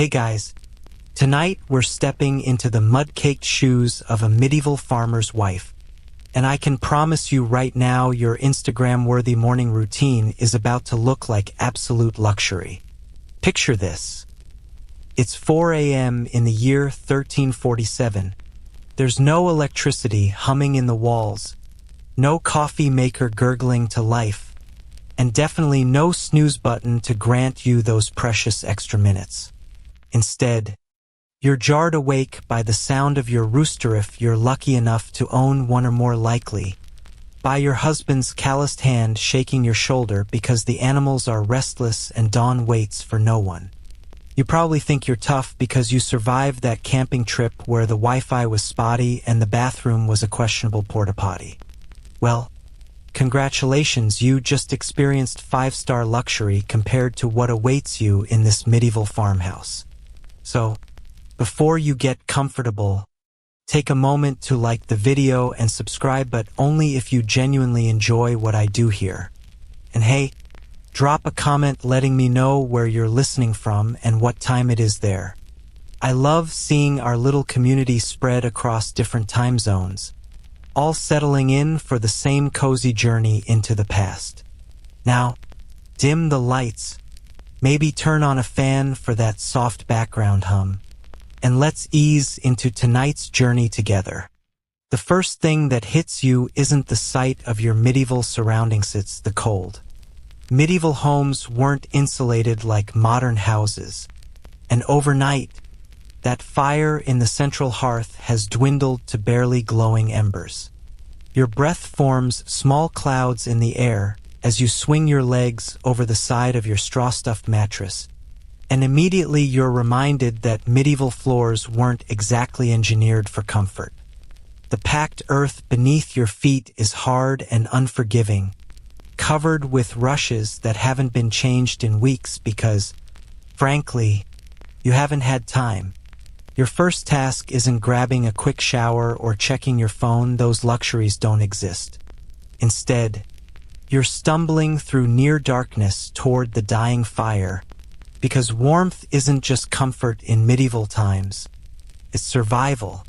Hey guys, tonight we're stepping into the mud-caked shoes of a medieval farmer's wife. And I can promise you right now your Instagram-worthy morning routine is about to look like absolute luxury. Picture this. It's 4 a.m. in the year 1347. There's no electricity humming in the walls, no coffee maker gurgling to life, and definitely no snooze button to grant you those precious extra minutes. Instead, you're jarred awake by the sound of your rooster if you're lucky enough to own one, or more likely, by your husband's calloused hand shaking your shoulder because the animals are restless and dawn waits for no one. You probably think you're tough because you survived that camping trip where the Wi-Fi was spotty and the bathroom was a questionable porta-potty. Well, congratulations, you just experienced 5-star luxury compared to what awaits you in this medieval farmhouse. So, before you get comfortable, take a moment to like the video and subscribe, but only if you genuinely enjoy what I do here. And hey, drop a comment letting me know where you're listening from and what time it is there. I love seeing our little community spread across different time zones, all settling in for the same cozy journey into the past. Now, dim the lights, maybe turn on a fan for that soft background hum, and let's ease into tonight's journey together. The first thing that hits you isn't the sight of your medieval surroundings, it's the cold. Medieval homes weren't insulated like modern houses, and overnight, that fire in the central hearth has dwindled to barely glowing embers. Your breath forms small clouds in the air as you swing your legs over the side of your straw-stuffed mattress, and immediately you're reminded that medieval floors weren't exactly engineered for comfort. The packed earth beneath your feet is hard and unforgiving, covered with rushes that haven't been changed in weeks because, frankly, you haven't had time. Your first task isn't grabbing a quick shower or checking your phone, those luxuries don't exist. Instead, you're stumbling through near darkness toward the dying fire, because warmth isn't just comfort in medieval times, it's survival.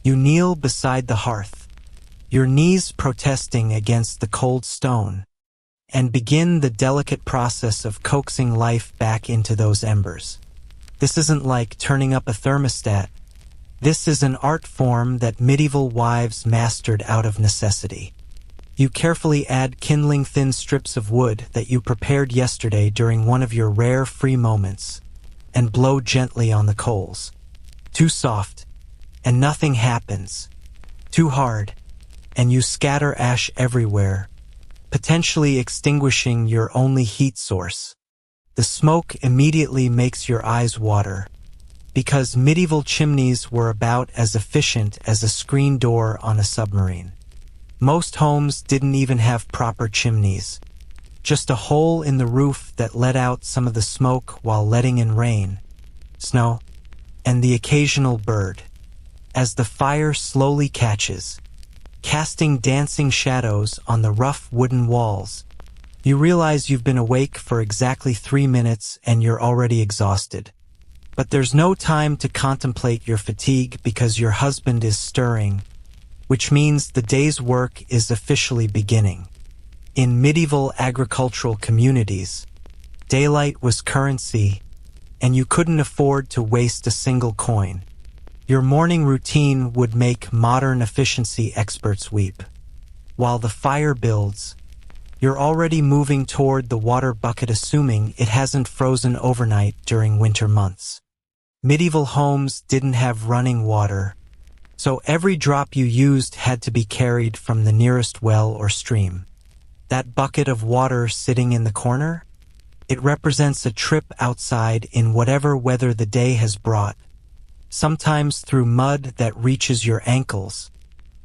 You kneel beside the hearth, your knees protesting against the cold stone, and begin the delicate process of coaxing life back into those embers. This isn't like turning up a thermostat. This is an art form that medieval wives mastered out of necessity. You carefully add kindling thin strips of wood that you prepared yesterday during one of your rare free moments, and blow gently on the coals. Too soft, and nothing happens. Too hard, and you scatter ash everywhere, potentially extinguishing your only heat source. The smoke immediately makes your eyes water, because medieval chimneys were about as efficient as a screen door on a submarine. Most homes didn't even have proper chimneys, just a hole in the roof that let out some of the smoke while letting in rain, snow, and the occasional bird. As the fire slowly catches, casting dancing shadows on the rough wooden walls, you realize you've been awake for exactly 3 minutes and you're already exhausted. But there's no time to contemplate your fatigue because your husband is stirring, which means the day's work is officially beginning. In medieval agricultural communities, daylight was currency, and you couldn't afford to waste a single coin. Your morning routine would make modern efficiency experts weep. While the fire builds, you're already moving toward the water bucket, assuming it hasn't frozen overnight during winter months. Medieval homes didn't have running water, so every drop you used had to be carried from the nearest well or stream. That bucket of water sitting in the corner? It represents a trip outside in whatever weather the day has brought, sometimes through mud that reaches your ankles,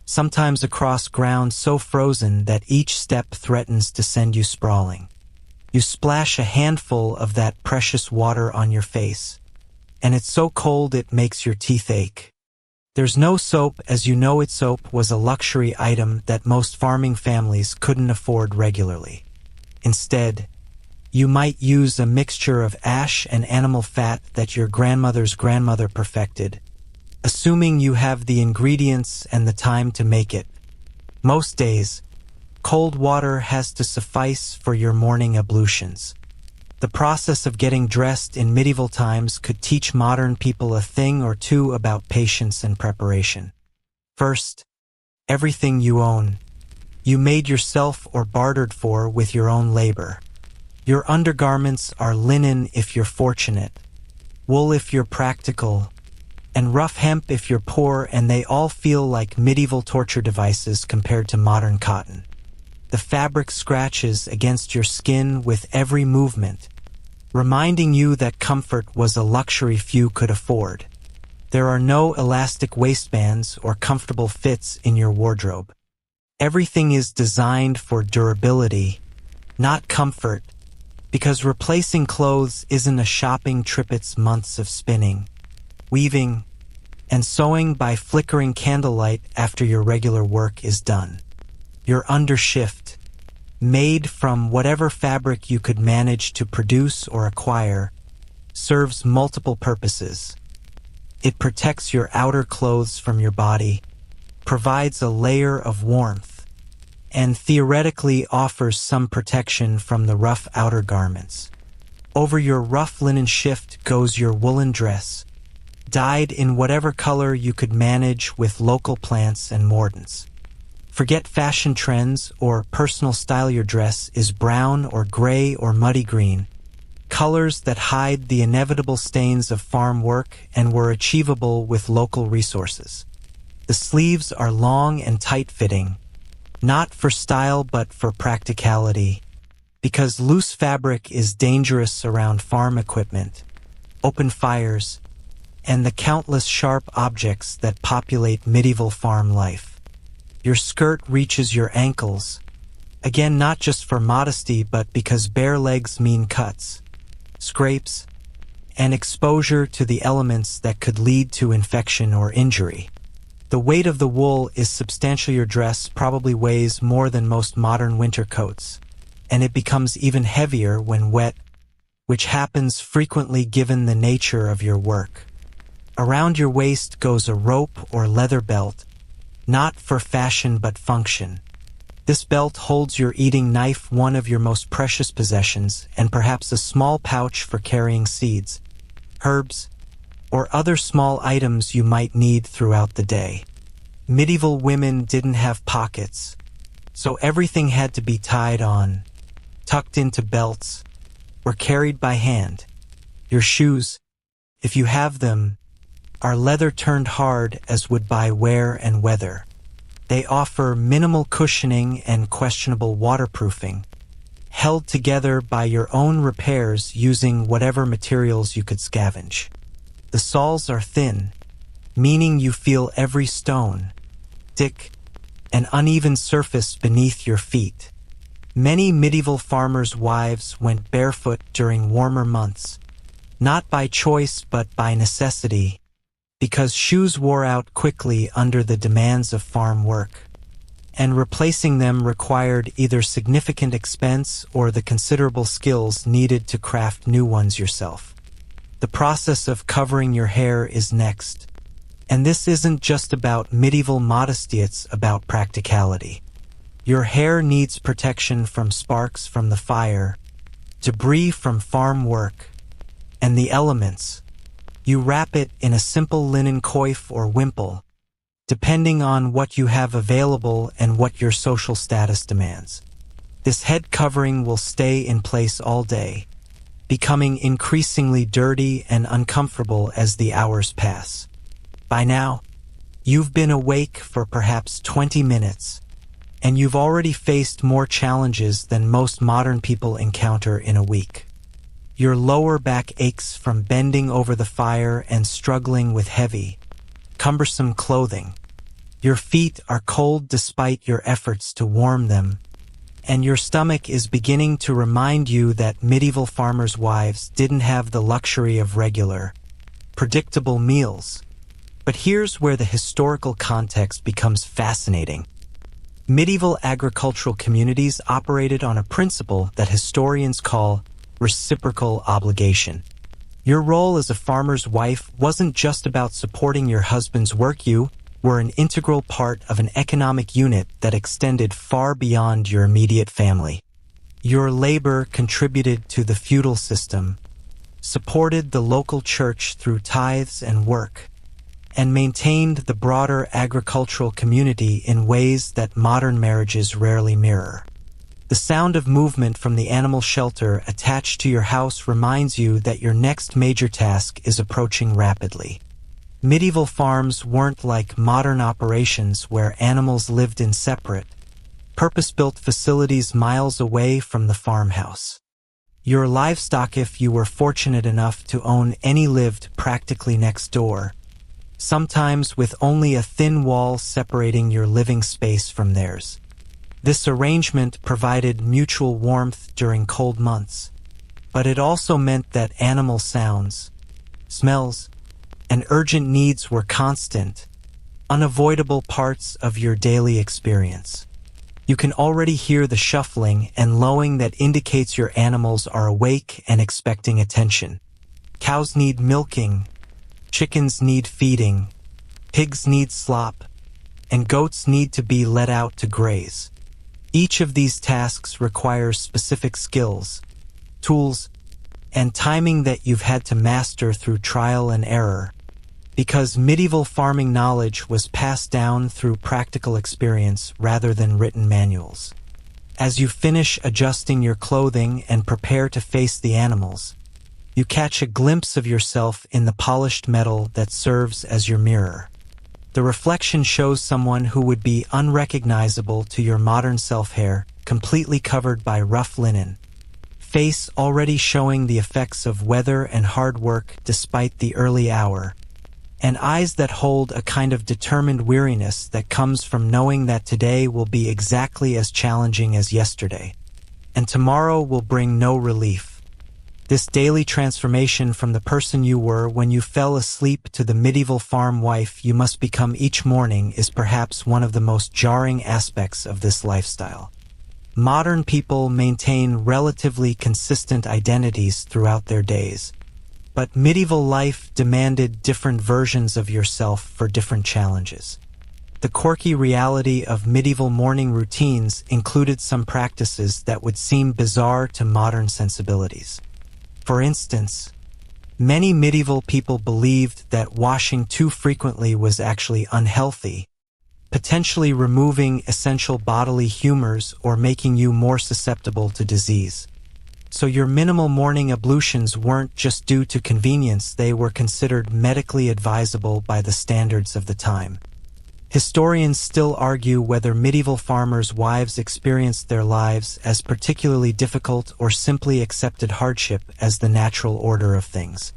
sometimes across ground so frozen that each step threatens to send you sprawling. You splash a handful of that precious water on your face, and it's so cold it makes your teeth ache. There's no soap, as you know it. Soap was a luxury item that most farming families couldn't afford regularly. Instead, You might use a mixture of ash and animal fat that your grandmother's grandmother perfected, assuming you have the ingredients and the time to make it. Most days, cold water has to suffice for your morning ablutions. The process of getting dressed in medieval times could teach modern people a thing or two about patience and preparation. First, everything you own, you made yourself or bartered for with your own labor. Your undergarments are linen if you're fortunate, wool if you're practical, and rough hemp if you're poor, and they all feel like medieval torture devices compared to modern cotton. The fabric scratches against your skin with every movement, reminding you that comfort was a luxury few could afford. There are no elastic waistbands or comfortable fits in your wardrobe. Everything is designed for durability, not comfort, because replacing clothes isn't a shopping trip, it's months of spinning, weaving, and sewing by flickering candlelight after your regular work is done. Your undershift, made from whatever fabric you could manage to produce or acquire, serves multiple purposes. It protects your outer clothes from your body, provides a layer of warmth, and theoretically offers some protection from the rough outer garments. Over your rough linen shift goes your woolen dress, dyed in whatever color you could manage with local plants and mordants. Forget fashion trends or personal style. Your dress is brown or gray or muddy green, colors that hide the inevitable stains of farm work and were achievable with local resources. The sleeves are long and tight-fitting, not for style but for practicality, because loose fabric is dangerous around farm equipment, open fires, and the countless sharp objects that populate medieval farm life. Your skirt reaches your ankles, again not just for modesty but because bare legs mean cuts, scrapes, and exposure to the elements that could lead to infection or injury. The weight of the wool is substantial. Your dress probably weighs more than most modern winter coats, and it becomes even heavier when wet, which happens frequently given the nature of your work. Around your waist goes a rope or leather belt, not for fashion but function. This belt holds your eating knife, one of your most precious possessions, and perhaps a small pouch for carrying seeds, herbs, or other small items you might need throughout the day. Medieval women didn't have pockets, so everything had to be tied on, tucked into belts, or carried by hand. Your shoes, if you have them, are leather turned hard as would by wear and weather. They offer minimal cushioning and questionable waterproofing, held together by your own repairs using whatever materials you could scavenge. The soles are thin, meaning you feel every stone, thick, and uneven surface beneath your feet. Many medieval farmers' wives went barefoot during warmer months, not by choice but by necessity, because shoes wore out quickly under the demands of farm work, and replacing them required either significant expense or the considerable skills needed to craft new ones yourself. The process of covering your hair is next, and this isn't just about medieval modesty, it's about practicality. Your hair needs protection from sparks from the fire, debris from farm work, and the elements. You wrap it in a simple linen coif or wimple, depending on what you have available and what your social status demands. This head covering will stay in place all day, becoming increasingly dirty and uncomfortable as the hours pass. By now, you've been awake for perhaps 20 minutes, and you've already faced more challenges than most modern people encounter in a week. Your lower back aches from bending over the fire and struggling with heavy, cumbersome clothing. Your feet are cold despite your efforts to warm them, and your stomach is beginning to remind you that medieval farmers' wives didn't have the luxury of regular, predictable meals. But here's where the historical context becomes fascinating. Medieval agricultural communities operated on a principle that historians call reciprocal obligation. Your role as a farmer's wife wasn't just about supporting your husband's work. You were an integral part of an economic unit that extended far beyond your immediate family. Your labor contributed to the feudal system, supported the local church through tithes and work, and maintained the broader agricultural community in ways that modern marriages rarely mirror. The sound of movement from the animal shelter attached to your house reminds you that your next major task is approaching rapidly. Medieval farms weren't like modern operations where animals lived in separate, purpose-built facilities miles away from the farmhouse. Your livestock, if you were fortunate enough to own any, lived practically next door, sometimes with only a thin wall separating your living space from theirs. This arrangement provided mutual warmth during cold months, but it also meant that animal sounds, smells, and urgent needs were constant, unavoidable parts of your daily experience. You can already hear the shuffling and lowing that indicates your animals are awake and expecting attention. Cows need milking, chickens need feeding, pigs need slop, and goats need to be let out to graze. Each of these tasks requires specific skills, tools, and timing that you've had to master through trial and error, because medieval farming knowledge was passed down through practical experience rather than written manuals. As you finish adjusting your clothing and prepare to face the animals, you catch a glimpse of yourself in the polished metal that serves as your mirror. The reflection shows someone who would be unrecognizable to your modern self, hair completely covered by rough linen, face already showing the effects of weather and hard work despite the early hour, and eyes that hold a kind of determined weariness that comes from knowing that today will be exactly as challenging as yesterday, and tomorrow will bring no relief. This daily transformation from the person you were when you fell asleep to the medieval farm wife you must become each morning is perhaps one of the most jarring aspects of this lifestyle. Modern people maintain relatively consistent identities throughout their days, but medieval life demanded different versions of yourself for different challenges. The quirky reality of medieval morning routines included some practices that would seem bizarre to modern sensibilities. For instance, many medieval people believed that washing too frequently was actually unhealthy, potentially removing essential bodily humors or making you more susceptible to disease. So your minimal morning ablutions weren't just due to convenience, they were considered medically advisable by the standards of the time. Historians still argue whether medieval farmers' wives experienced their lives as particularly difficult or simply accepted hardship as the natural order of things.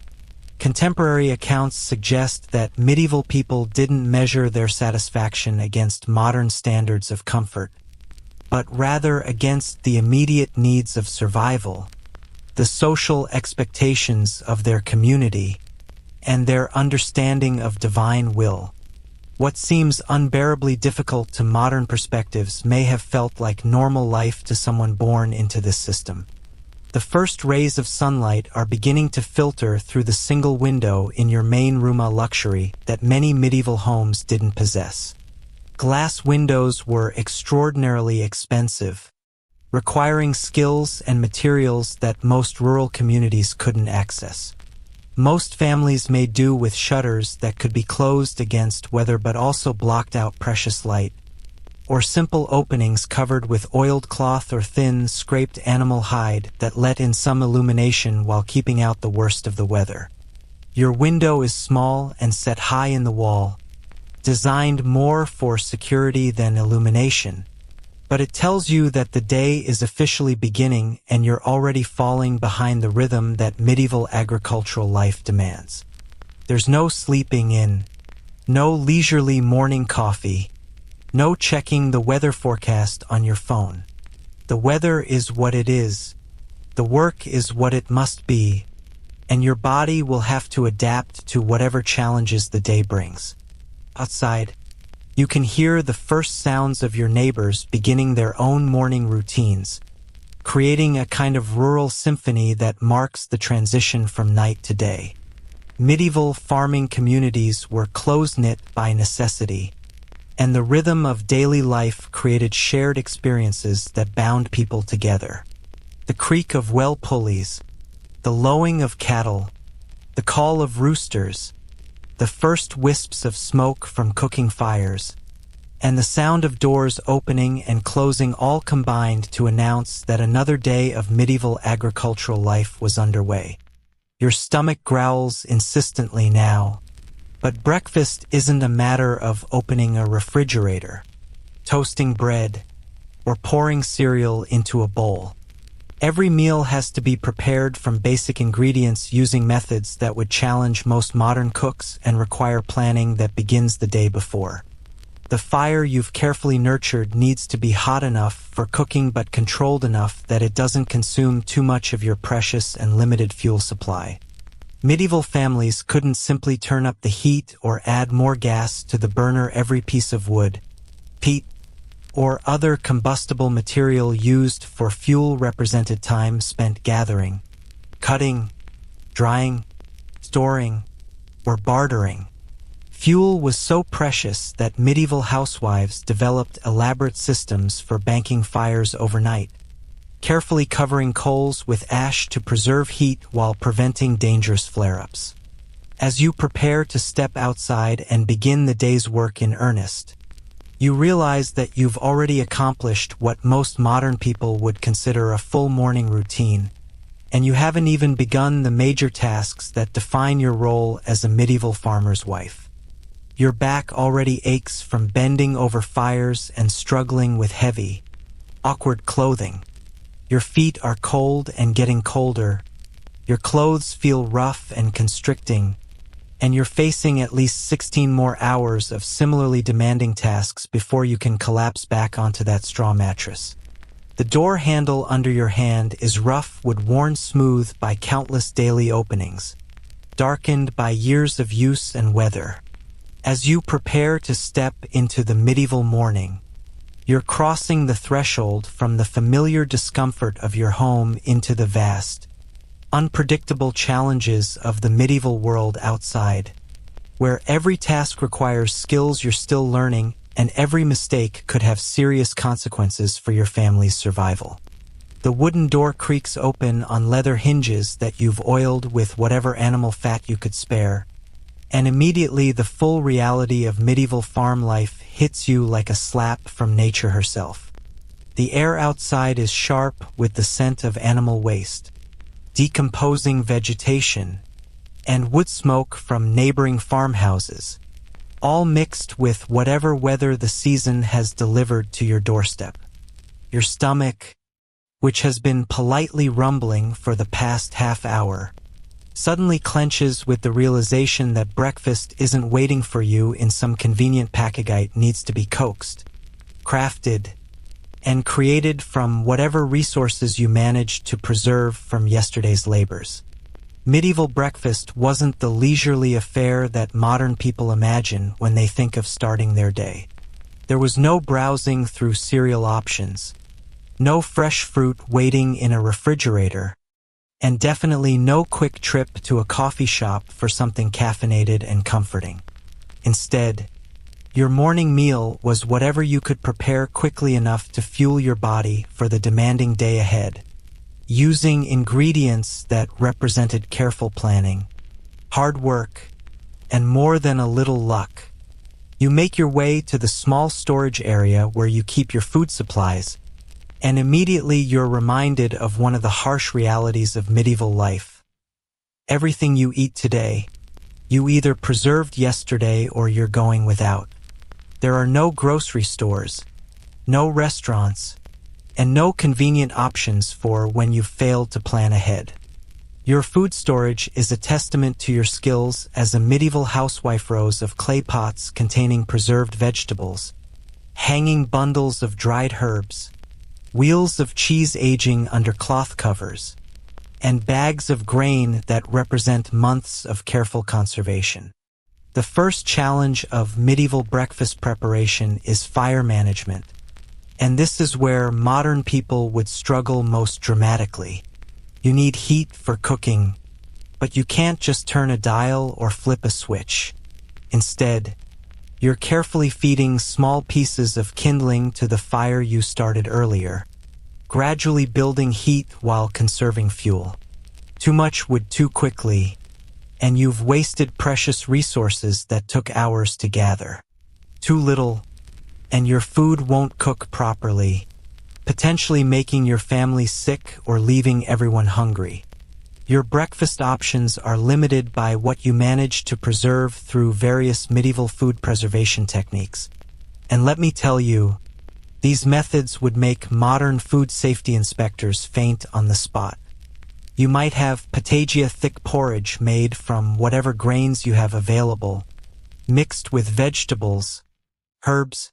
Contemporary accounts suggest that medieval people didn't measure their satisfaction against modern standards of comfort, but rather against the immediate needs of survival, the social expectations of their community, and their understanding of divine will. What seems unbearably difficult to modern perspectives may have felt like normal life to someone born into this system. The first rays of sunlight are beginning to filter through the single window in your main room, a luxury that many medieval homes didn't possess. Glass windows were extraordinarily expensive, requiring skills and materials that most rural communities couldn't access. Most families made do with shutters that could be closed against weather but also blocked out precious light, or simple openings covered with oiled cloth or thin, scraped animal hide that let in some illumination while keeping out the worst of the weather. Your window is small and set high in the wall, designed more for security than illumination, but it tells you that the day is officially beginning and you're already falling behind the rhythm that medieval agricultural life demands. There's no sleeping in, no leisurely morning coffee, no checking the weather forecast on your phone. The weather is what it is, the work is what it must be, and your body will have to adapt to whatever challenges the day brings. Outside, you can hear the first sounds of your neighbors beginning their own morning routines, creating a kind of rural symphony that marks the transition from night to day. Medieval farming communities were close-knit by necessity, and the rhythm of daily life created shared experiences that bound people together. The creak of well pulleys, the lowing of cattle, the call of roosters, the first wisps of smoke from cooking fires, and the sound of doors opening and closing all combined to announce that another day of medieval agricultural life was underway. Your stomach growls insistently now, but breakfast isn't a matter of opening a refrigerator, toasting bread, or pouring cereal into a bowl. Every meal has to be prepared from basic ingredients using methods that would challenge most modern cooks and require planning that begins the day before. The fire you've carefully nurtured needs to be hot enough for cooking but controlled enough that it doesn't consume too much of your precious and limited fuel supply. Medieval families couldn't simply turn up the heat or add more gas to the burner every piece of wood, peat, or other combustible material used for fuel represented time spent gathering, cutting, drying, storing, or bartering. Fuel was so precious that medieval housewives developed elaborate systems for banking fires overnight, carefully covering coals with ash to preserve heat while preventing dangerous flare-ups. As you prepare to step outside and begin the day's work in earnest, you realize that you've already accomplished what most modern people would consider a full morning routine, and you haven't even begun the major tasks that define your role as a medieval farmer's wife. Your back already aches from bending over fires and struggling with heavy, awkward clothing. Your feet are cold and getting colder. Your clothes feel rough and constricting, and you're facing at least 16 more hours of similarly demanding tasks before you can collapse back onto that straw mattress. The door handle under your hand is rough wood worn smooth by countless daily openings, darkened by years of use and weather. As you prepare to step into the medieval morning, you're crossing the threshold from the familiar discomfort of your home into the vast, unpredictable challenges of the medieval world outside, where every task requires skills you're still learning and every mistake could have serious consequences for your family's survival. The wooden door creaks open on leather hinges that you've oiled with whatever animal fat you could spare, and immediately the full reality of medieval farm life hits you like a slap from nature herself. The air outside is sharp with the scent of animal waste, decomposing vegetation, and wood smoke from neighboring farmhouses, all mixed with whatever weather the season has delivered to your doorstep. Your stomach, which has been politely rumbling for the past half hour, suddenly clenches with the realization that breakfast isn't waiting for you in some convenient packagite needs to be coaxed, crafted, and created from whatever resources you managed to preserve from yesterday's labors. Medieval breakfast wasn't the leisurely affair that modern people imagine when they think of starting their day. There was no browsing through cereal options, no fresh fruit waiting in a refrigerator, and definitely no quick trip to a coffee shop for something caffeinated and comforting. Instead, your morning meal was whatever you could prepare quickly enough to fuel your body for the demanding day ahead, using ingredients that represented careful planning, hard work, and more than a little luck. You make your way to the small storage area where you keep your food supplies, and immediately you're reminded of one of the harsh realities of medieval life. Everything you eat today, you either preserved yesterday or you're going without. There are no grocery stores, no restaurants, and no convenient options for when you've failed to plan ahead. Your food storage is a testament to your skills as a medieval housewife. Rows of clay pots containing preserved vegetables, hanging bundles of dried herbs, wheels of cheese aging under cloth covers, and bags of grain that represent months of careful conservation. The first challenge of medieval breakfast preparation is fire management, And this is where modern people would struggle most dramatically. You need heat for cooking, but you can't just turn a dial or flip a switch. Instead, you're carefully feeding small pieces of kindling to the fire you started earlier, gradually building heat while conserving fuel. Too much would too quickly, and you've wasted precious resources that took hours to gather. Too little, and your food won't cook properly, potentially making your family sick or leaving everyone hungry. Your breakfast options are limited by what you manage to preserve through various medieval food preservation techniques. And let me tell you, these methods would make modern food safety inspectors faint on the spot. You might have potagia thick porridge made from whatever grains you have available, mixed with vegetables, herbs,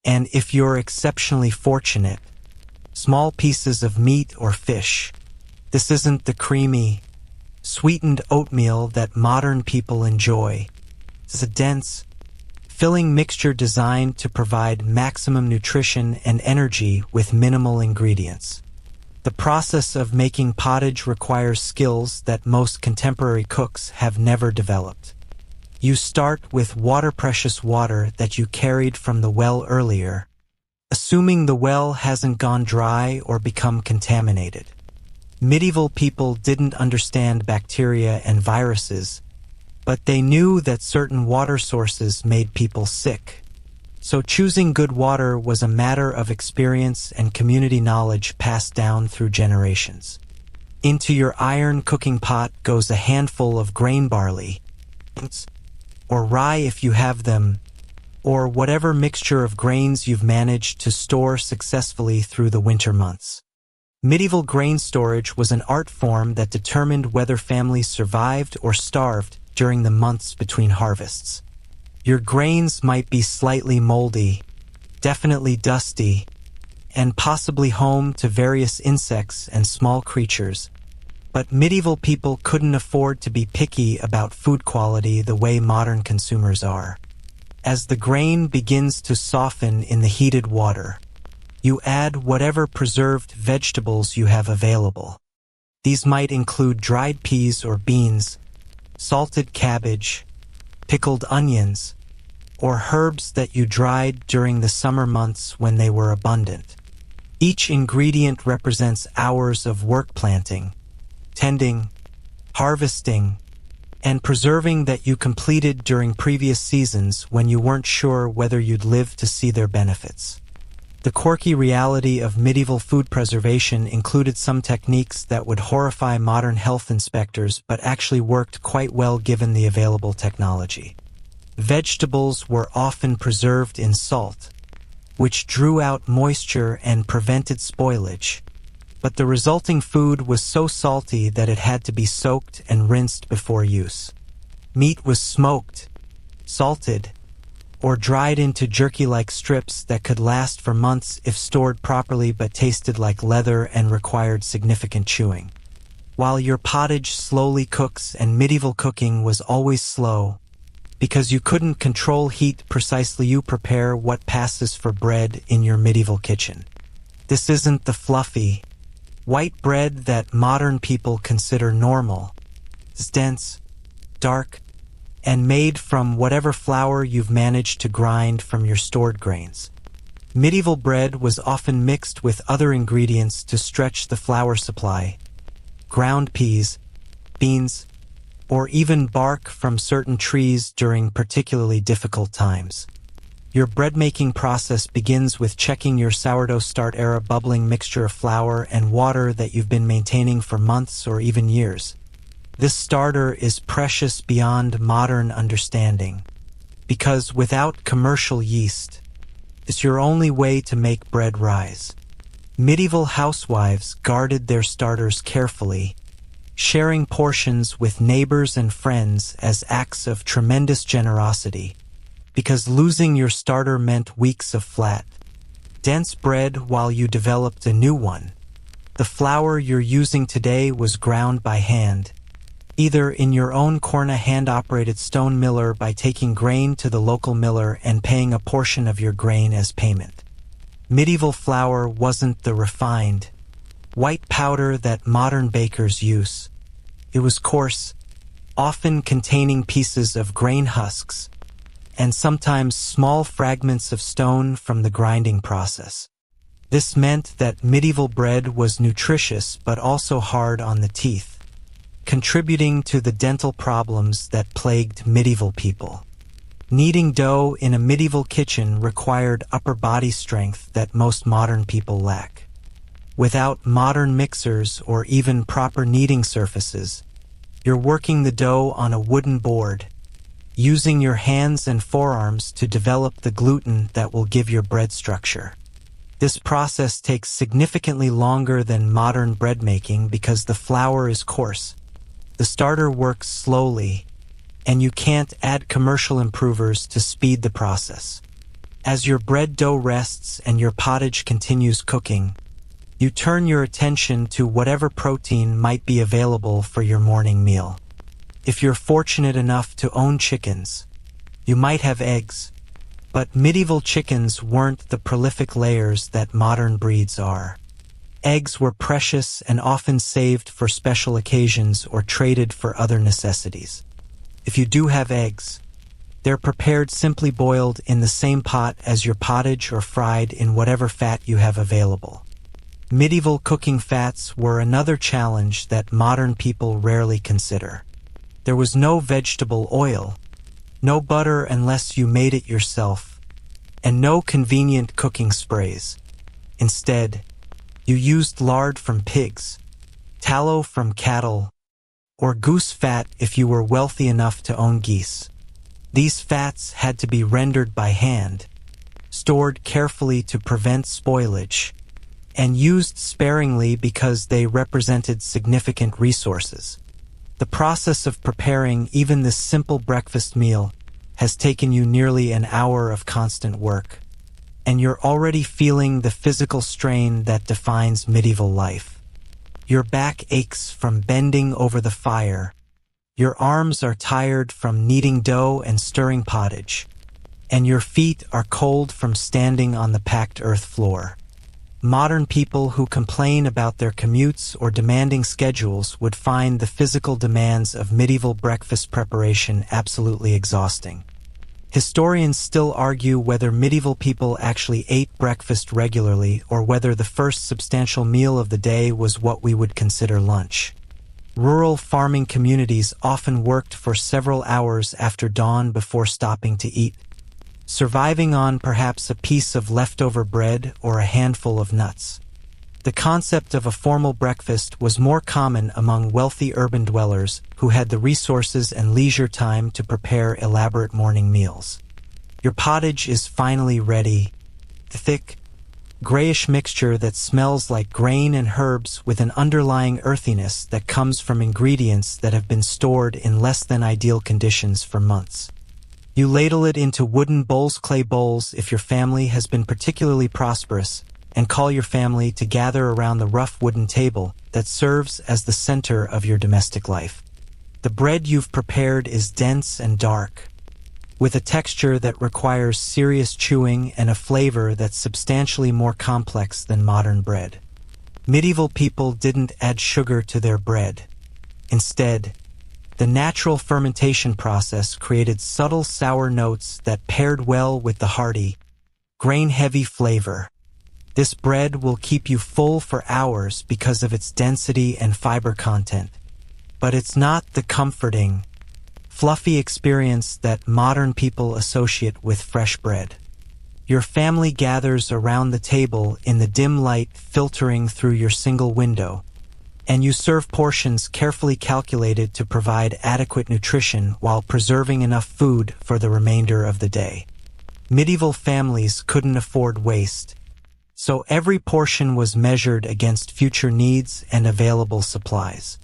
and if you're exceptionally fortunate, small pieces of meat or fish. This isn't the creamy, sweetened oatmeal that modern people enjoy. It's a dense, filling mixture designed to provide maximum nutrition and energy with minimal ingredients. The process of making pottage requires skills that most contemporary cooks have never developed. You start with water-precious water that you carried from the well earlier, assuming the well hasn't gone dry or become contaminated. Medieval people didn't understand bacteria and viruses, but they knew that certain water sources made people sick. So choosing good water was a matter of experience and community knowledge passed down through generations. Into your iron cooking pot goes a handful of grain barley, or rye if you have them, or whatever mixture of grains you've managed to store successfully through the winter months. Medieval grain storage was an art form that determined whether families survived or starved during the months between harvests. Your grains might be slightly moldy, definitely dusty, and possibly home to various insects and small creatures, but medieval people couldn't afford to be picky about food quality the way modern consumers are. As the grain begins to soften in the heated water, you add whatever preserved vegetables you have available. These might include dried peas or beans, salted cabbage, pickled onions, or herbs that you dried during the summer months when they were abundant. Each ingredient represents hours of work planting, tending, harvesting, and preserving that you completed during previous seasons when you weren't sure whether you'd live to see their benefits. The quirky reality of medieval food preservation included some techniques that would horrify modern health inspectors but actually worked quite well given the available technology. Vegetables were often preserved in salt, which drew out moisture and prevented spoilage, but the resulting food was so salty that it had to be soaked and rinsed before use. Meat was smoked, salted, or dried into jerky-like strips that could last for months if stored properly but tasted like leather and required significant chewing. While your pottage slowly cooks and medieval cooking was always slow, because you couldn't control heat precisely, you prepare what passes for bread in your medieval kitchen. This isn't the fluffy, white bread that modern people consider normal. It's dense, dark, and made from whatever flour you've managed to grind from your stored grains. Medieval bread was often mixed with other ingredients to stretch the flour supply: ground peas, beans, or even bark from certain trees during particularly difficult times. Your bread-making process begins with checking your sourdough start-era bubbling mixture of flour and water that you've been maintaining for months or even years. This starter is precious beyond modern understanding, because without commercial yeast, it's your only way to make bread rise. Medieval housewives guarded their starters carefully, sharing portions with neighbors and friends as acts of tremendous generosity, because losing your starter meant weeks of flat, dense bread while you developed a new one. The flour you're using today was ground by hand, either in your own corner hand-operated stone miller by taking grain to the local miller and paying a portion of your grain as payment. Medieval flour wasn't the refined, white powder that modern bakers use. It was coarse, often containing pieces of grain husks, and sometimes small fragments of stone from the grinding process. This meant that medieval bread was nutritious but also hard on the teeth, contributing to the dental problems that plagued medieval people. Kneading dough in a medieval kitchen required upper body strength that most modern people lack. Without modern mixers or even proper kneading surfaces, you're working the dough on a wooden board, using your hands and forearms to develop the gluten that will give your bread structure. This process takes significantly longer than modern bread making because the flour is coarse. The starter works slowly, and you can't add commercial improvers to speed the process. As your bread dough rests and your pottage continues cooking, you turn your attention to whatever protein might be available for your morning meal. If you're fortunate enough to own chickens, you might have eggs, but medieval chickens weren't the prolific layers that modern breeds are. Eggs were precious and often saved for special occasions or traded for other necessities. If you do have eggs, they're prepared simply boiled in the same pot as your pottage or fried in whatever fat you have available. Medieval cooking fats were another challenge that modern people rarely consider. There was no vegetable oil, no butter unless you made it yourself, and no convenient cooking sprays. Instead, you used lard from pigs, tallow from cattle, or goose fat if you were wealthy enough to own geese. These fats had to be rendered by hand, stored carefully to prevent spoilage, and used sparingly because they represented significant resources. The process of preparing even this simple breakfast meal has taken you nearly an hour of constant work, and you're already feeling the physical strain that defines medieval life. Your back aches from bending over the fire, your arms are tired from kneading dough and stirring pottage, and your feet are cold from standing on the packed earth floor. Modern people who complain about their commutes or demanding schedules would find the physical demands of medieval breakfast preparation absolutely exhausting. Historians still argue whether medieval people actually ate breakfast regularly or whether the first substantial meal of the day was what we would consider lunch. Rural farming communities often worked for several hours after dawn before stopping to eat, surviving on perhaps a piece of leftover bread or a handful of nuts. The concept of a formal breakfast was more common among wealthy urban dwellers who had the resources and leisure time to prepare elaborate morning meals. Your pottage is finally ready, the thick, grayish mixture that smells like grain and herbs with an underlying earthiness that comes from ingredients that have been stored in less than ideal conditions for months. You ladle it into wooden bowls, clay bowls if your family has been particularly prosperous, and call your family to gather around the rough wooden table that serves as the center of your domestic life. The bread you've prepared is dense and dark, with a texture that requires serious chewing and a flavor that's substantially more complex than modern bread. Medieval people didn't add sugar to their bread. Instead, the natural fermentation process created subtle sour notes that paired well with the hearty, grain-heavy flavor. This bread will keep you full for hours because of its density and fiber content, but it's not the comforting, fluffy experience that modern people associate with fresh bread. Your family gathers around the table in the dim light filtering through your single window, and you serve portions carefully calculated to provide adequate nutrition while preserving enough food for the remainder of the day. Medieval families couldn't afford waste, so every portion was measured against future needs and available supplies.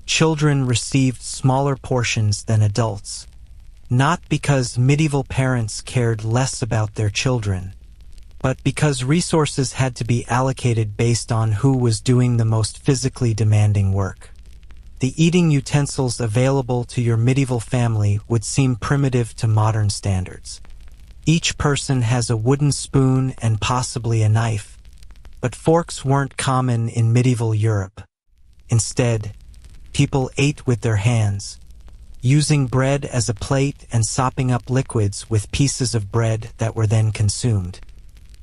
Children received smaller portions than adults, not because medieval parents cared less about their children, but because resources had to be allocated based on who was doing the most physically demanding work. The eating utensils available to your medieval family would seem primitive to modern standards. Each person has a wooden spoon and possibly a knife, but forks weren't common in medieval Europe. Instead, people ate with their hands, using bread as a plate and sopping up liquids with pieces of bread that were then consumed.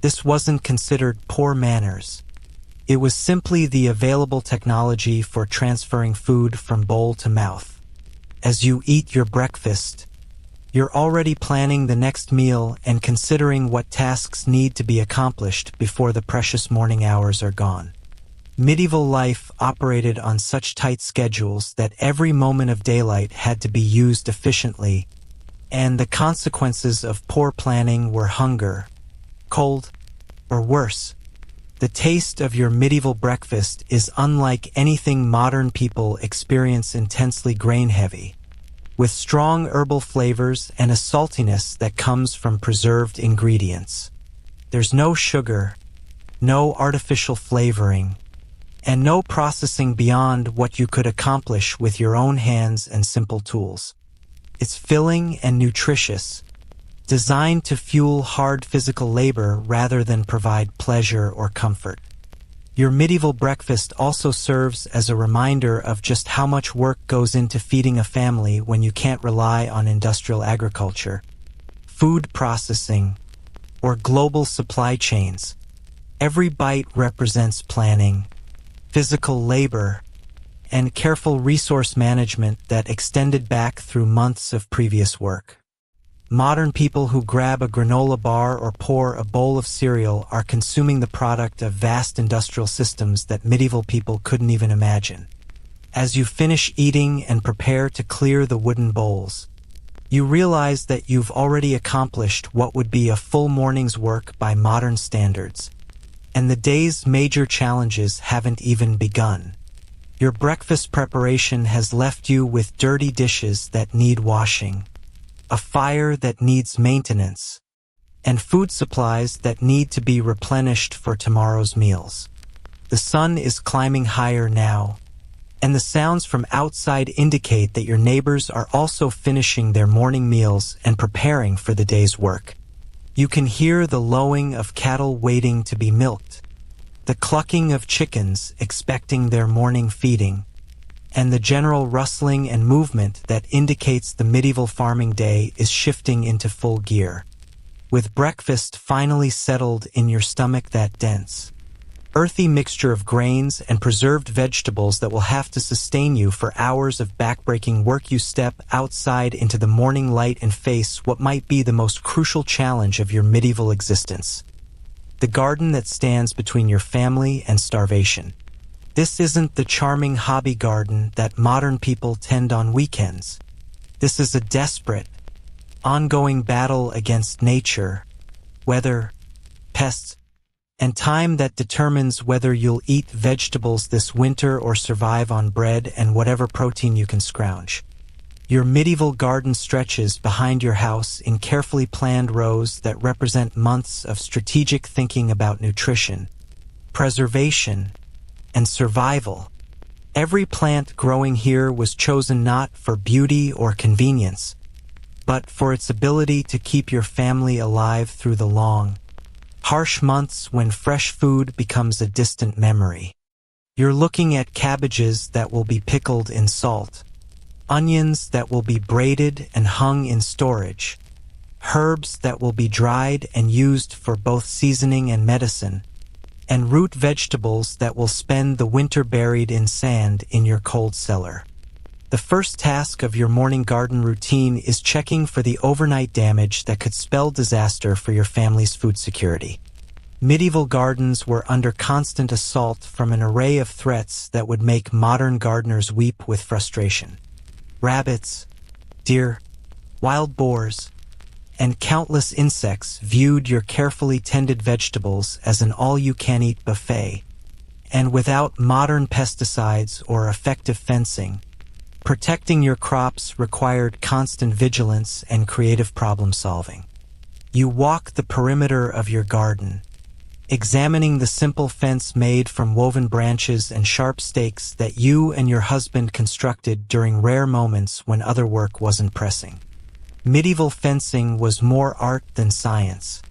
This wasn't considered poor manners. It was simply the available technology for transferring food from bowl to mouth. As you eat your breakfast, you're already planning the next meal and considering what tasks need to be accomplished before the precious morning hours are gone. Medieval life operated on such tight schedules that every moment of daylight had to be used efficiently, and the consequences of poor planning were hunger, cold, or worse. The taste of your medieval breakfast is unlike anything modern people experience, intensely grain-heavy, with strong herbal flavors and a saltiness that comes from preserved ingredients. There's no sugar, no artificial flavoring, and no processing beyond what you could accomplish with your own hands and simple tools. It's filling and nutritious, designed to fuel hard physical labor rather than provide pleasure or comfort. Your medieval breakfast also serves as a reminder of just how much work goes into feeding a family when you can't rely on industrial agriculture, food processing, or global supply chains. Every bite represents planning, physical labor, and careful resource management that extended back through months of previous work. Modern people who grab a granola bar or pour a bowl of cereal are consuming the product of vast industrial systems that medieval people couldn't even imagine. As you finish eating and prepare to clear the wooden bowls, you realize that you've already accomplished what would be a full morning's work by modern standards, and the day's major challenges haven't even begun. Your breakfast preparation has left you with dirty dishes that need washing, a fire that needs maintenance, and food supplies that need to be replenished for tomorrow's meals. The sun is climbing higher now, and the sounds from outside indicate that your neighbors are also finishing their morning meals and preparing for the day's work. You can hear the lowing of cattle waiting to be milked, the clucking of chickens expecting their morning feeding, and the general rustling and movement that indicates the medieval farming day is shifting into full gear. With breakfast finally settled in your stomach, that dense, earthy mixture of grains and preserved vegetables that will have to sustain you for hours of backbreaking work, you step outside into the morning light and face what might be the most crucial challenge of your medieval existence: the garden that stands between your family and starvation. This isn't the charming hobby garden that modern people tend on weekends. This is a desperate, ongoing battle against nature, weather, pests, and time that determines whether you'll eat vegetables this winter or survive on bread and whatever protein you can scrounge. Your medieval garden stretches behind your house in carefully planned rows that represent months of strategic thinking about nutrition, preservation, and survival. Every plant growing here was chosen not for beauty or convenience, but for its ability to keep your family alive through the long, harsh months when fresh food becomes a distant memory. You're looking at cabbages that will be pickled in salt, onions that will be braided and hung in storage, herbs that will be dried and used for both seasoning and medicine, and root vegetables that will spend the winter buried in sand in your cold cellar. The first task of your morning garden routine is checking for the overnight damage that could spell disaster for your family's food security. Medieval gardens were under constant assault from an array of threats that would make modern gardeners weep with frustration. Rabbits, deer, wild boars, and countless insects viewed your carefully tended vegetables as an all-you-can-eat buffet, and without modern pesticides or effective fencing, protecting your crops required constant vigilance and creative problem-solving. You walk the perimeter of your garden, examining the simple fence made from woven branches and sharp stakes that you and your husband constructed during rare moments when other work wasn't pressing. Medieval fencing was more art than science,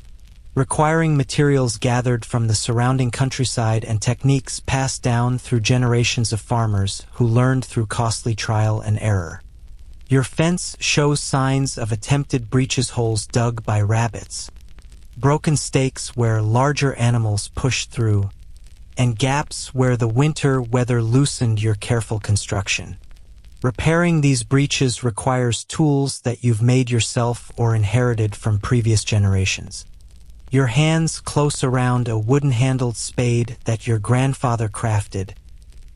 requiring materials gathered from the surrounding countryside and techniques passed down through generations of farmers who learned through costly trial and error. Your fence shows signs of attempted breaches, holes dug by rabbits, broken stakes where larger animals pushed through, and gaps where the winter weather loosened your careful construction. Repairing these breaches requires tools that you've made yourself or inherited from previous generations. Your hands close around a wooden-handled spade that your grandfather crafted,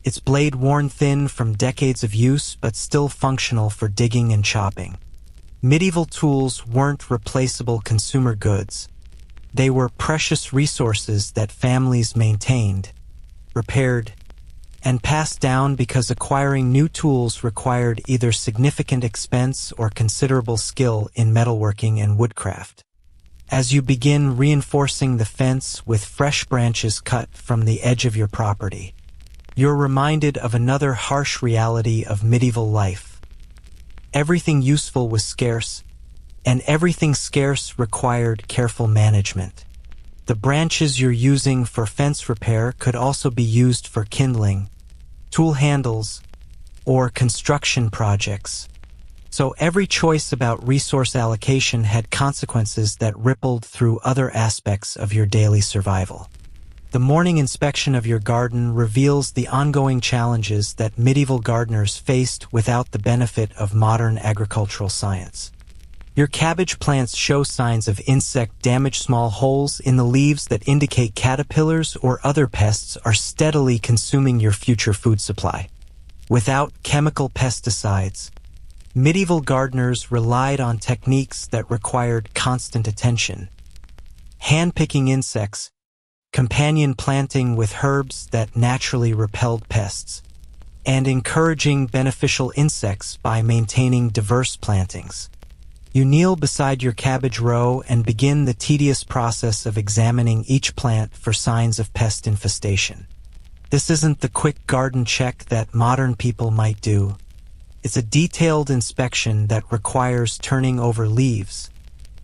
its blade worn thin from decades of use but still functional for digging and chopping. Medieval tools weren't replaceable consumer goods. They were precious resources that families maintained, repaired, and passed down because acquiring new tools required either significant expense or considerable skill in metalworking and woodcraft. As you begin reinforcing the fence with fresh branches cut from the edge of your property, you're reminded of another harsh reality of medieval life. Everything useful was scarce, and everything scarce required careful management. The branches you're using for fence repair could also be used for kindling, tool handles, or construction projects. So every choice about resource allocation had consequences that rippled through other aspects of your daily survival. The morning inspection of your garden reveals the ongoing challenges that medieval gardeners faced without the benefit of modern agricultural science. Your cabbage plants show signs of insect damage. Small holes in the leaves that indicate caterpillars or other pests are steadily consuming your future food supply. Without chemical pesticides, medieval gardeners relied on techniques that required constant attention. Hand-picking insects, companion planting with herbs that naturally repelled pests, and encouraging beneficial insects by maintaining diverse plantings. You kneel beside your cabbage row and begin the tedious process of examining each plant for signs of pest infestation. This isn't the quick garden check that modern people might do. It's a detailed inspection that requires turning over leaves,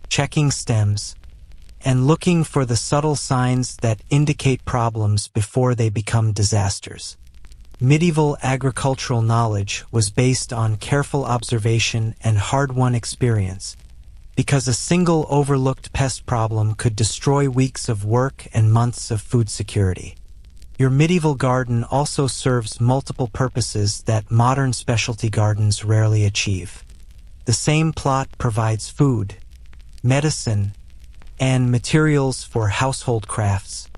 checking stems, and looking for the subtle signs that indicate problems before they become disasters. Medieval agricultural knowledge was based on careful observation and hard-won experience, because a single overlooked pest problem could destroy weeks of work and months of food security. Your medieval garden also serves multiple purposes that modern specialty gardens rarely achieve. The same plot provides food, medicine, and materials for household crafts,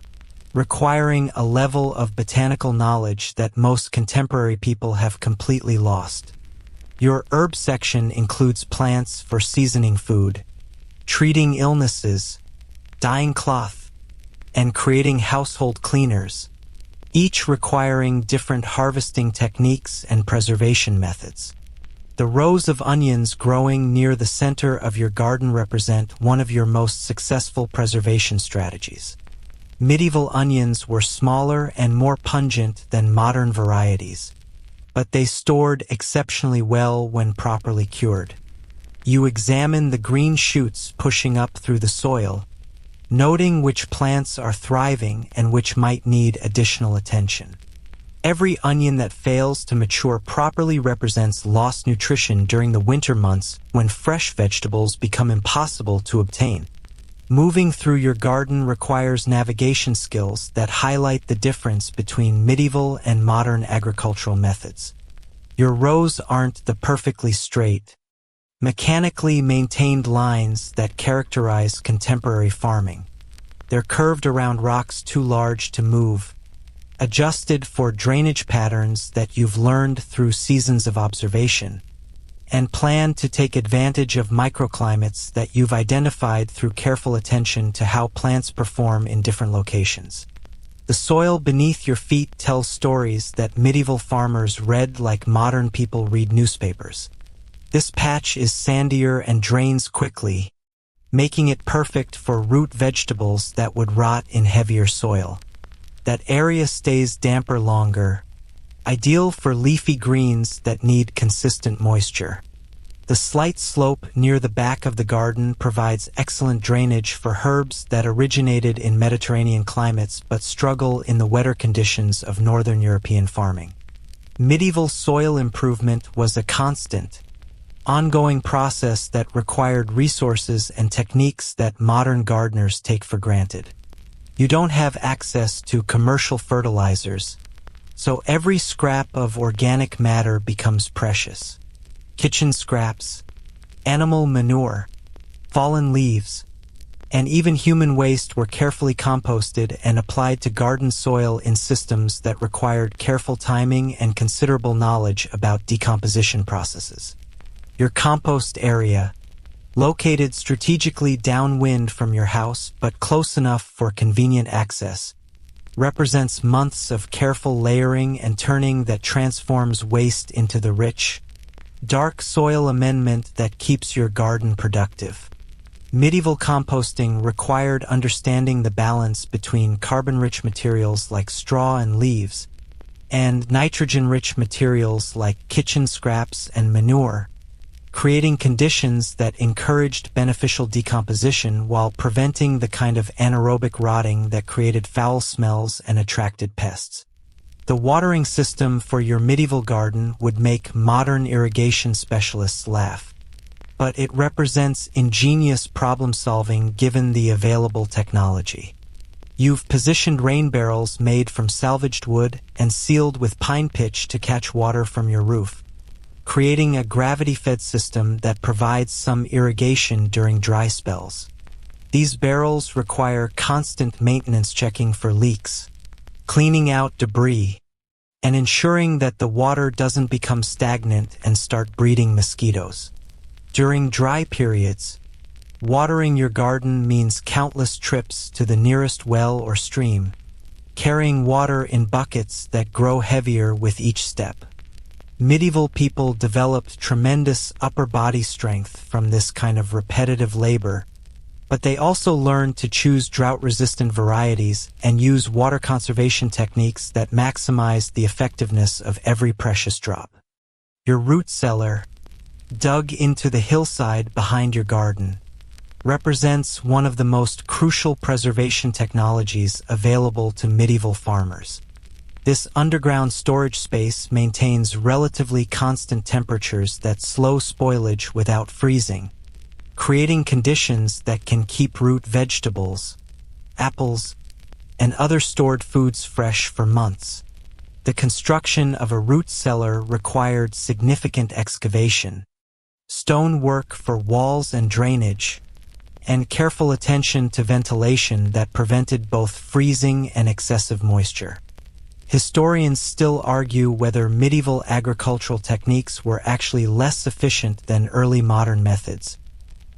requiring a level of botanical knowledge that most contemporary people have completely lost. Your herb section includes plants for seasoning food, treating illnesses, dyeing cloth, and creating household cleaners, each requiring different harvesting techniques and preservation methods. The rows of onions growing near the center of your garden represent one of your most successful preservation strategies. Medieval onions were smaller and more pungent than modern varieties, but they stored exceptionally well when properly cured. You examine the green shoots pushing up through the soil, noting which plants are thriving and which might need additional attention. Every onion that fails to mature properly represents lost nutrition during the winter months when fresh vegetables become impossible to obtain. Moving through your garden requires navigation skills that highlight the difference between medieval and modern agricultural methods. Your rows aren't the perfectly straight, mechanically maintained lines that characterize contemporary farming. They're curved around rocks too large to move, adjusted for drainage patterns that you've learned through seasons of observation, and plan to take advantage of microclimates that you've identified through careful attention to how plants perform in different locations. The soil beneath your feet tells stories that medieval farmers read like modern people read newspapers. This patch is sandier and drains quickly, making it perfect for root vegetables that would rot in heavier soil. That area stays damper longer, ideal for leafy greens that need consistent moisture. The slight slope near the back of the garden provides excellent drainage for herbs that originated in Mediterranean climates but struggle in the wetter conditions of northern European farming. Medieval soil improvement was a constant, ongoing process that required resources and techniques that modern gardeners take for granted. You don't have access to commercial fertilizers, so every scrap of organic matter becomes precious. Kitchen scraps, animal manure, fallen leaves, and even human waste were carefully composted and applied to garden soil in systems that required careful timing and considerable knowledge about decomposition processes. Your compost area, located strategically downwind from your house but close enough for convenient access, represents months of careful layering and turning that transforms waste into the rich, dark soil amendment that keeps your garden productive. Medieval composting required understanding the balance between carbon-rich materials like straw and leaves and nitrogen-rich materials like kitchen scraps and manure, creating conditions that encouraged beneficial decomposition while preventing the kind of anaerobic rotting that created foul smells and attracted pests. The watering system for your medieval garden would make modern irrigation specialists laugh, but it represents ingenious problem-solving given the available technology. You've positioned rain barrels made from salvaged wood and sealed with pine pitch to catch water from your roof, creating a gravity-fed system that provides some irrigation during dry spells. These barrels require constant maintenance checking for leaks, cleaning out debris, and ensuring that the water doesn't become stagnant and start breeding mosquitoes. During dry periods, watering your garden means countless trips to the nearest well or stream, carrying water in buckets that grow heavier with each step. Medieval people developed tremendous upper body strength from this kind of repetitive labor, but they also learned to choose drought-resistant varieties and use water conservation techniques that maximize the effectiveness of every precious drop. Your root cellar, dug into the hillside behind your garden, represents one of the most crucial preservation technologies available to medieval farmers. This underground storage space maintains relatively constant temperatures that slow spoilage without freezing, creating conditions that can keep root vegetables, apples, and other stored foods fresh for months. The construction of a root cellar required significant excavation, stone work for walls and drainage, and careful attention to ventilation that prevented both freezing and excessive moisture. Historians still argue whether medieval agricultural techniques were actually less efficient than early modern methods,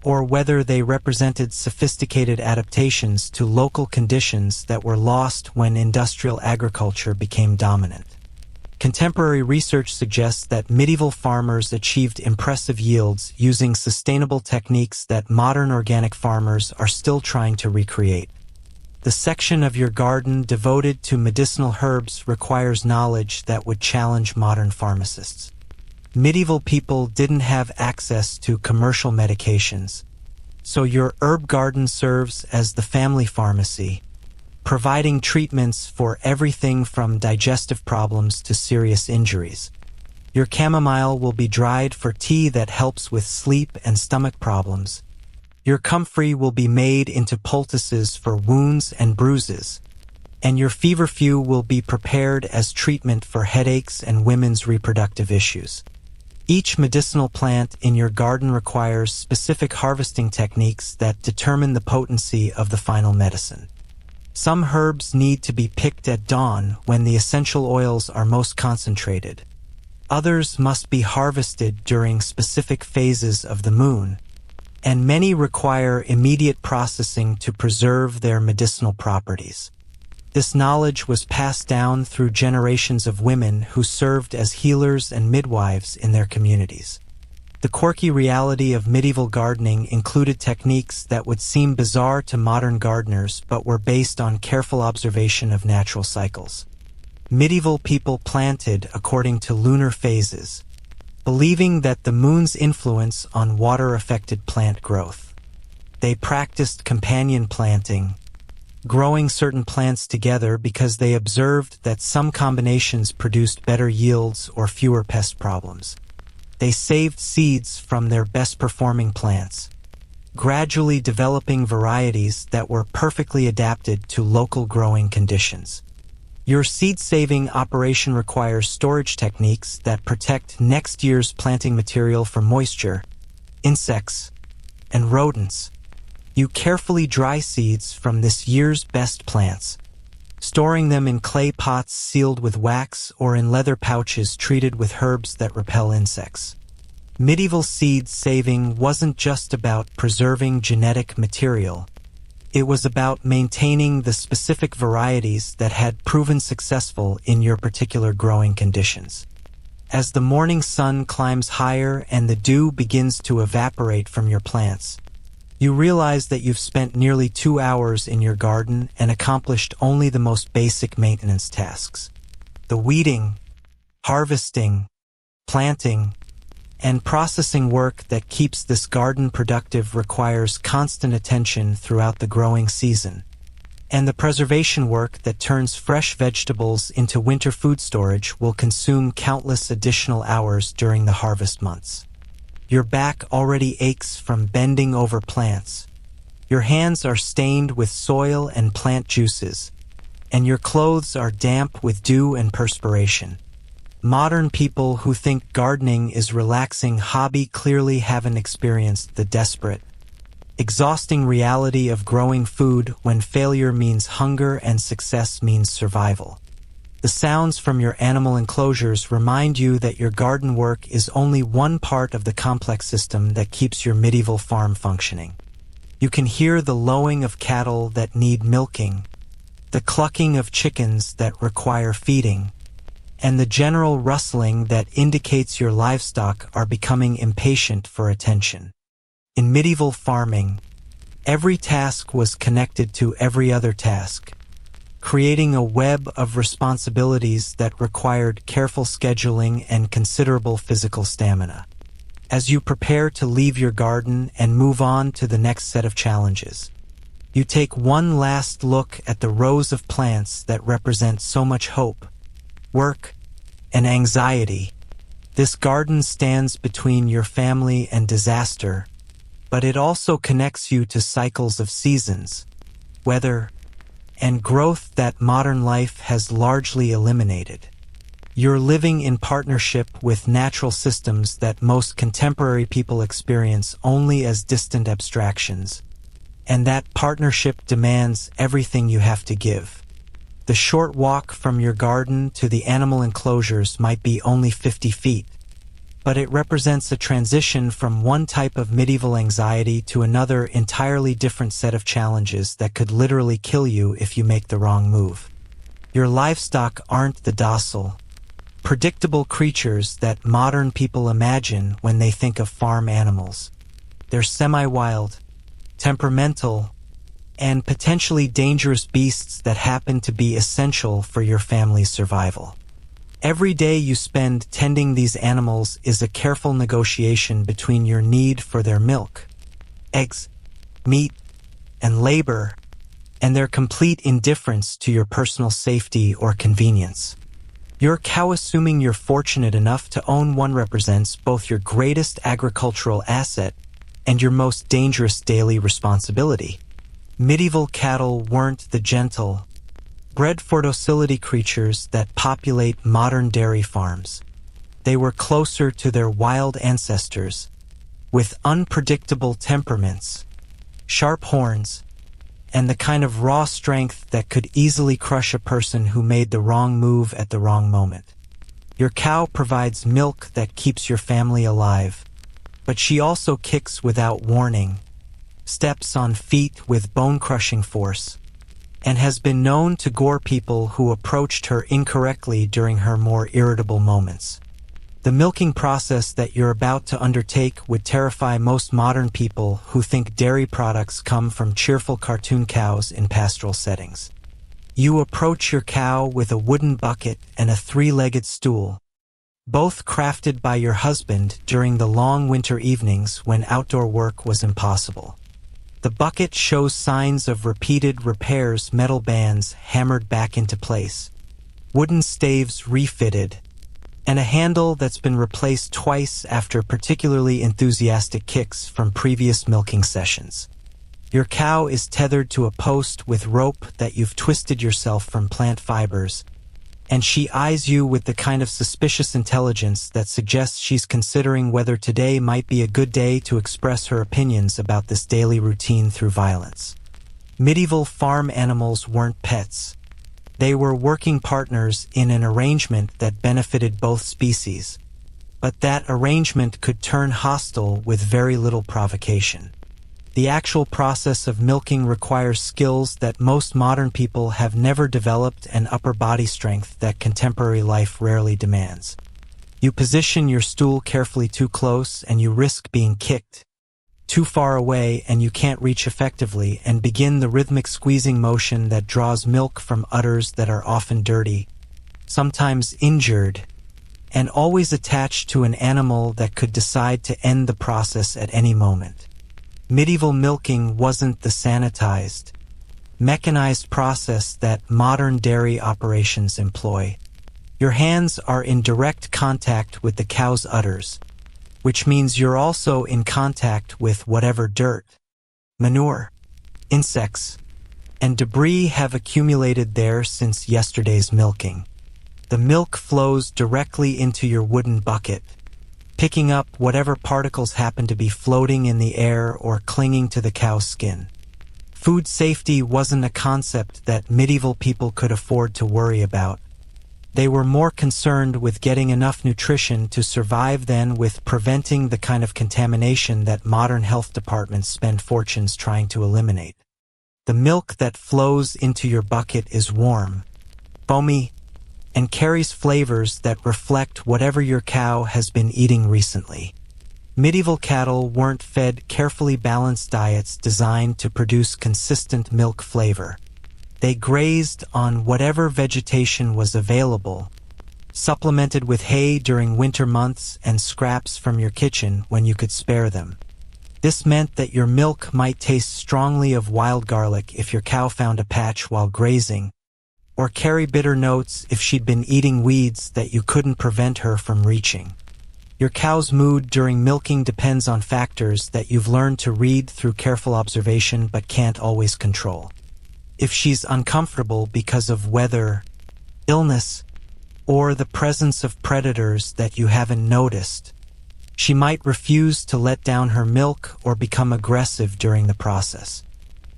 or whether they represented sophisticated adaptations to local conditions that were lost when industrial agriculture became dominant. Contemporary research suggests that medieval farmers achieved impressive yields using sustainable techniques that modern organic farmers are still trying to recreate. The section of your garden devoted to medicinal herbs requires knowledge that would challenge modern pharmacists. Medieval people didn't have access to commercial medications, so your herb garden serves as the family pharmacy, providing treatments for everything from digestive problems to serious injuries. Your chamomile will be dried for tea that helps with sleep and stomach problems. Your comfrey will be made into poultices for wounds and bruises, and your feverfew will be prepared as treatment for headaches and women's reproductive issues. Each medicinal plant in your garden requires specific harvesting techniques that determine the potency of the final medicine. Some herbs need to be picked at dawn when the essential oils are most concentrated. Others must be harvested during specific phases of the moon, and many require immediate processing to preserve their medicinal properties. This knowledge was passed down through generations of women who served as healers and midwives in their communities. The quirky reality of medieval gardening included techniques that would seem bizarre to modern gardeners but were based on careful observation of natural cycles. Medieval people planted according to lunar phases, believing that the moon's influence on water affected plant growth. They practiced companion planting, growing certain plants together because they observed that some combinations produced better yields or fewer pest problems. They saved seeds from their best-performing plants, gradually developing varieties that were perfectly adapted to local growing conditions. Your seed-saving operation requires storage techniques that protect next year's planting material from moisture, insects, and rodents. You carefully dry seeds from this year's best plants, storing them in clay pots sealed with wax or in leather pouches treated with herbs that repel insects. Medieval seed saving wasn't just about preserving genetic material. It was about maintaining the specific varieties that had proven successful in your particular growing conditions. As the morning sun climbs higher and the dew begins to evaporate from your plants, you realize that you've spent nearly 2 hours in your garden and accomplished only the most basic maintenance tasks. The weeding, harvesting, planting, and processing work that keeps this garden productive requires constant attention throughout the growing season. And the preservation work that turns fresh vegetables into winter food storage will consume countless additional hours during the harvest months. Your back already aches from bending over plants. Your hands are stained with soil and plant juices, and your clothes are damp with dew and perspiration. Modern people who think gardening is a relaxing hobby clearly haven't experienced the desperate, exhausting reality of growing food when failure means hunger and success means survival. The sounds from your animal enclosures remind you that your garden work is only one part of the complex system that keeps your medieval farm functioning. You can hear the lowing of cattle that need milking, the clucking of chickens that require feeding, and the general rustling that indicates your livestock are becoming impatient for attention. In medieval farming, every task was connected to every other task, creating a web of responsibilities that required careful scheduling and considerable physical stamina. As you prepare to leave your garden and move on to the next set of challenges, you take one last look at the rows of plants that represent so much hope, work, and anxiety. This garden stands between your family and disaster, but it also connects you to cycles of seasons, weather, and growth that modern life has largely eliminated. You're living in partnership with natural systems that most contemporary people experience only as distant abstractions, and that partnership demands everything you have to give. The short walk from your garden to the animal enclosures might be only 50 feet, but it represents a transition from one type of medieval anxiety to another entirely different set of challenges that could literally kill you if you make the wrong move. Your livestock aren't the docile, predictable creatures that modern people imagine when they think of farm animals. They're semi-wild, temperamental, and potentially dangerous beasts that happen to be essential for your family's survival. Every day you spend tending these animals is a careful negotiation between your need for their milk, eggs, meat, and labor, and their complete indifference to your personal safety or convenience. Your cow, assuming you're fortunate enough to own one, represents both your greatest agricultural asset and your most dangerous daily responsibility. Medieval cattle weren't the gentle, bred for docility creatures that populate modern dairy farms. They were closer to their wild ancestors, with unpredictable temperaments, sharp horns, and the kind of raw strength that could easily crush a person who made the wrong move at the wrong moment. Your cow provides milk that keeps your family alive, but she also kicks without warning, steps on feet with bone-crushing force, and has been known to gore people who approached her incorrectly during her more irritable moments. The milking process that you're about to undertake would terrify most modern people who think dairy products come from cheerful cartoon cows in pastoral settings. You approach your cow with a wooden bucket and a 3-legged stool, both crafted by your husband during the long winter evenings when outdoor work was impossible. The bucket shows signs of repeated repairs, metal bands hammered back into place, wooden staves refitted, and a handle that's been replaced twice after particularly enthusiastic kicks from previous milking sessions. Your cow is tethered to a post with rope that you've twisted yourself from plant fibers, and she eyes you with the kind of suspicious intelligence that suggests she's considering whether today might be a good day to express her opinions about this daily routine through violence. Medieval farm animals weren't pets. They were working partners in an arrangement that benefited both species, but that arrangement could turn hostile with very little provocation. The actual process of milking requires skills that most modern people have never developed and upper body strength that contemporary life rarely demands. You position your stool carefully too close and you risk being kicked. Too far away and you can't reach effectively and begin the rhythmic squeezing motion that draws milk from udders that are often dirty, sometimes injured, and always attached to an animal that could decide to end the process at any moment. Medieval milking wasn't the sanitized, mechanized process that modern dairy operations employ. Your hands are in direct contact with the cow's udders, which means you're also in contact with whatever dirt, manure, insects, and debris have accumulated there since yesterday's milking. The milk flows directly into your wooden bucket, picking up whatever particles happen to be floating in the air or clinging to the cow's skin. Food safety wasn't a concept that medieval people could afford to worry about. They were more concerned with getting enough nutrition to survive than with preventing the kind of contamination that modern health departments spend fortunes trying to eliminate. The milk that flows into your bucket is warm, foamy, and carries flavors that reflect whatever your cow has been eating recently. Medieval cattle weren't fed carefully balanced diets designed to produce consistent milk flavor. They grazed on whatever vegetation was available, supplemented with hay during winter months and scraps from your kitchen when you could spare them. This meant that your milk might taste strongly of wild garlic if your cow found a patch while grazing, or carry bitter notes if she'd been eating weeds that you couldn't prevent her from reaching. Your cow's mood during milking depends on factors that you've learned to read through careful observation but can't always control. If she's uncomfortable because of weather, illness, or the presence of predators that you haven't noticed, she might refuse to let down her milk or become aggressive during the process.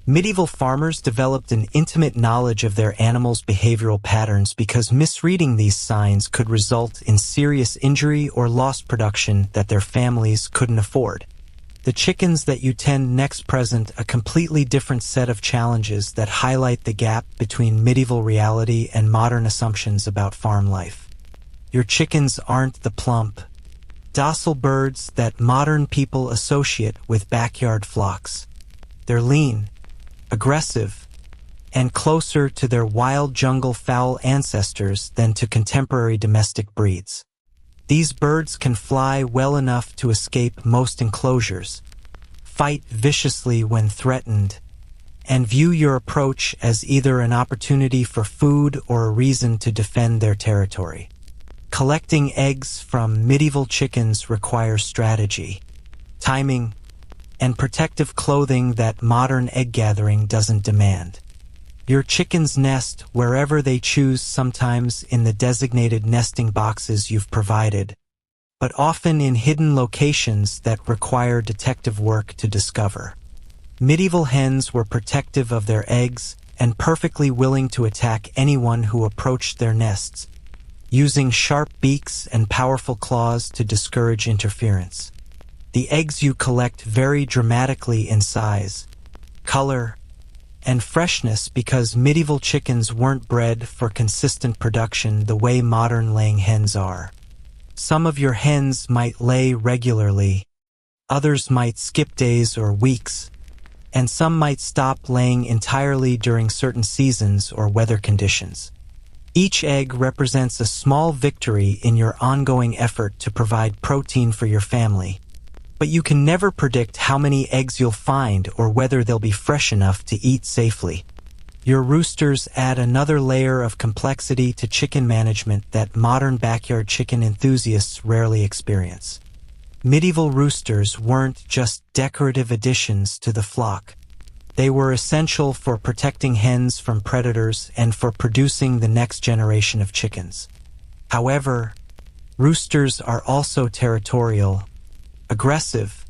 Medieval farmers developed an intimate knowledge of their animals' behavioral patterns because misreading these signs could result in serious injury or lost production that their families couldn't afford. The chickens that you tend next present a completely different set of challenges that highlight the gap between medieval reality and modern assumptions about farm life. Your chickens aren't the plump, docile birds that modern people associate with backyard flocks. They're lean, aggressive, and closer to their wild jungle fowl ancestors than to contemporary domestic breeds. These birds can fly well enough to escape most enclosures, fight viciously when threatened, and view your approach as either an opportunity for food or a reason to defend their territory. Collecting eggs from medieval chickens requires strategy, timing, and protective clothing that modern egg gathering doesn't demand. Your chickens nest wherever they choose, sometimes in the designated nesting boxes you've provided, but often in hidden locations that require detective work to discover. Medieval hens were protective of their eggs and perfectly willing to attack anyone who approached their nests, using sharp beaks and powerful claws to discourage interference. The eggs you collect vary dramatically in size, color, and freshness because medieval chickens weren't bred for consistent production the way modern laying hens are. Some of your hens might lay regularly, others might skip days or weeks, and some might stop laying entirely during certain seasons or weather conditions. Each egg represents a small victory in your ongoing effort to provide protein for your family. But you can never predict how many eggs you'll find or whether they'll be fresh enough to eat safely. Your roosters add another layer of complexity to chicken management that modern backyard chicken enthusiasts rarely experience. Medieval roosters weren't just decorative additions to the flock. They were essential for protecting hens from predators and for producing the next generation of chickens. However, roosters are also territorial, aggressive,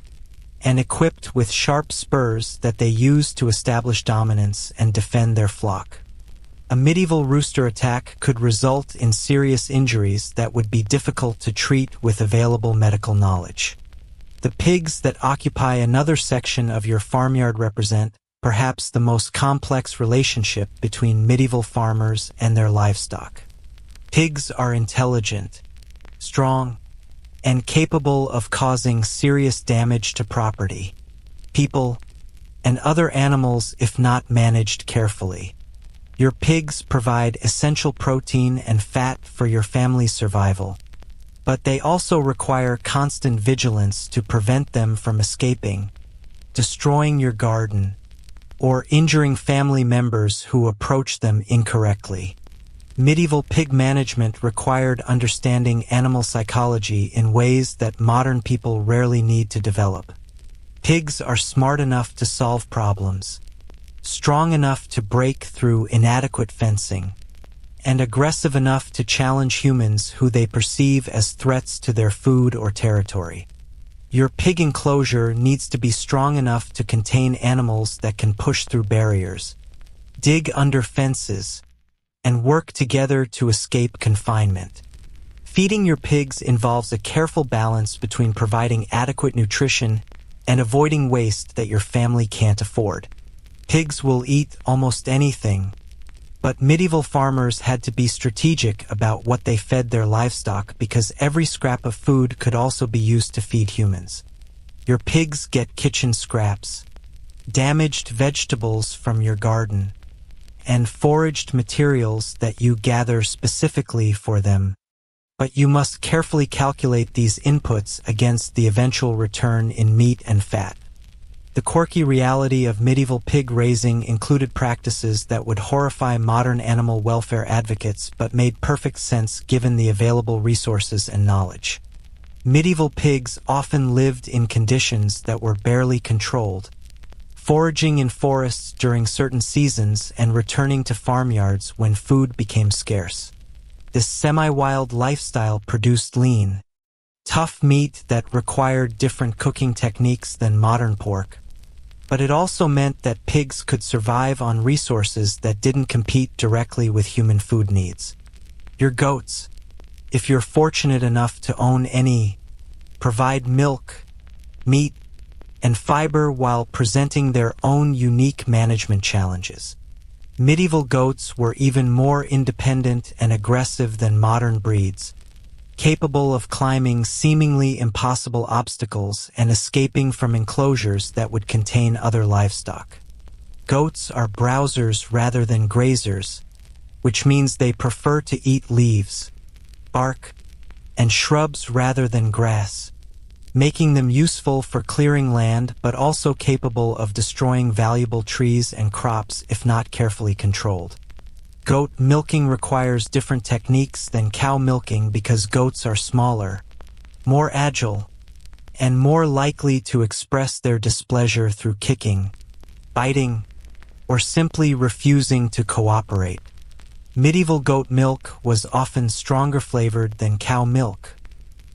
and equipped with sharp spurs that they use to establish dominance and defend their flock. A medieval rooster attack could result in serious injuries that would be difficult to treat with available medical knowledge. The pigs that occupy another section of your farmyard represent perhaps the most complex relationship between medieval farmers and their livestock. Pigs are intelligent, strong, and capable of causing serious damage to property, people, and other animals if not managed carefully. Your pigs provide essential protein and fat for your family's survival, but they also require constant vigilance to prevent them from escaping, destroying your garden, or injuring family members who approach them incorrectly. Medieval pig management required understanding animal psychology in ways that modern people rarely need to develop. Pigs are smart enough to solve problems, strong enough to break through inadequate fencing, and aggressive enough to challenge humans who they perceive as threats to their food or territory. Your pig enclosure needs to be strong enough to contain animals that can push through barriers, dig under fences, and work together to escape confinement. Feeding your pigs involves a careful balance between providing adequate nutrition and avoiding waste that your family can't afford. Pigs will eat almost anything, but medieval farmers had to be strategic about what they fed their livestock because every scrap of food could also be used to feed humans. Your pigs get kitchen scraps, damaged vegetables from your garden, and foraged materials that you gather specifically for them. But you must carefully calculate these inputs against the eventual return in meat and fat. The quirky reality of medieval pig raising included practices that would horrify modern animal welfare advocates but made perfect sense given the available resources and knowledge. Medieval pigs often lived in conditions that were barely controlled, foraging in forests during certain seasons and returning to farmyards when food became scarce. This semi-wild lifestyle produced lean, tough meat that required different cooking techniques than modern pork, but it also meant that pigs could survive on resources that didn't compete directly with human food needs. Your goats, if you're fortunate enough to own any, provide milk, meat, and fiber while presenting their own unique management challenges. Medieval goats were even more independent and aggressive than modern breeds, capable of climbing seemingly impossible obstacles and escaping from enclosures that would contain other livestock. Goats are browsers rather than grazers, which means they prefer to eat leaves, bark, and shrubs rather than grass, making them useful for clearing land but also capable of destroying valuable trees and crops if not carefully controlled. Goat milking requires different techniques than cow milking because goats are smaller, more agile, and more likely to express their displeasure through kicking, biting, or simply refusing to cooperate. Medieval goat milk was often stronger flavored than cow milk,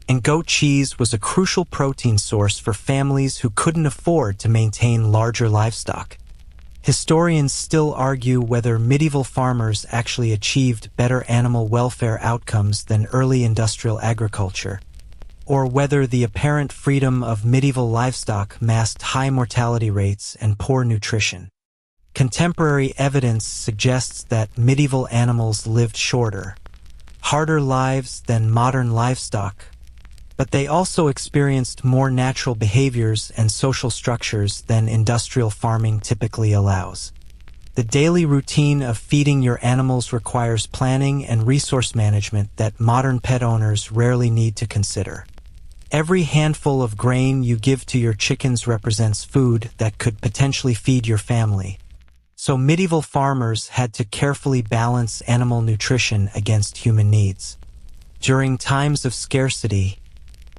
and goat cheese was a crucial protein source for families who couldn't afford to maintain larger livestock. Historians still argue whether medieval farmers actually achieved better animal welfare outcomes than early industrial agriculture, or whether the apparent freedom of medieval livestock masked high mortality rates and poor nutrition. Contemporary evidence suggests that medieval animals lived shorter, harder lives than modern livestock, but they also experienced more natural behaviors and social structures than industrial farming typically allows. The daily routine of feeding your animals requires planning and resource management that modern pet owners rarely need to consider. Every handful of grain you give to your chickens represents food that could potentially feed your family. So medieval farmers had to carefully balance animal nutrition against human needs. During times of scarcity,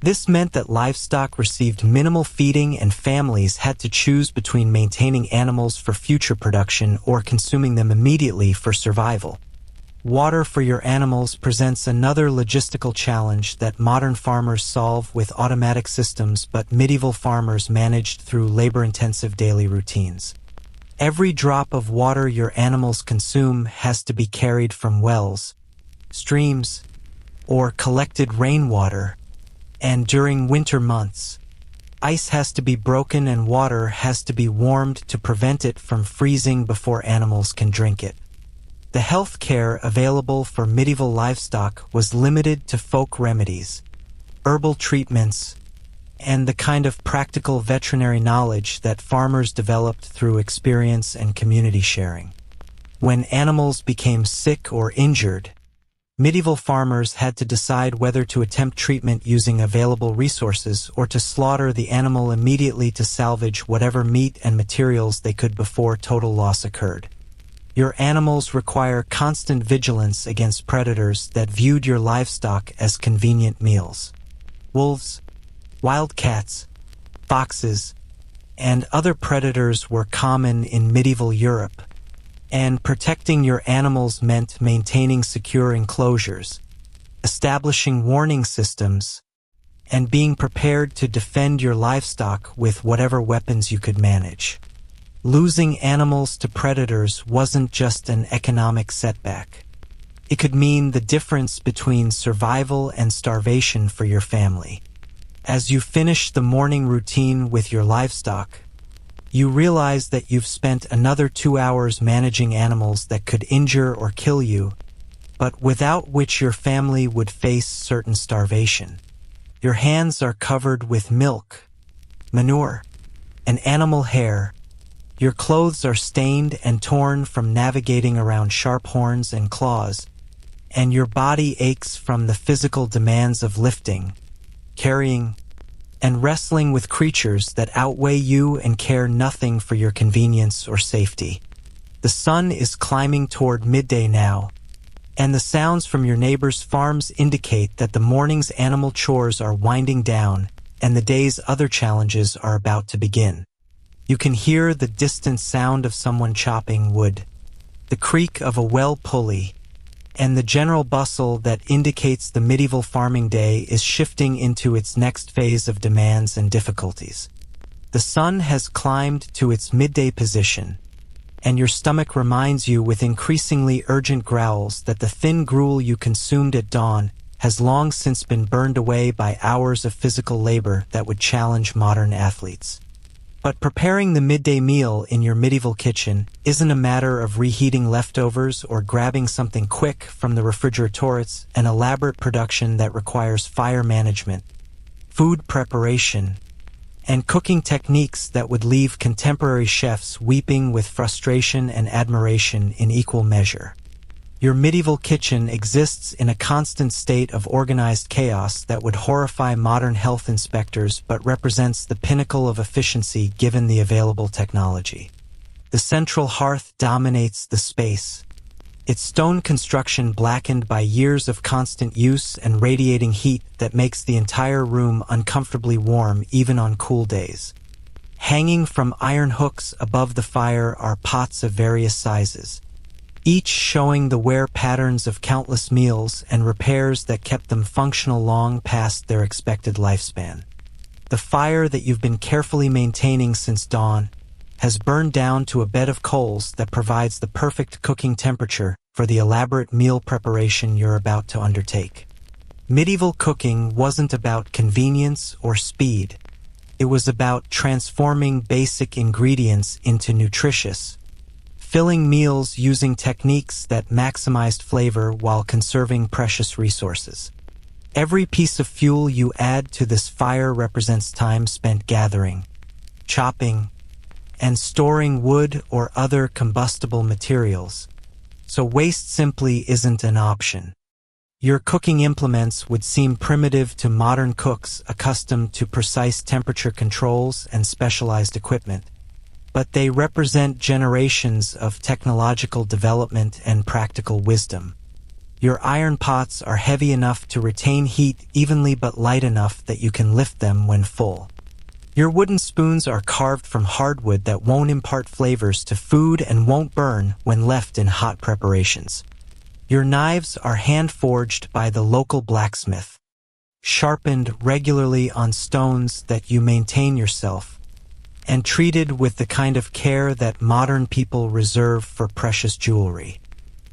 this meant that livestock received minimal feeding and families had to choose between maintaining animals for future production or consuming them immediately for survival. Water for your animals presents another logistical challenge that modern farmers solve with automatic systems, but medieval farmers managed through labor-intensive daily routines. Every drop of water your animals consume has to be carried from wells, streams, or collected rainwater, and during winter months, ice has to be broken and water has to be warmed to prevent it from freezing before animals can drink it. The health care available for medieval livestock was limited to folk remedies, herbal treatments, and the kind of practical veterinary knowledge that farmers developed through experience and community sharing. When animals became sick or injured, medieval farmers had to decide whether to attempt treatment using available resources or to slaughter the animal immediately to salvage whatever meat and materials they could before total loss occurred. Your animals require constant vigilance against predators that viewed your livestock as convenient meals. Wolves, wildcats, foxes, and other predators were common in medieval Europe, and protecting your animals meant maintaining secure enclosures, establishing warning systems, and being prepared to defend your livestock with whatever weapons you could manage. Losing animals to predators wasn't just an economic setback. It could mean the difference between survival and starvation for your family. As you finish the morning routine with your livestock, you realize that you've spent another 2 hours managing animals that could injure or kill you, but without which your family would face certain starvation. Your hands are covered with milk, manure, and animal hair. Your clothes are stained and torn from navigating around sharp horns and claws, and your body aches from the physical demands of lifting, carrying, and wrestling with creatures that outweigh you and care nothing for your convenience or safety. The sun is climbing toward midday now, and the sounds from your neighbors' farms indicate that the morning's animal chores are winding down and the day's other challenges are about to begin. You can hear the distant sound of someone chopping wood, the creak of a well pulley, and the general bustle that indicates the medieval farming day is shifting into its next phase of demands and difficulties. The sun has climbed to its midday position, and your stomach reminds you with increasingly urgent growls that the thin gruel you consumed at dawn has long since been burned away by hours of physical labor that would challenge modern athletes. But preparing the midday meal in your medieval kitchen isn't a matter of reheating leftovers or grabbing something quick from the refrigerator. It's an elaborate production that requires fire management, food preparation, and cooking techniques that would leave contemporary chefs weeping with frustration and admiration in equal measure. Your medieval kitchen exists in a constant state of organized chaos that would horrify modern health inspectors but represents the pinnacle of efficiency given the available technology. The central hearth dominates the space, its stone construction blackened by years of constant use and radiating heat that makes the entire room uncomfortably warm even on cool days. Hanging from iron hooks above the fire are pots of various sizes, each showing the wear patterns of countless meals and repairs that kept them functional long past their expected lifespan. The fire that you've been carefully maintaining since dawn has burned down to a bed of coals that provides the perfect cooking temperature for the elaborate meal preparation you're about to undertake. Medieval cooking wasn't about convenience or speed. It was about transforming basic ingredients into nutritious, filling meals using techniques that maximized flavor while conserving precious resources. Every piece of fuel you add to this fire represents time spent gathering, chopping, and storing wood or other combustible materials, so waste simply isn't an option. Your cooking implements would seem primitive to modern cooks accustomed to precise temperature controls and specialized equipment, but they represent generations of technological development and practical wisdom. Your iron pots are heavy enough to retain heat evenly but light enough that you can lift them when full. Your wooden spoons are carved from hardwood that won't impart flavors to food and won't burn when left in hot preparations. Your knives are hand-forged by the local blacksmith, sharpened regularly on stones that you maintain yourself, and treated with the kind of care that modern people reserve for precious jewelry.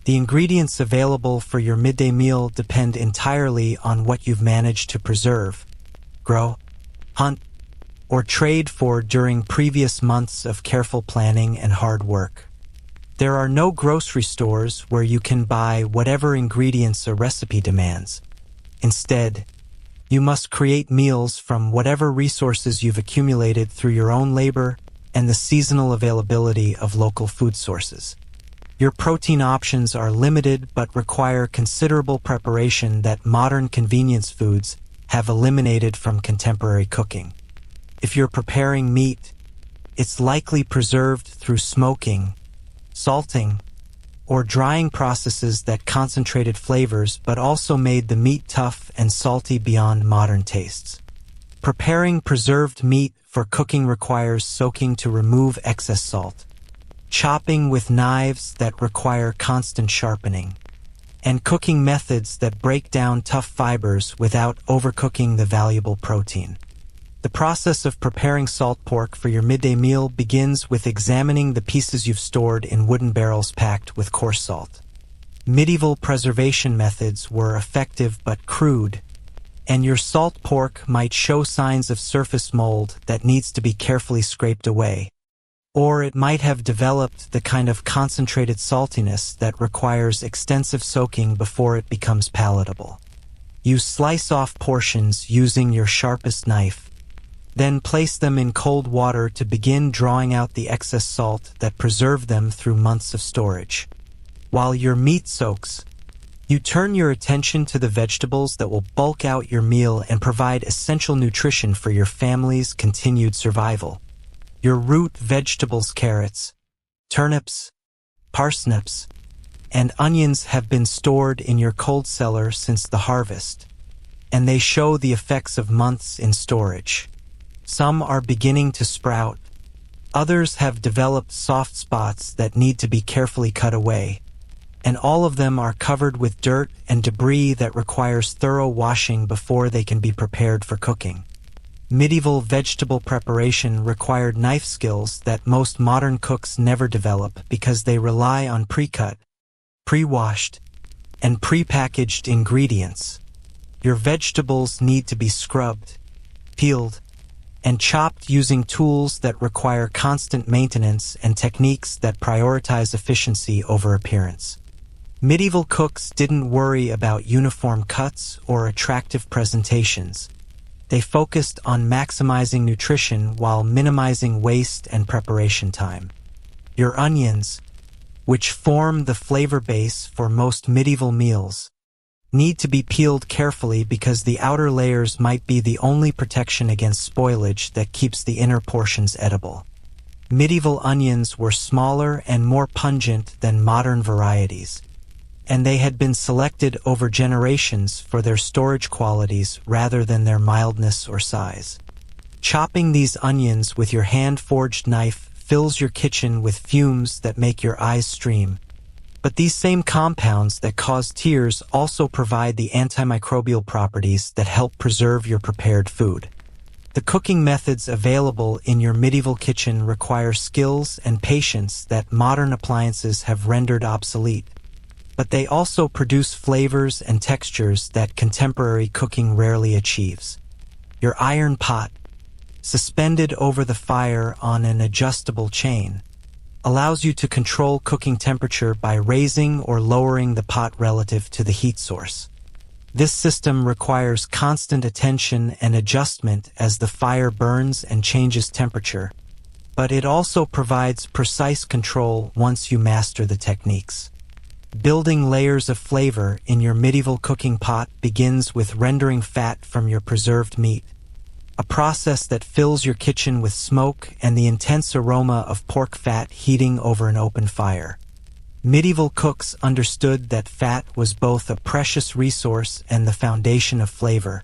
The ingredients available for your midday meal depend entirely on what you've managed to preserve, grow, hunt, or trade for during previous months of careful planning and hard work. There are no grocery stores where you can buy whatever ingredients a recipe demands. Instead, you must create meals from whatever resources you've accumulated through your own labor and the seasonal availability of local food sources. Your protein options are limited but require considerable preparation that modern convenience foods have eliminated from contemporary cooking. If you're preparing meat, it's likely preserved through smoking, salting, or drying processes that concentrated flavors but also made the meat tough and salty beyond modern tastes. Preparing preserved meat for cooking requires soaking to remove excess salt, chopping with knives that require constant sharpening, and cooking methods that break down tough fibers without overcooking the valuable protein. The process of preparing salt pork for your midday meal begins with examining the pieces you've stored in wooden barrels packed with coarse salt. Medieval preservation methods were effective but crude, and your salt pork might show signs of surface mold that needs to be carefully scraped away. Or it might have developed the kind of concentrated saltiness that requires extensive soaking before it becomes palatable. You slice off portions using your sharpest knife, then place them in cold water to begin drawing out the excess salt that preserved them through months of storage. While your meat soaks, you turn your attention to the vegetables that will bulk out your meal and provide essential nutrition for your family's continued survival. Your root vegetables, carrots, turnips, parsnips, and onions have been stored in your cold cellar since the harvest, and they show the effects of months in storage. Some are beginning to sprout. Others have developed soft spots that need to be carefully cut away, and all of them are covered with dirt and debris that requires thorough washing before they can be prepared for cooking. Medieval vegetable preparation required knife skills that most modern cooks never develop because they rely on pre-cut, pre-washed, and pre-packaged ingredients. Your vegetables need to be scrubbed, peeled, and chopped using tools that require constant maintenance and techniques that prioritize efficiency over appearance. Medieval cooks didn't worry about uniform cuts or attractive presentations. They focused on maximizing nutrition while minimizing waste and preparation time. Your onions, which form the flavor base for most medieval meals, need to be peeled carefully because the outer layers might be the only protection against spoilage that keeps the inner portions edible. Medieval onions were smaller and more pungent than modern varieties, and they had been selected over generations for their storage qualities rather than their mildness or size. Chopping these onions with your hand-forged knife fills your kitchen with fumes that make your eyes stream. But these same compounds that cause tears also provide the antimicrobial properties that help preserve your prepared food. The cooking methods available in your medieval kitchen require skills and patience that modern appliances have rendered obsolete, but they also produce flavors and textures that contemporary cooking rarely achieves. Your iron pot, suspended over the fire on an adjustable chain, allows you to control cooking temperature by raising or lowering the pot relative to the heat source. This system requires constant attention and adjustment as the fire burns and changes temperature, but it also provides precise control once you master the techniques. Building layers of flavor in your medieval cooking pot begins with rendering fat from your preserved meat, a process that fills your kitchen with smoke and the intense aroma of pork fat heating over an open fire. Medieval cooks understood that fat was both a precious resource and the foundation of flavor,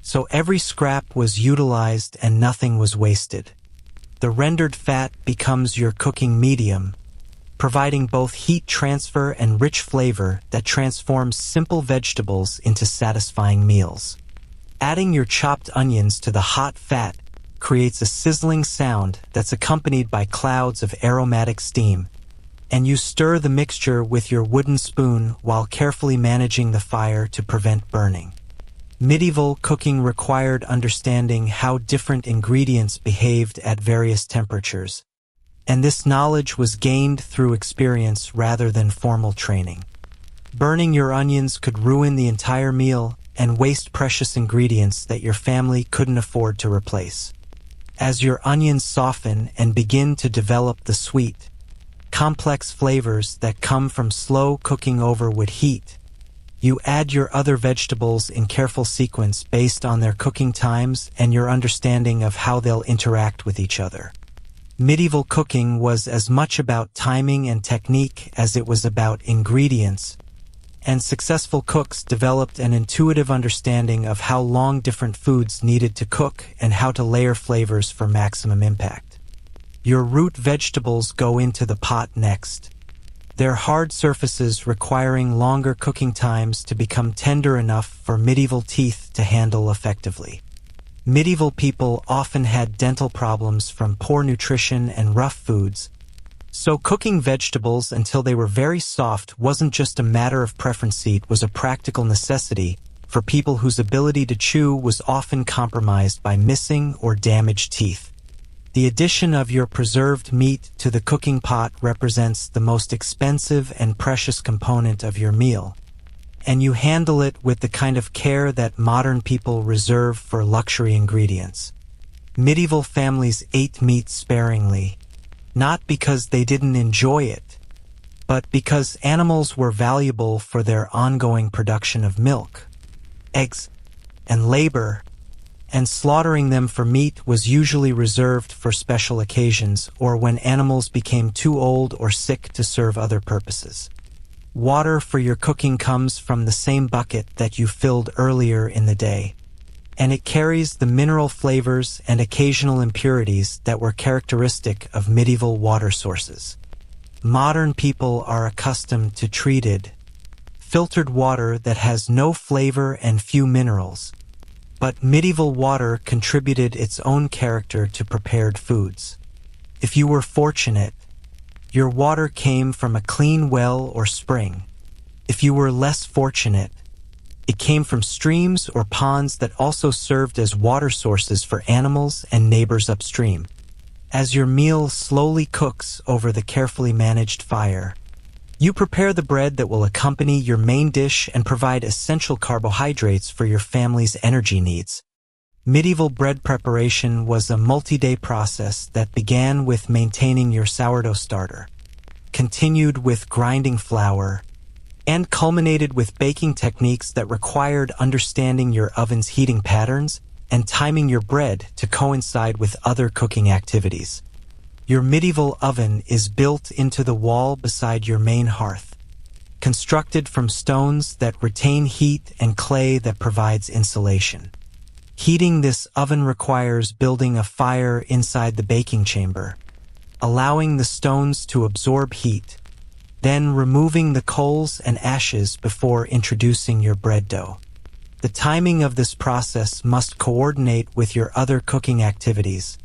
so every scrap was utilized and nothing was wasted. The rendered fat becomes your cooking medium, providing both heat transfer and rich flavor that transforms simple vegetables into satisfying meals. Adding your chopped onions to the hot fat creates a sizzling sound that's accompanied by clouds of aromatic steam, and you stir the mixture with your wooden spoon while carefully managing the fire to prevent burning. Medieval cooking required understanding how different ingredients behaved at various temperatures, and this knowledge was gained through experience rather than formal training. Burning your onions could ruin the entire meal and waste precious ingredients that your family couldn't afford to replace. As your onions soften and begin to develop the sweet, complex flavors that come from slow cooking over wood heat, you add your other vegetables in careful sequence based on their cooking times and your understanding of how they'll interact with each other. Medieval cooking was as much about timing and technique as it was about ingredients, and successful cooks developed an intuitive understanding of how long different foods needed to cook and how to layer flavors for maximum impact. Your root vegetables go into the pot next, their hard surfaces requiring longer cooking times to become tender enough for medieval teeth to handle effectively. Medieval people often had dental problems from poor nutrition and rough foods, so cooking vegetables until they were very soft wasn't just a matter of preference, it was a practical necessity for people whose ability to chew was often compromised by missing or damaged teeth. The addition of your preserved meat to the cooking pot represents the most expensive and precious component of your meal, and you handle it with the kind of care that modern people reserve for luxury ingredients. Medieval families ate meat sparingly, not because they didn't enjoy it, but because animals were valuable for their ongoing production of milk, eggs, and labor, and slaughtering them for meat was usually reserved for special occasions or when animals became too old or sick to serve other purposes. Water for your cooking comes from the same bucket that you filled earlier in the day, and it carries the mineral flavors and occasional impurities that were characteristic of medieval water sources. Modern people are accustomed to treated, filtered water that has no flavor and few minerals, but medieval water contributed its own character to prepared foods. If you were fortunate, your water came from a clean well or spring. If you were less fortunate, it came from streams or ponds that also served as water sources for animals and neighbors upstream. As your meal slowly cooks over the carefully managed fire, you prepare the bread that will accompany your main dish and provide essential carbohydrates for your family's energy needs. Medieval bread preparation was a multi-day process that began with maintaining your sourdough starter, continued with grinding flour, and culminated with baking techniques that required understanding your oven's heating patterns and timing your bread to coincide with other cooking activities. Your medieval oven is built into the wall beside your main hearth, constructed from stones that retain heat and clay that provides insulation. Heating this oven requires building a fire inside the baking chamber, allowing the stones to absorb heat, then removing the coals and ashes before introducing your bread dough. The timing of this process must coordinate with your other cooking activities,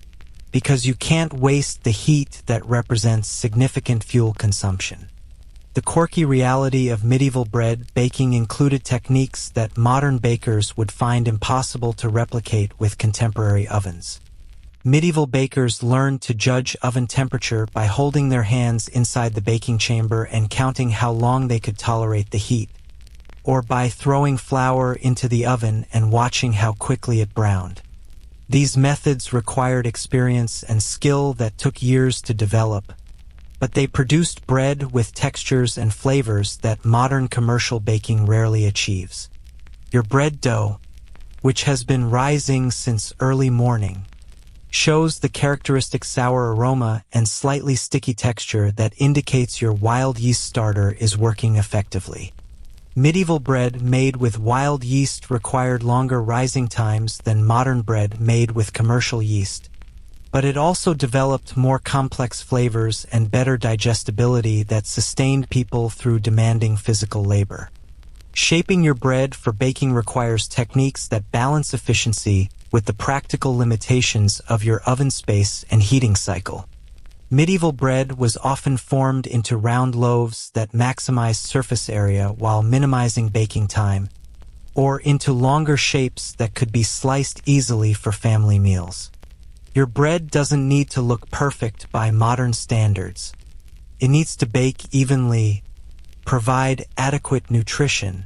because you can't waste the heat that represents significant fuel consumption. The quirky reality of medieval bread baking included techniques that modern bakers would find impossible to replicate with contemporary ovens. Medieval bakers learned to judge oven temperature by holding their hands inside the baking chamber and counting how long they could tolerate the heat, or by throwing flour into the oven and watching how quickly it browned. These methods required experience and skill that took years to develop, but they produced bread with textures and flavors that modern commercial baking rarely achieves. Your bread dough, which has been rising since early morning, shows the characteristic sour aroma and slightly sticky texture that indicates your wild yeast starter is working effectively. Medieval bread made with wild yeast required longer rising times than modern bread made with commercial yeast, but it also developed more complex flavors and better digestibility that sustained people through demanding physical labor. Shaping your bread for baking requires techniques that balance efficiency with the practical limitations of your oven space and heating cycle. Medieval bread was often formed into round loaves that maximized surface area while minimizing baking time, or into longer shapes that could be sliced easily for family meals. Your bread doesn't need to look perfect by modern standards. It needs to bake evenly, provide adequate nutrition,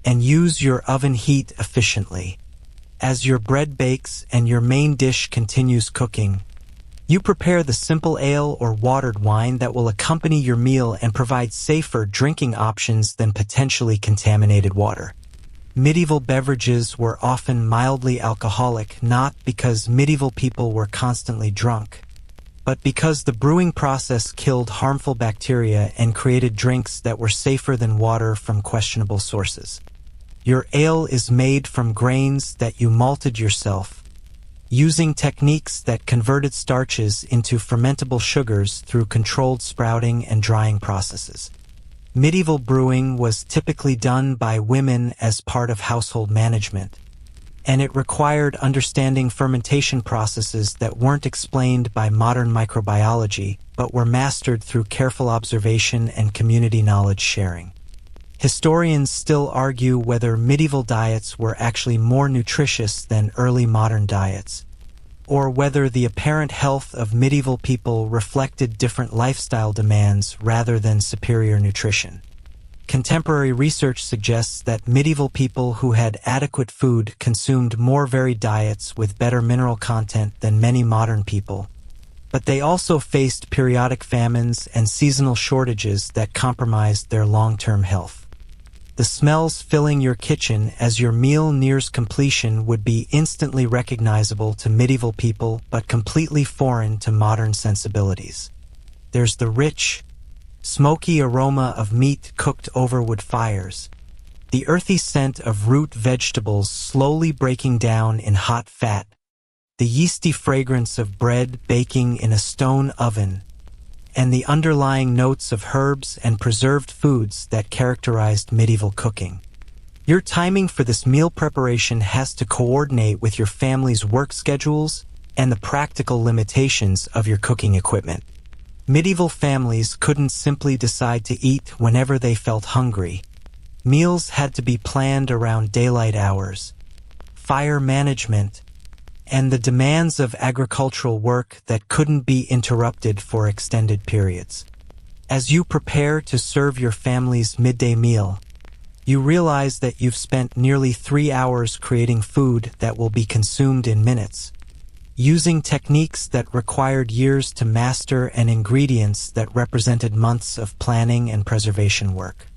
and use your oven heat efficiently. As your bread bakes and your main dish continues cooking, you prepare the simple ale or watered wine that will accompany your meal and provide safer drinking options than potentially contaminated water. Medieval beverages were often mildly alcoholic, not because medieval people were constantly drunk, but because the brewing process killed harmful bacteria and created drinks that were safer than water from questionable sources. Your ale is made from grains that you malted yourself, using techniques that converted starches into fermentable sugars through controlled sprouting and drying processes. Medieval brewing was typically done by women as part of household management, and it required understanding fermentation processes that weren't explained by modern microbiology, but were mastered through careful observation and community knowledge sharing. Historians still argue whether medieval diets were actually more nutritious than early modern diets, or whether the apparent health of medieval people reflected different lifestyle demands rather than superior nutrition. Contemporary research suggests that medieval people who had adequate food consumed more varied diets with better mineral content than many modern people, but they also faced periodic famines and seasonal shortages that compromised their long-term health. The smells filling your kitchen as your meal nears completion would be instantly recognizable to medieval people but completely foreign to modern sensibilities. There's the rich, smoky aroma of meat cooked over wood fires, the earthy scent of root vegetables slowly breaking down in hot fat, the yeasty fragrance of bread baking in a stone oven, and the underlying notes of herbs and preserved foods that characterized medieval cooking. Your timing for this meal preparation has to coordinate with your family's work schedules and the practical limitations of your cooking equipment. Medieval families couldn't simply decide to eat whenever they felt hungry. Meals had to be planned around daylight hours, fire management, and the demands of agricultural work that couldn't be interrupted for extended periods. As you prepare to serve your family's midday meal, you realize that you've spent nearly 3 hours creating food that will be consumed in minutes, using techniques that required years to master and ingredients that represented months of planning and preservation work.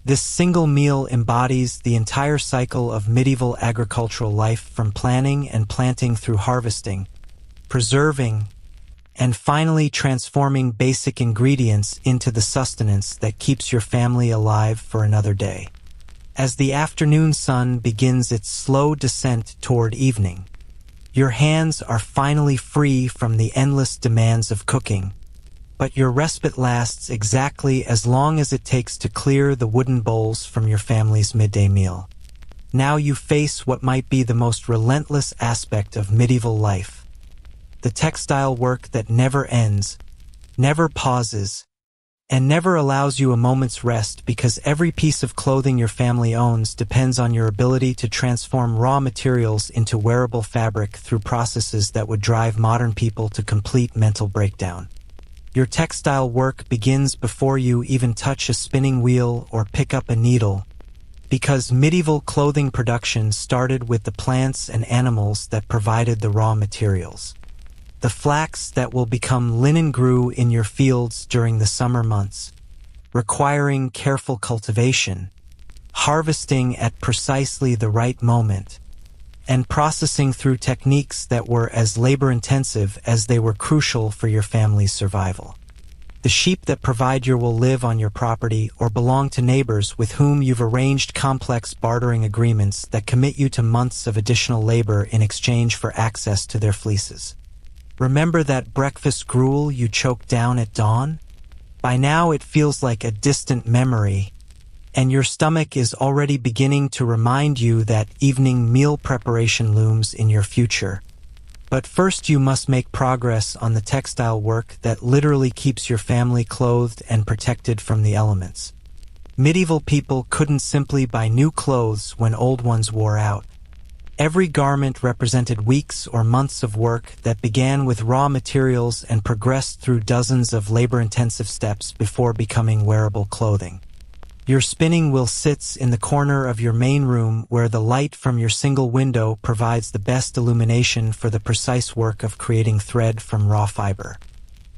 This single meal embodies the entire cycle of medieval agricultural life, from planning and planting through harvesting, preserving, and finally transforming basic ingredients into the sustenance that keeps your family alive for another day. As the afternoon sun begins its slow descent toward evening, your hands are finally free from the endless demands of cooking, but your respite lasts exactly as long as it takes to clear the wooden bowls from your family's midday meal. Now you face what might be the most relentless aspect of medieval life: the textile work that never ends, never pauses, and never allows you a moment's rest, because every piece of clothing your family owns depends on your ability to transform raw materials into wearable fabric through processes that would drive modern people to complete mental breakdown. Your textile work begins before you even touch a spinning wheel or pick up a needle, because medieval clothing production started with the plants and animals that provided the raw materials. The flax that will become linen grew in your fields during the summer months, requiring careful cultivation, harvesting at precisely the right moment, and processing through techniques that were as labor-intensive as they were crucial for your family's survival. The sheep that provide your will live on your property or belong to neighbors with whom you've arranged complex bartering agreements that commit you to months of additional labor in exchange for access to their fleeces. Remember that breakfast gruel you choked down at dawn? By now it feels like a distant memory, and your stomach is already beginning to remind you that evening meal preparation looms in your future. But first you must make progress on the textile work that literally keeps your family clothed and protected from the elements. Medieval people couldn't simply buy new clothes when old ones wore out. Every garment represented weeks or months of work that began with raw materials and progressed through dozens of labor-intensive steps before becoming wearable clothing. Your spinning wheel sits in the corner of your main room where the light from your single window provides the best illumination for the precise work of creating thread from raw fiber.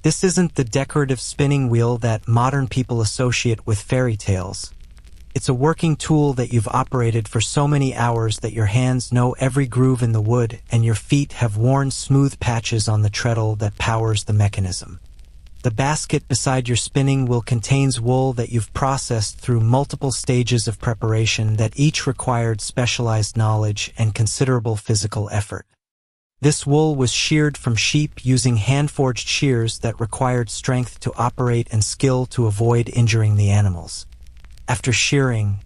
This isn't the decorative spinning wheel that modern people associate with fairy tales. It's a working tool that you've operated for so many hours that your hands know every groove in the wood and your feet have worn smooth patches on the treadle that powers the mechanism. The basket beside your spinning wheel contains wool that you've processed through multiple stages of preparation that each required specialized knowledge and considerable physical effort. This wool was sheared from sheep using hand-forged shears that required strength to operate and skill to avoid injuring the animals. After shearing,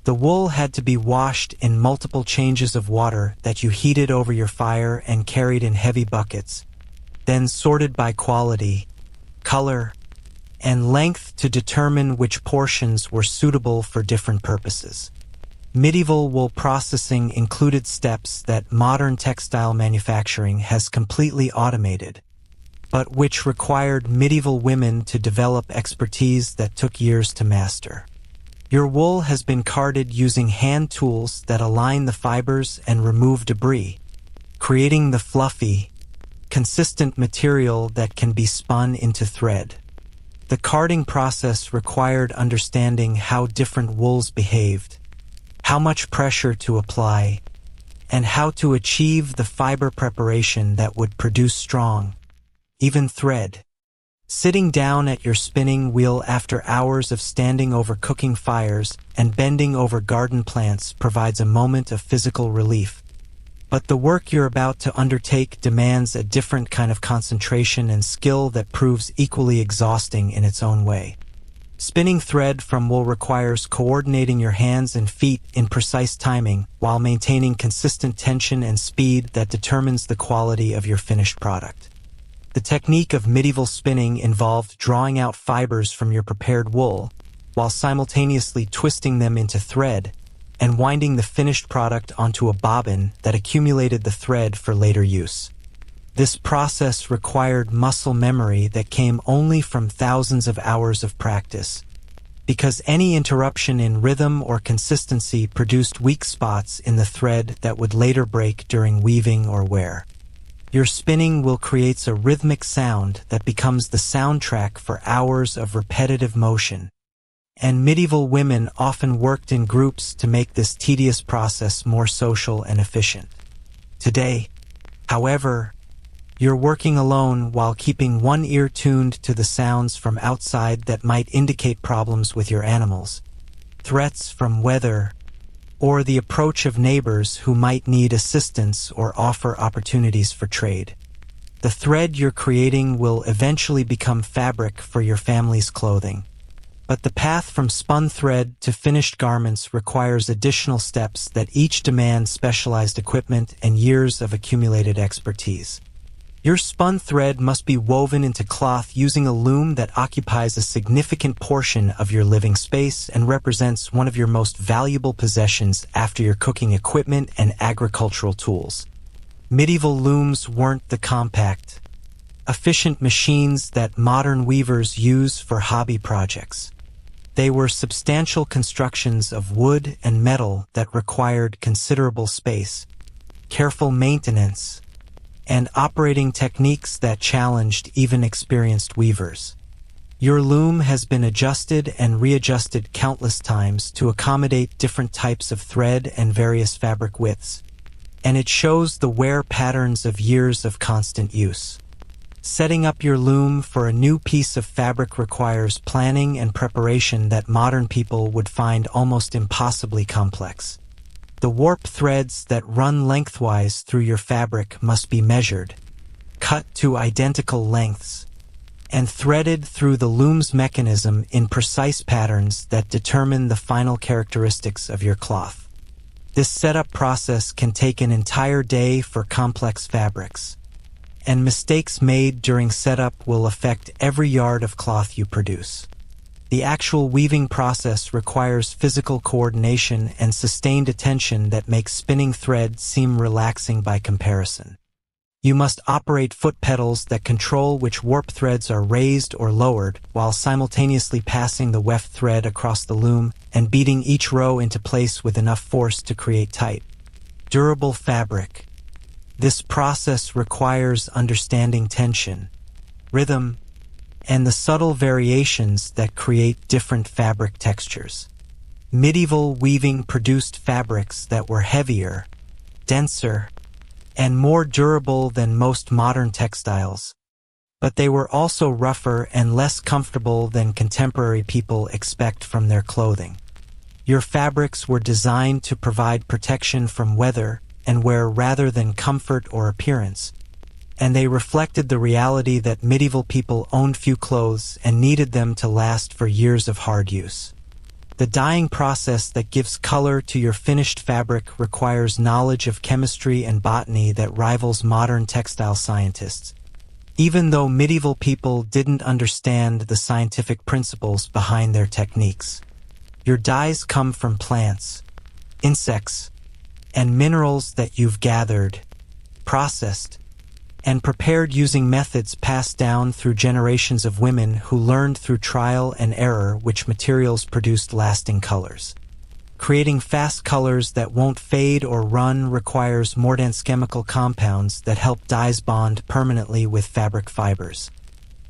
the wool had to be washed in multiple changes of water that you heated over your fire and carried in heavy buckets, then sorted by quality, color, and length to determine which portions were suitable for different purposes. Medieval wool processing included steps that modern textile manufacturing has completely automated, but which required medieval women to develop expertise that took years to master. Your wool has been carded using hand tools that align the fibers and remove debris, creating the fluffy, consistent material that can be spun into thread. The carding process required understanding how different wools behaved, how much pressure to apply, and how to achieve the fiber preparation that would produce strong, even thread. Sitting down at your spinning wheel after hours of standing over cooking fires and bending over garden plants provides a moment of physical relief. But the work you're about to undertake demands a different kind of concentration and skill that proves equally exhausting in its own way. Spinning thread from wool requires coordinating your hands and feet in precise timing while maintaining consistent tension and speed that determines the quality of your finished product. The technique of medieval spinning involved drawing out fibers from your prepared wool while simultaneously twisting them into thread and winding the finished product onto a bobbin that accumulated the thread for later use. This process required muscle memory that came only from thousands of hours of practice, because any interruption in rhythm or consistency produced weak spots in the thread that would later break during weaving or wear. Your spinning wheel creates a rhythmic sound that becomes the soundtrack for hours of repetitive motion, and medieval women often worked in groups to make this tedious process more social and efficient. Today, however, you're working alone while keeping one ear tuned to the sounds from outside that might indicate problems with your animals, threats from weather, or the approach of neighbors who might need assistance or offer opportunities for trade. The thread you're creating will eventually become fabric for your family's clothing. But the path from spun thread to finished garments requires additional steps that each demand specialized equipment and years of accumulated expertise. Your spun thread must be woven into cloth using a loom that occupies a significant portion of your living space and represents one of your most valuable possessions after your cooking equipment and agricultural tools. Medieval looms weren't the compact, efficient machines that modern weavers use for hobby projects. They were substantial constructions of wood and metal that required considerable space, careful maintenance, and operating techniques that challenged even experienced weavers. Your loom has been adjusted and readjusted countless times to accommodate different types of thread and various fabric widths, and it shows the wear patterns of years of constant use. Setting up your loom for a new piece of fabric requires planning and preparation that modern people would find almost impossibly complex. The warp threads that run lengthwise through your fabric must be measured, cut to identical lengths, and threaded through the loom's mechanism in precise patterns that determine the final characteristics of your cloth. This setup process can take an entire day for complex fabrics, and mistakes made during setup will affect every yard of cloth you produce. The actual weaving process requires physical coordination and sustained attention that makes spinning thread seem relaxing by comparison. You must operate foot pedals that control which warp threads are raised or lowered while simultaneously passing the weft thread across the loom and beating each row into place with enough force to create tight, durable fabric. This process requires understanding tension, rhythm, and the subtle variations that create different fabric textures. Medieval weaving produced fabrics that were heavier, denser, and more durable than most modern textiles, but they were also rougher and less comfortable than contemporary people expect from their clothing. Your fabrics were designed to provide protection from weather and wear rather than comfort or appearance, and they reflected the reality that medieval people owned few clothes and needed them to last for years of hard use. The dyeing process that gives color to your finished fabric requires knowledge of chemistry and botany that rivals modern textile scientists. Even though medieval people didn't understand the scientific principles behind their techniques. Your dyes come from plants, insects, and minerals that you've gathered, processed, and prepared using methods passed down through generations of women who learned through trial and error which materials produced lasting colors. Creating fast colors that won't fade or run requires more dense chemical compounds that help dyes bond permanently with fabric fibers.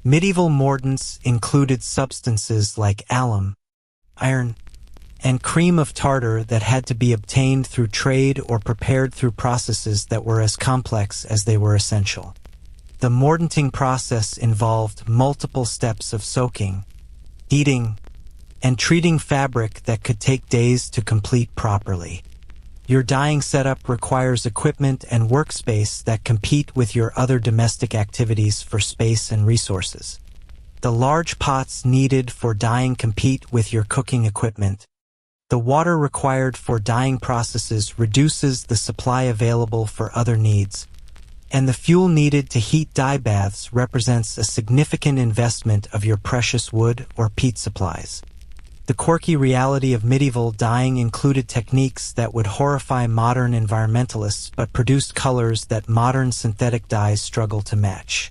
Medieval mordants included substances like alum, iron, and cream of tartar that had to be obtained through trade or prepared through processes that were as complex as they were essential. The mordanting process involved multiple steps of soaking, heating, and treating fabric that could take days to complete properly. Your dyeing setup requires equipment and workspace that compete with your other domestic activities for space and resources. The large pots needed for dyeing compete with your cooking equipment. The water required for dyeing processes reduces the supply available for other needs, and the fuel needed to heat dye baths represents a significant investment of your precious wood or peat supplies. The quirky reality of medieval dyeing included techniques that would horrify modern environmentalists but produced colors that modern synthetic dyes struggle to match.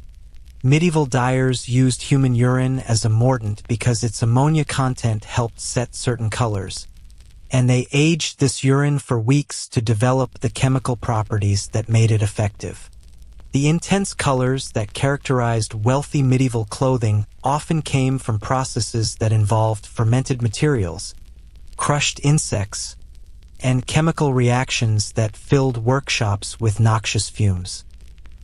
Medieval dyers used human urine as a mordant because its ammonia content helped set certain colors, and they aged this urine for weeks to develop the chemical properties that made it effective. The intense colors that characterized wealthy medieval clothing often came from processes that involved fermented materials, crushed insects, and chemical reactions that filled workshops with noxious fumes.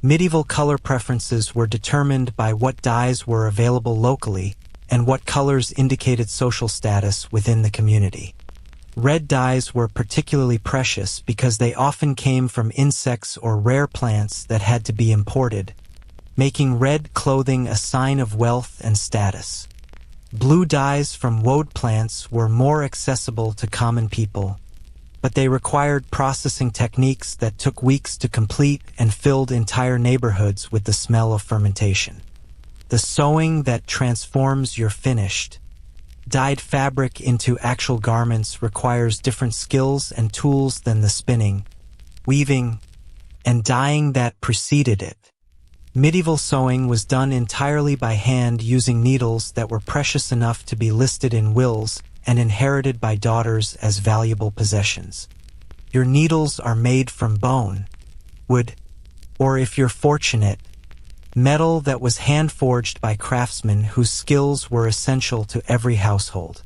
Medieval color preferences were determined by what dyes were available locally and what colors indicated social status within the community. Red dyes were particularly precious because they often came from insects or rare plants that had to be imported, making red clothing a sign of wealth and status. Blue dyes from woad plants were more accessible to common people, but they required processing techniques that took weeks to complete and filled entire neighborhoods with the smell of fermentation. The sewing that transforms your finished, dyed fabric into actual garments requires different skills and tools than the spinning, weaving, and dyeing that preceded it. Medieval sewing was done entirely by hand using needles that were precious enough to be listed in wills and inherited by daughters as valuable possessions. Your needles are made from bone, wood, or if you're fortunate, metal that was hand-forged by craftsmen whose skills were essential to every household.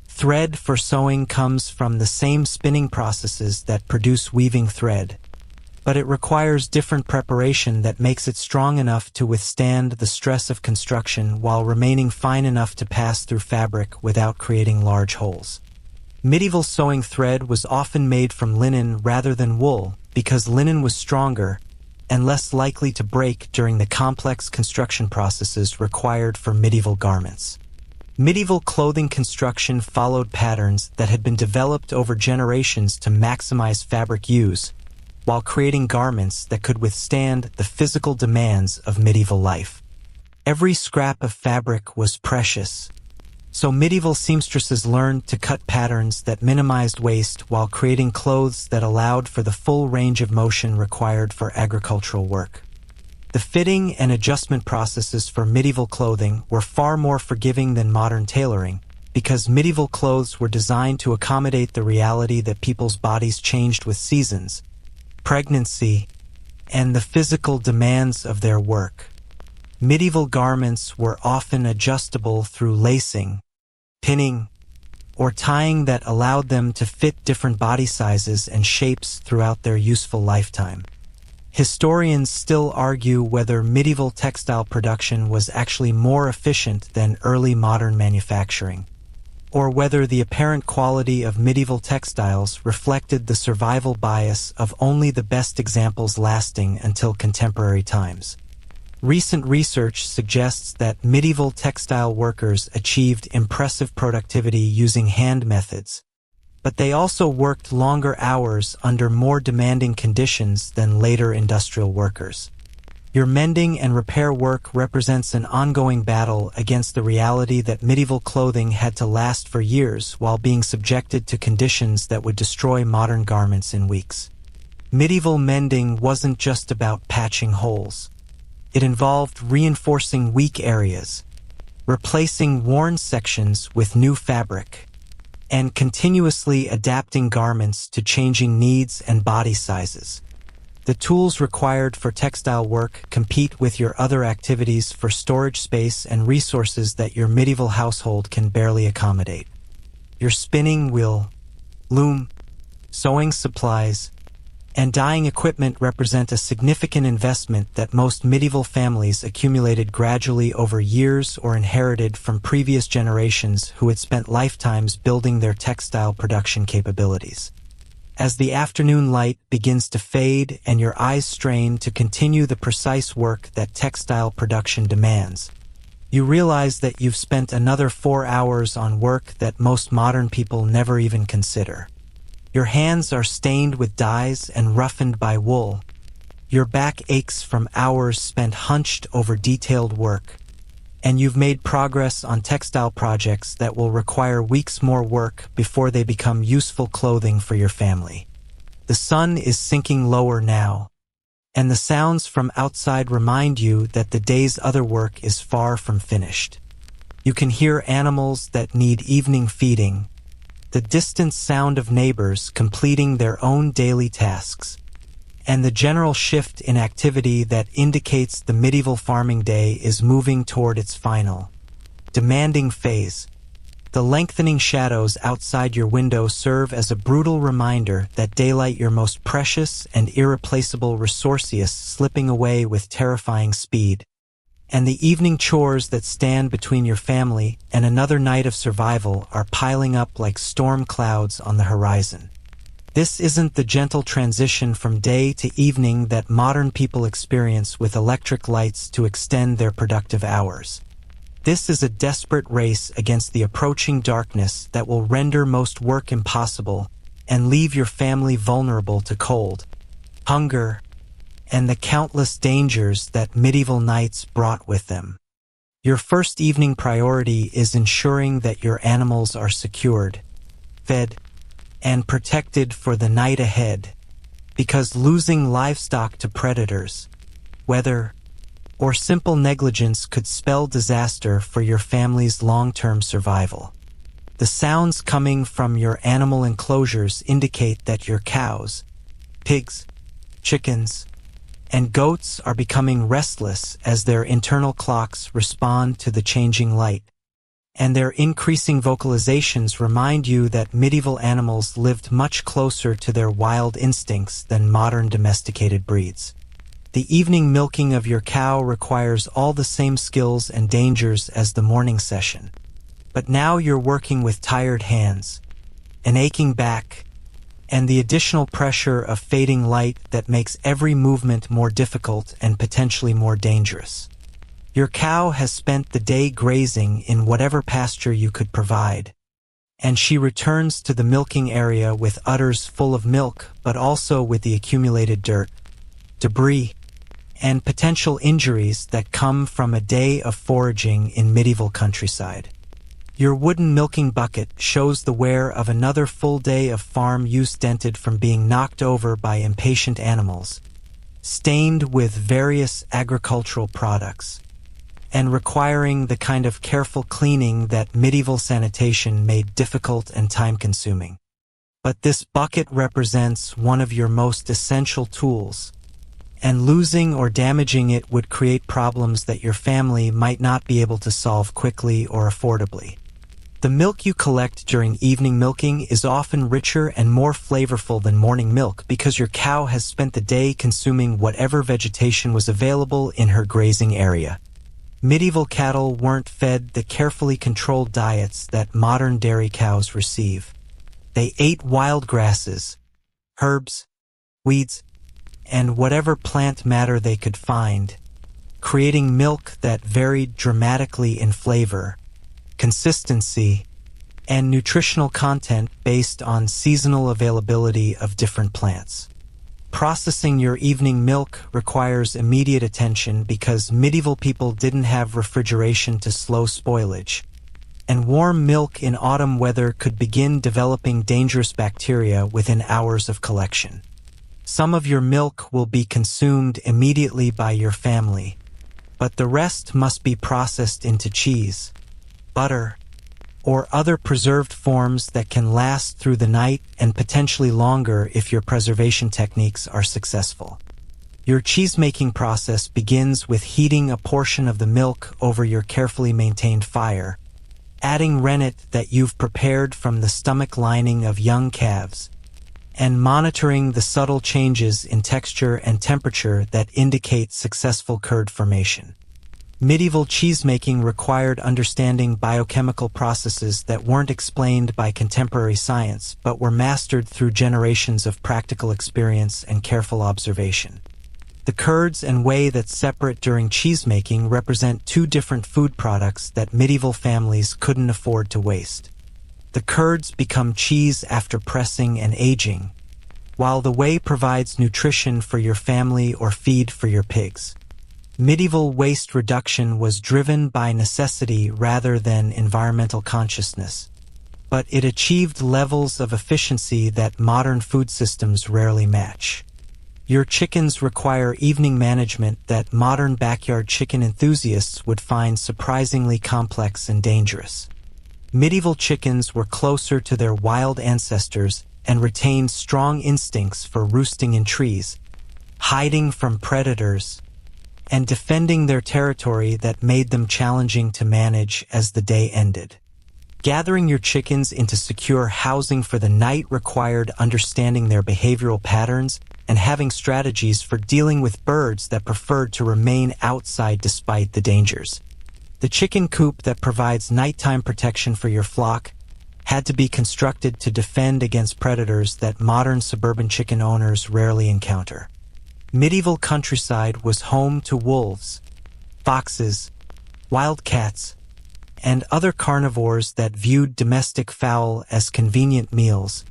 Thread for sewing comes from the same spinning processes that produce weaving thread, but it requires different preparation that makes it strong enough to withstand the stress of construction while remaining fine enough to pass through fabric without creating large holes. Medieval sewing thread was often made from linen rather than wool because linen was stronger and less likely to break during the complex construction processes required for medieval garments. Medieval clothing construction followed patterns that had been developed over generations to maximize fabric use, while creating garments that could withstand the physical demands of medieval life. Every scrap of fabric was precious, so medieval seamstresses learned to cut patterns that minimized waste while creating clothes that allowed for the full range of motion required for agricultural work. The fitting and adjustment processes for medieval clothing were far more forgiving than modern tailoring because medieval clothes were designed to accommodate the reality that people's bodies changed with seasons, pregnancy, and the physical demands of their work. Medieval garments were often adjustable through lacing, pinning, or tying that allowed them to fit different body sizes and shapes throughout their useful lifetime. Historians still argue whether medieval textile production was actually more efficient than early modern manufacturing, or whether the apparent quality of medieval textiles reflected the survival bias of only the best examples lasting until contemporary times. Recent research suggests that medieval textile workers achieved impressive productivity using hand methods, but they also worked longer hours under more demanding conditions than later industrial workers. Your mending and repair work represents an ongoing battle against the reality that medieval clothing had to last for years while being subjected to conditions that would destroy modern garments in weeks. Medieval mending wasn't just about patching holes. It involved reinforcing weak areas, replacing worn sections with new fabric, and continuously adapting garments to changing needs and body sizes. The tools required for textile work compete with your other activities for storage space and resources that your medieval household can barely accommodate. Your spinning wheel, loom, sewing supplies, and dyeing equipment represent a significant investment that most medieval families accumulated gradually over years or inherited from previous generations who had spent lifetimes building their textile production capabilities. As the afternoon light begins to fade and your eyes strain to continue the precise work that textile production demands, you realize that you've spent another 4 hours on work that most modern people never even consider. Your hands are stained with dyes and roughened by wool. Your back aches from hours spent hunched over detailed work. And you've made progress on textile projects that will require weeks more work before they become useful clothing for your family. The sun is sinking lower now, and the sounds from outside remind you that the day's other work is far from finished. You can hear animals that need evening feeding, the distant sound of neighbors completing their own daily tasks, and the general shift in activity that indicates the medieval farming day is moving toward its final, demanding phase. The lengthening shadows outside your window serve as a brutal reminder that daylight, your most precious and irreplaceable resource, is slipping away with terrifying speed. And the evening chores that stand between your family and another night of survival are piling up like storm clouds on the horizon. This isn't the gentle transition from day to evening that modern people experience with electric lights to extend their productive hours. This is a desperate race against the approaching darkness that will render most work impossible and leave your family vulnerable to cold, hunger, and the countless dangers that medieval nights brought with them. Your first evening priority is ensuring that your animals are secured, fed, and protected for the night ahead, because losing livestock to predators, weather, or simple negligence could spell disaster for your family's long-term survival. The sounds coming from your animal enclosures indicate that your cows, pigs, chickens, and goats are becoming restless as their internal clocks respond to the changing light, and their increasing vocalizations remind you that medieval animals lived much closer to their wild instincts than modern domesticated breeds. The evening milking of your cow requires all the same skills and dangers as the morning session. But now you're working with tired hands, an aching back, and the additional pressure of fading light that makes every movement more difficult and potentially more dangerous. Your cow has spent the day grazing in whatever pasture you could provide, and she returns to the milking area with udders full of milk, but also with the accumulated dirt, debris, and potential injuries that come from a day of foraging in medieval countryside. Your wooden milking bucket shows the wear of another full day of farm use, dented from being knocked over by impatient animals, stained with various agricultural products, and requiring the kind of careful cleaning that medieval sanitation made difficult and time-consuming. But this bucket represents one of your most essential tools, and losing or damaging it would create problems that your family might not be able to solve quickly or affordably. The milk you collect during evening milking is often richer and more flavorful than morning milk because your cow has spent the day consuming whatever vegetation was available in her grazing area. Medieval cattle weren't fed the carefully controlled diets that modern dairy cows receive. They ate wild grasses, herbs, weeds, and whatever plant matter they could find, creating milk that varied dramatically in flavor, consistency, and nutritional content based on seasonal availability of different plants. Processing your evening milk requires immediate attention because medieval people didn't have refrigeration to slow spoilage, and warm milk in autumn weather could begin developing dangerous bacteria within hours of collection. Some of your milk will be consumed immediately by your family, but the rest must be processed into cheese, butter, or other preserved forms that can last through the night and potentially longer if your preservation techniques are successful. Your cheese-making process begins with heating a portion of the milk over your carefully maintained fire, adding rennet that you've prepared from the stomach lining of young calves, and monitoring the subtle changes in texture and temperature that indicate successful curd formation. Medieval cheesemaking required understanding biochemical processes that weren't explained by contemporary science, but were mastered through generations of practical experience and careful observation. The curds and whey that separate during cheesemaking represent two different food products that medieval families couldn't afford to waste. The curds become cheese after pressing and aging, while the whey provides nutrition for your family or feed for your pigs. Medieval waste reduction was driven by necessity rather than environmental consciousness, but it achieved levels of efficiency that modern food systems rarely match. Your chickens require evening management that modern backyard chicken enthusiasts would find surprisingly complex and dangerous. Medieval chickens were closer to their wild ancestors and retained strong instincts for roosting in trees, hiding from predators, and defending their territory that made them challenging to manage as the day ended. Gathering your chickens into secure housing for the night required understanding their behavioral patterns and having strategies for dealing with birds that preferred to remain outside despite the dangers. The chicken coop that provides nighttime protection for your flock had to be constructed to defend against predators that modern suburban chicken owners rarely encounter. Medieval countryside was home to wolves, foxes, wildcats, and other carnivores that viewed domestic fowl as convenient meals,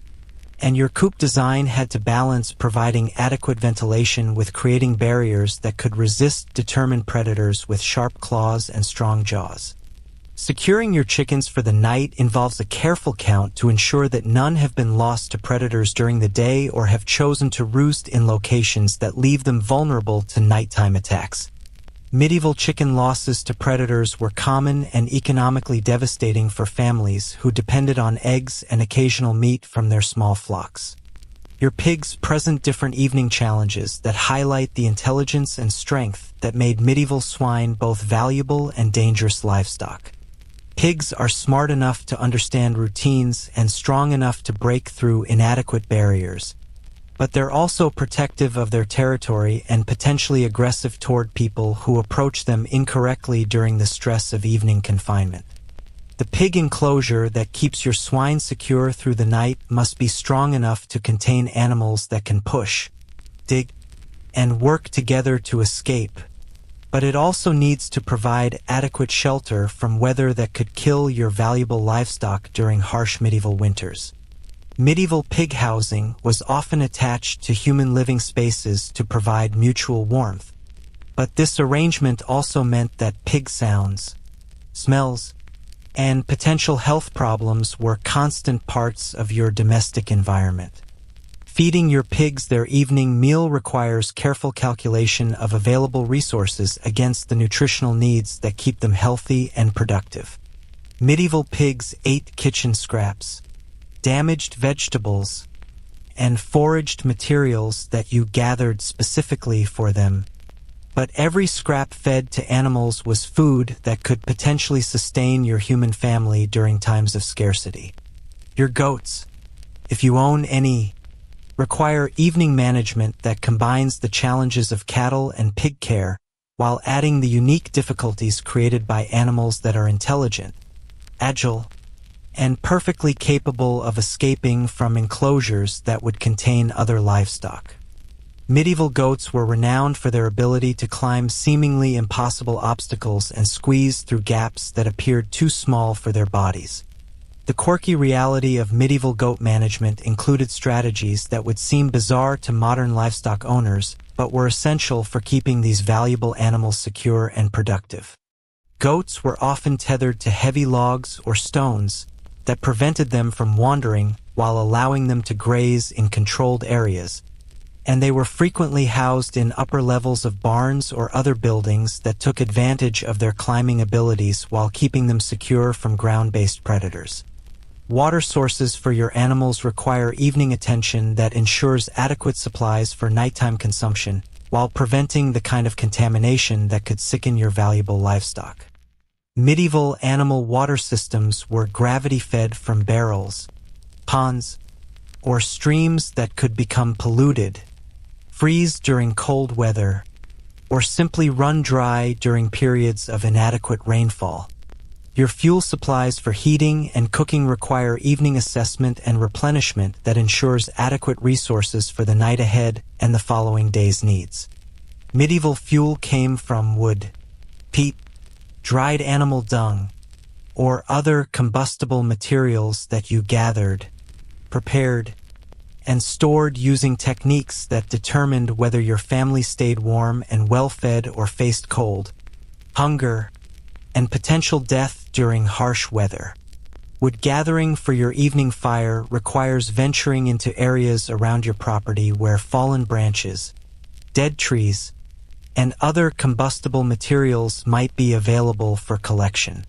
and your coop design had to balance providing adequate ventilation with creating barriers that could resist determined predators with sharp claws and strong jaws. Securing your chickens for the night involves a careful count to ensure that none have been lost to predators during the day or have chosen to roost in locations that leave them vulnerable to nighttime attacks. Medieval chicken losses to predators were common and economically devastating for families who depended on eggs and occasional meat from their small flocks. Your pigs present different evening challenges that highlight the intelligence and strength that made medieval swine both valuable and dangerous livestock. Pigs are smart enough to understand routines and strong enough to break through inadequate barriers, but they're also protective of their territory and potentially aggressive toward people who approach them incorrectly during the stress of evening confinement. The pig enclosure that keeps your swine secure through the night must be strong enough to contain animals that can push, dig, and work together to escape, but it also needs to provide adequate shelter from weather that could kill your valuable livestock during harsh medieval winters. Medieval pig housing was often attached to human living spaces to provide mutual warmth, but this arrangement also meant that pig sounds, smells, and potential health problems were constant parts of your domestic environment. Feeding your pigs their evening meal requires careful calculation of available resources against the nutritional needs that keep them healthy and productive. Medieval pigs ate kitchen scraps, damaged vegetables, and foraged materials that you gathered specifically for them. But every scrap fed to animals was food that could potentially sustain your human family during times of scarcity. Your goats, if you own any, require evening management that combines the challenges of cattle and pig care while adding the unique difficulties created by animals that are intelligent, agile, and perfectly capable of escaping from enclosures that would contain other livestock. Medieval goats were renowned for their ability to climb seemingly impossible obstacles and squeeze through gaps that appeared too small for their bodies. The quirky reality of medieval goat management included strategies that would seem bizarre to modern livestock owners, but were essential for keeping these valuable animals secure and productive. Goats were often tethered to heavy logs or stones that prevented them from wandering while allowing them to graze in controlled areas, and they were frequently housed in upper levels of barns or other buildings that took advantage of their climbing abilities while keeping them secure from ground-based predators. Water sources for your animals require evening attention that ensures adequate supplies for nighttime consumption, while preventing the kind of contamination that could sicken your valuable livestock. Medieval animal water systems were gravity-fed from barrels, ponds, or streams that could become polluted, freeze during cold weather, or simply run dry during periods of inadequate rainfall. Your fuel supplies for heating and cooking require evening assessment and replenishment that ensures adequate resources for the night ahead and the following day's needs. Medieval fuel came from wood, peat, dried animal dung, or other combustible materials that you gathered, prepared, and stored using techniques that determined whether your family stayed warm and well-fed or faced cold, hunger, and potential death during harsh weather. Wood gathering for your evening fire requires venturing into areas around your property where fallen branches, dead trees, and other combustible materials might be available for collection.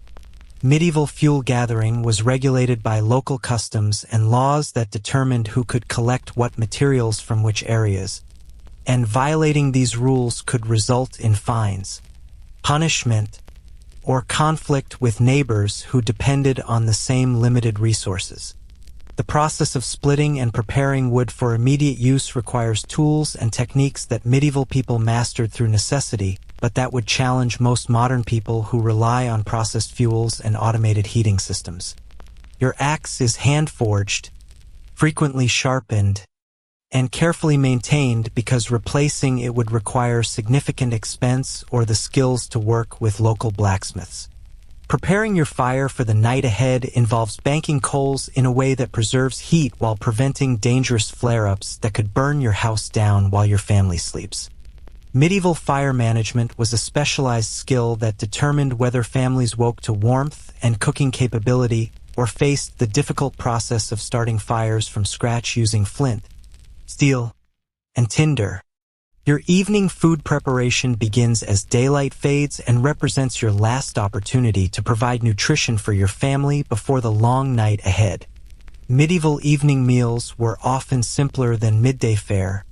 Medieval fuel gathering was regulated by local customs and laws that determined who could collect what materials from which areas, and violating these rules could result in fines, punishment, or conflict with neighbors who depended on the same limited resources. The process of splitting and preparing wood for immediate use requires tools and techniques that medieval people mastered through necessity, but that would challenge most modern people who rely on processed fuels and automated heating systems. Your axe is hand-forged, frequently sharpened, and carefully maintained because replacing it would require significant expense or the skills to work with local blacksmiths. Preparing your fire for the night ahead involves banking coals in a way that preserves heat while preventing dangerous flare-ups that could burn your house down while your family sleeps. Medieval fire management was a specialized skill that determined whether families woke to warmth and cooking capability or faced the difficult process of starting fires from scratch using flint, steel, and tinder. Your evening food preparation begins as daylight fades and represents your last opportunity to provide nutrition for your family before the long night ahead. Medieval evening meals were often simpler than midday fare,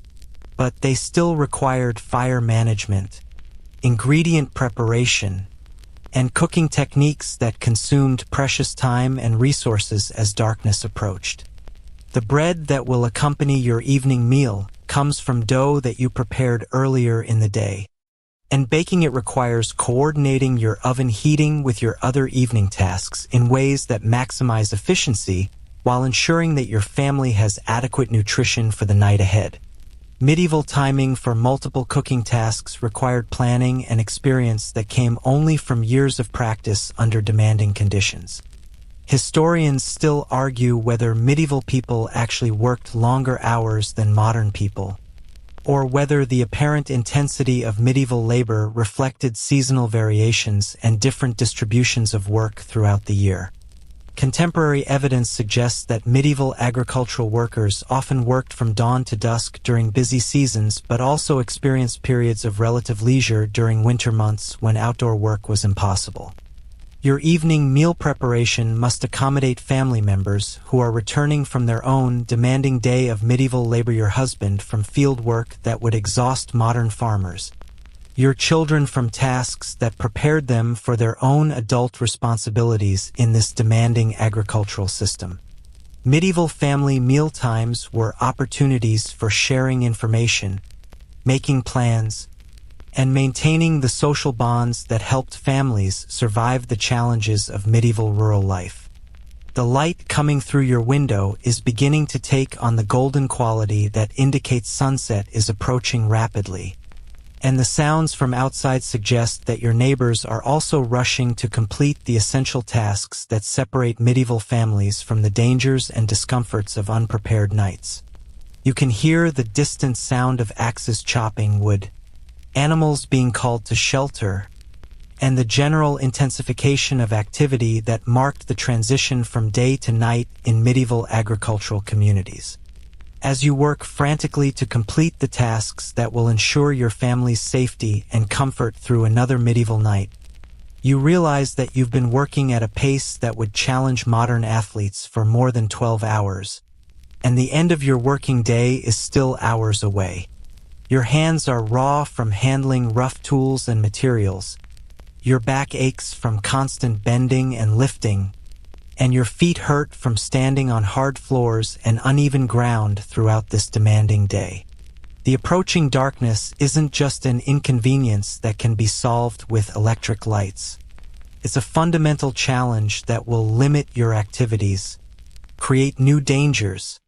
but they still required fire management, ingredient preparation, and cooking techniques that consumed precious time and resources as darkness approached. The bread that will accompany your evening meal comes from dough that you prepared earlier in the day, and baking it requires coordinating your oven heating with your other evening tasks in ways that maximize efficiency while ensuring that your family has adequate nutrition for the night ahead. Medieval timing for multiple cooking tasks required planning and experience that came only from years of practice under demanding conditions. Historians still argue whether medieval people actually worked longer hours than modern people, or whether the apparent intensity of medieval labor reflected seasonal variations and different distributions of work throughout the year. Contemporary evidence suggests that medieval agricultural workers often worked from dawn to dusk during busy seasons but also experienced periods of relative leisure during winter months when outdoor work was impossible. Your evening meal preparation must accommodate family members who are returning from their own demanding day of medieval labor, your husband from field work that would exhaust modern farmers, your children from tasks that prepared them for their own adult responsibilities in this demanding agricultural system. Medieval family meal times were opportunities for sharing information, making plans, and maintaining the social bonds that helped families survive the challenges of medieval rural life. The light coming through your window is beginning to take on the golden quality that indicates sunset is approaching rapidly, and the sounds from outside suggest that your neighbors are also rushing to complete the essential tasks that separate medieval families from the dangers and discomforts of unprepared nights. You can hear the distant sound of axes chopping wood, animals being called to shelter, and the general intensification of activity that marked the transition from day to night in medieval agricultural communities. As you work frantically to complete the tasks that will ensure your family's safety and comfort through another medieval night, you realize that you've been working at a pace that would challenge modern athletes for more than 12 hours, and the end of your working day is still hours away. Your hands are raw from handling rough tools and materials, your back aches from constant bending and lifting, and your feet hurt from standing on hard floors and uneven ground throughout this demanding day. The approaching darkness isn't just an inconvenience that can be solved with electric lights. It's a fundamental challenge that will limit your activities, create new dangers,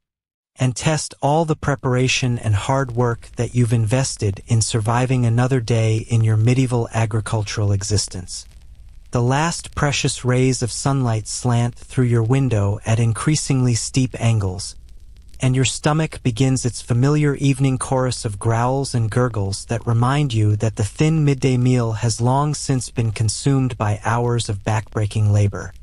and test all the preparation and hard work that you've invested in surviving another day in your medieval agricultural existence. The last precious rays of sunlight slant through your window at increasingly steep angles, and your stomach begins its familiar evening chorus of growls and gurgles that remind you that the thin midday meal has long since been consumed by hours of backbreaking labor.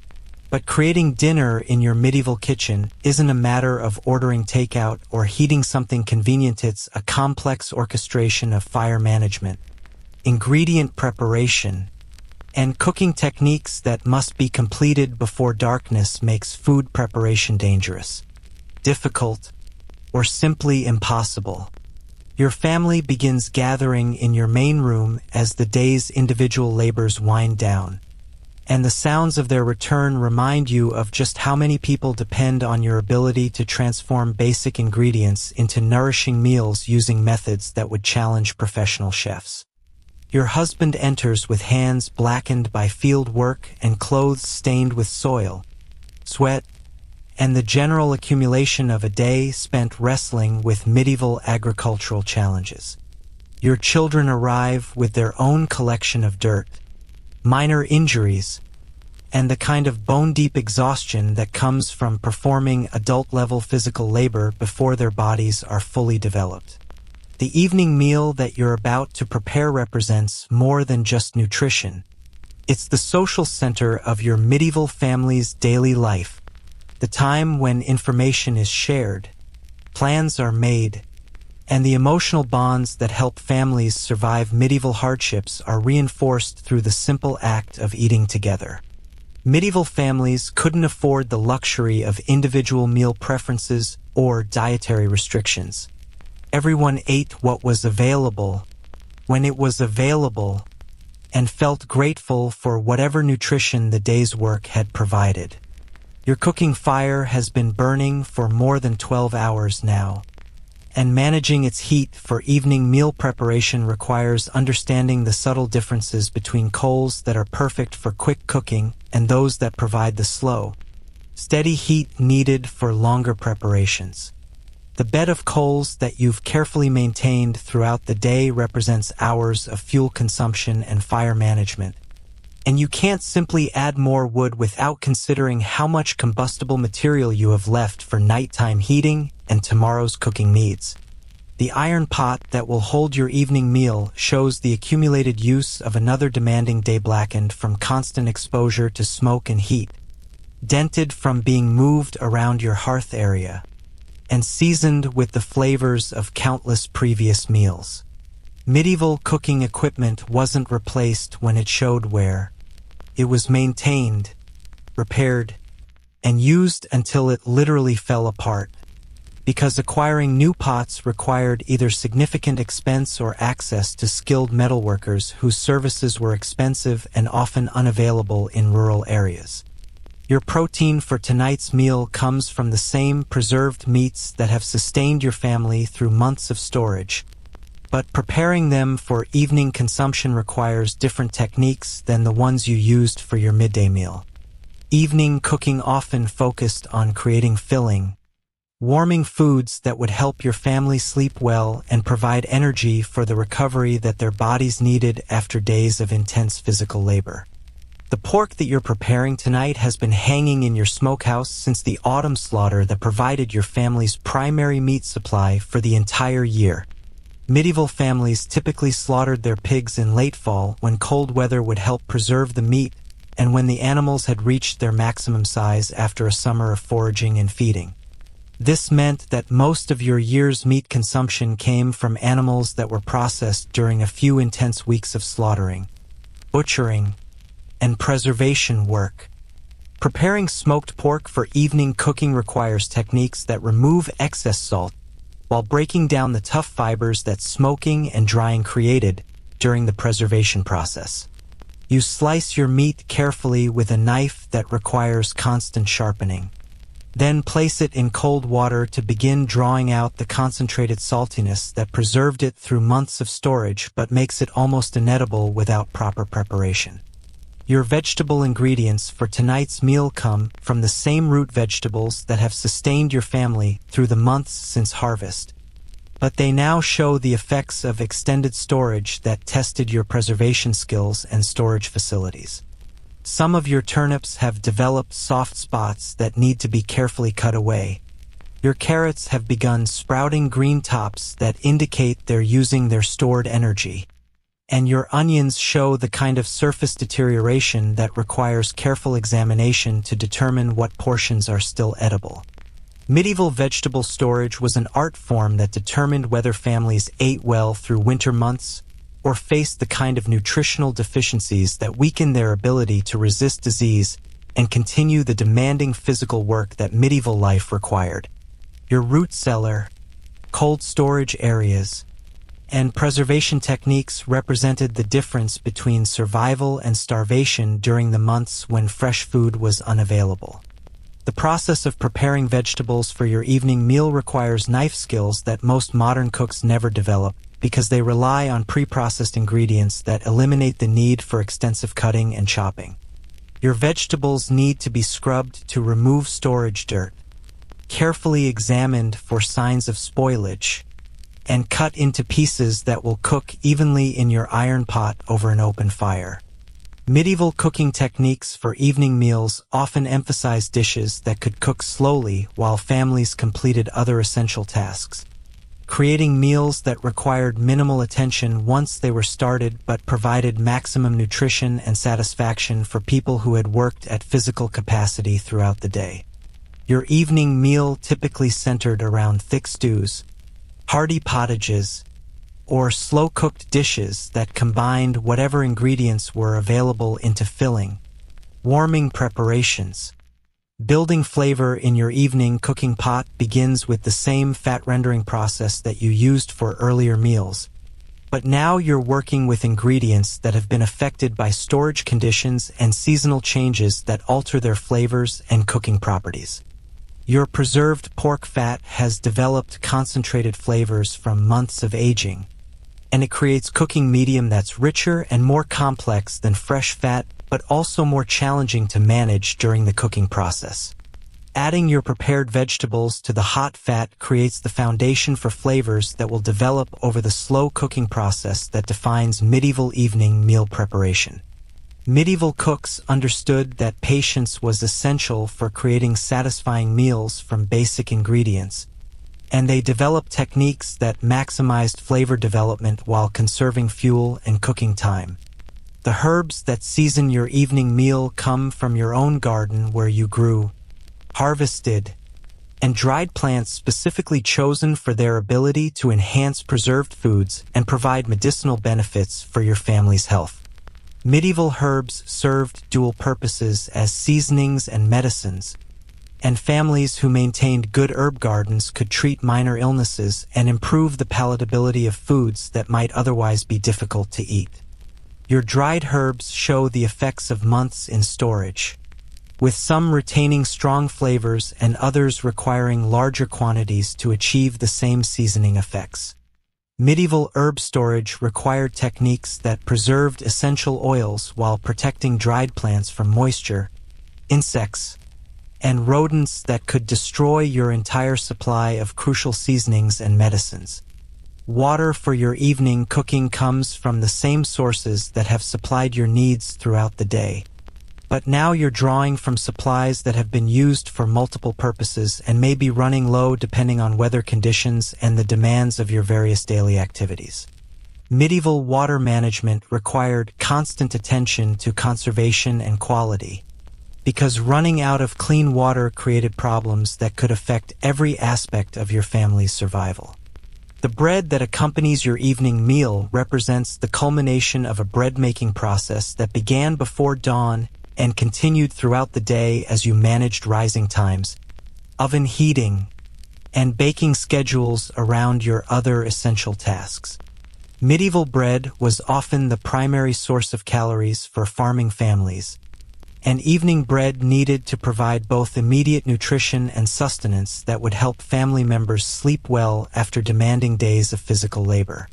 But creating dinner in your medieval kitchen isn't a matter of ordering takeout or heating something convenient. It's a complex orchestration of fire management, ingredient preparation, and cooking techniques that must be completed before darkness makes food preparation dangerous, difficult, or simply impossible. Your family begins gathering in your main room as the day's individual labors wind down, and the sounds of their return remind you of just how many people depend on your ability to transform basic ingredients into nourishing meals using methods that would challenge professional chefs. Your husband enters with hands blackened by field work and clothes stained with soil, sweat, and the general accumulation of a day spent wrestling with medieval agricultural challenges. Your children arrive with their own collection of dirt, minor injuries, and the kind of bone-deep exhaustion that comes from performing adult-level physical labor before their bodies are fully developed. The evening meal that you're about to prepare represents more than just nutrition. It's the social center of your medieval family's daily life, the time when information is shared, plans are made, And the emotional bonds that help families survive medieval hardships are reinforced through the simple act of eating together. Medieval families couldn't afford the luxury of individual meal preferences or dietary restrictions. Everyone ate what was available, when it was available, and felt grateful for whatever nutrition the day's work had provided. Your cooking fire has been burning for more than 12 hours now, and managing its heat for evening meal preparation requires understanding the subtle differences between coals that are perfect for quick cooking and those that provide the slow, steady heat needed for longer preparations. The bed of coals that you've carefully maintained throughout the day represents hours of fuel consumption and fire management. And you can't simply add more wood without considering how much combustible material you have left for nighttime heating and tomorrow's cooking needs. The iron pot that will hold your evening meal shows the accumulated use of another demanding day, blackened from constant exposure to smoke and heat, dented from being moved around your hearth area, and seasoned with the flavors of countless previous meals. Medieval cooking equipment wasn't replaced when it showed wear. It was maintained, repaired, and used until it literally fell apart, because acquiring new pots required either significant expense or access to skilled metalworkers whose services were expensive and often unavailable in rural areas. Your protein for tonight's meal comes from the same preserved meats that have sustained your family through months of storage, but preparing them for evening consumption requires different techniques than the ones you used for your midday meal. Evening cooking often focused on creating filling, warming foods that would help your family sleep well and provide energy for the recovery that their bodies needed after days of intense physical labor. The pork that you're preparing tonight has been hanging in your smokehouse since the autumn slaughter that provided your family's primary meat supply for the entire year. Medieval families typically slaughtered their pigs in late fall when cold weather would help preserve the meat and when the animals had reached their maximum size after a summer of foraging and feeding. This meant that most of your year's meat consumption came from animals that were processed during a few intense weeks of slaughtering, butchering, and preservation work. Preparing smoked pork for evening cooking requires techniques that remove excess salt while breaking down the tough fibers that smoking and drying created during the preservation process. You slice your meat carefully with a knife that requires constant sharpening. Then place it in cold water to begin drawing out the concentrated saltiness that preserved it through months of storage but makes it almost inedible without proper preparation. Your vegetable ingredients for tonight's meal come from the same root vegetables that have sustained your family through the months since harvest, but they now show the effects of extended storage that tested your preservation skills and storage facilities. Some of your turnips have developed soft spots that need to be carefully cut away. Your carrots have begun sprouting green tops that indicate they're using their stored energy. And your onions show the kind of surface deterioration that requires careful examination to determine what portions are still edible. Medieval vegetable storage was an art form that determined whether families ate well through winter months or faced the kind of nutritional deficiencies that weakened their ability to resist disease and continue the demanding physical work that medieval life required. Your root cellar, cold storage areas, and preservation techniques represented the difference between survival and starvation during the months when fresh food was unavailable. The process of preparing vegetables for your evening meal requires knife skills that most modern cooks never develop because they rely on pre-processed ingredients that eliminate the need for extensive cutting and chopping. Your vegetables need to be scrubbed to remove storage dirt, carefully examined for signs of spoilage, and cut into pieces that will cook evenly in your iron pot over an open fire. Medieval cooking techniques for evening meals often emphasized dishes that could cook slowly while families completed other essential tasks, creating meals that required minimal attention once they were started but provided maximum nutrition and satisfaction for people who had worked at physical capacity throughout the day. Your evening meal typically centered around thick stews, hearty potages, or slow-cooked dishes that combined whatever ingredients were available into filling, warming preparations. Building flavor in your evening cooking pot begins with the same fat-rendering process that you used for earlier meals, but now you're working with ingredients that have been affected by storage conditions and seasonal changes that alter their flavors and cooking properties. Your preserved pork fat has developed concentrated flavors from months of aging, and it creates cooking medium that's richer and more complex than fresh fat, but also more challenging to manage during the cooking process. Adding your prepared vegetables to the hot fat creates the foundation for flavors that will develop over the slow cooking process that defines medieval evening meal preparation. Medieval cooks understood that patience was essential for creating satisfying meals from basic ingredients, and they developed techniques that maximized flavor development while conserving fuel and cooking time. The herbs that season your evening meal come from your own garden where you grew, harvested, and dried plants specifically chosen for their ability to enhance preserved foods and provide medicinal benefits for your family's health. Medieval herbs served dual purposes as seasonings and medicines, and families who maintained good herb gardens could treat minor illnesses and improve the palatability of foods that might otherwise be difficult to eat. Your dried herbs show the effects of months in storage, with some retaining strong flavors and others requiring larger quantities to achieve the same seasoning effects. Medieval herb storage required techniques that preserved essential oils while protecting dried plants from moisture, insects, and rodents that could destroy your entire supply of crucial seasonings and medicines. Water for your evening cooking comes from the same sources that have supplied your needs throughout the day. But now you're drawing from supplies that have been used for multiple purposes and may be running low depending on weather conditions and the demands of your various daily activities. Medieval water management required constant attention to conservation and quality, because running out of clean water created problems that could affect every aspect of your family's survival. The bread that accompanies your evening meal represents the culmination of a bread-making process that began before dawn and continued throughout the day as you managed rising times, oven heating, and baking schedules around your other essential tasks. Medieval bread was often the primary source of calories for farming families, and evening bread needed to provide both immediate nutrition and sustenance that would help family members sleep well after demanding days of physical labor.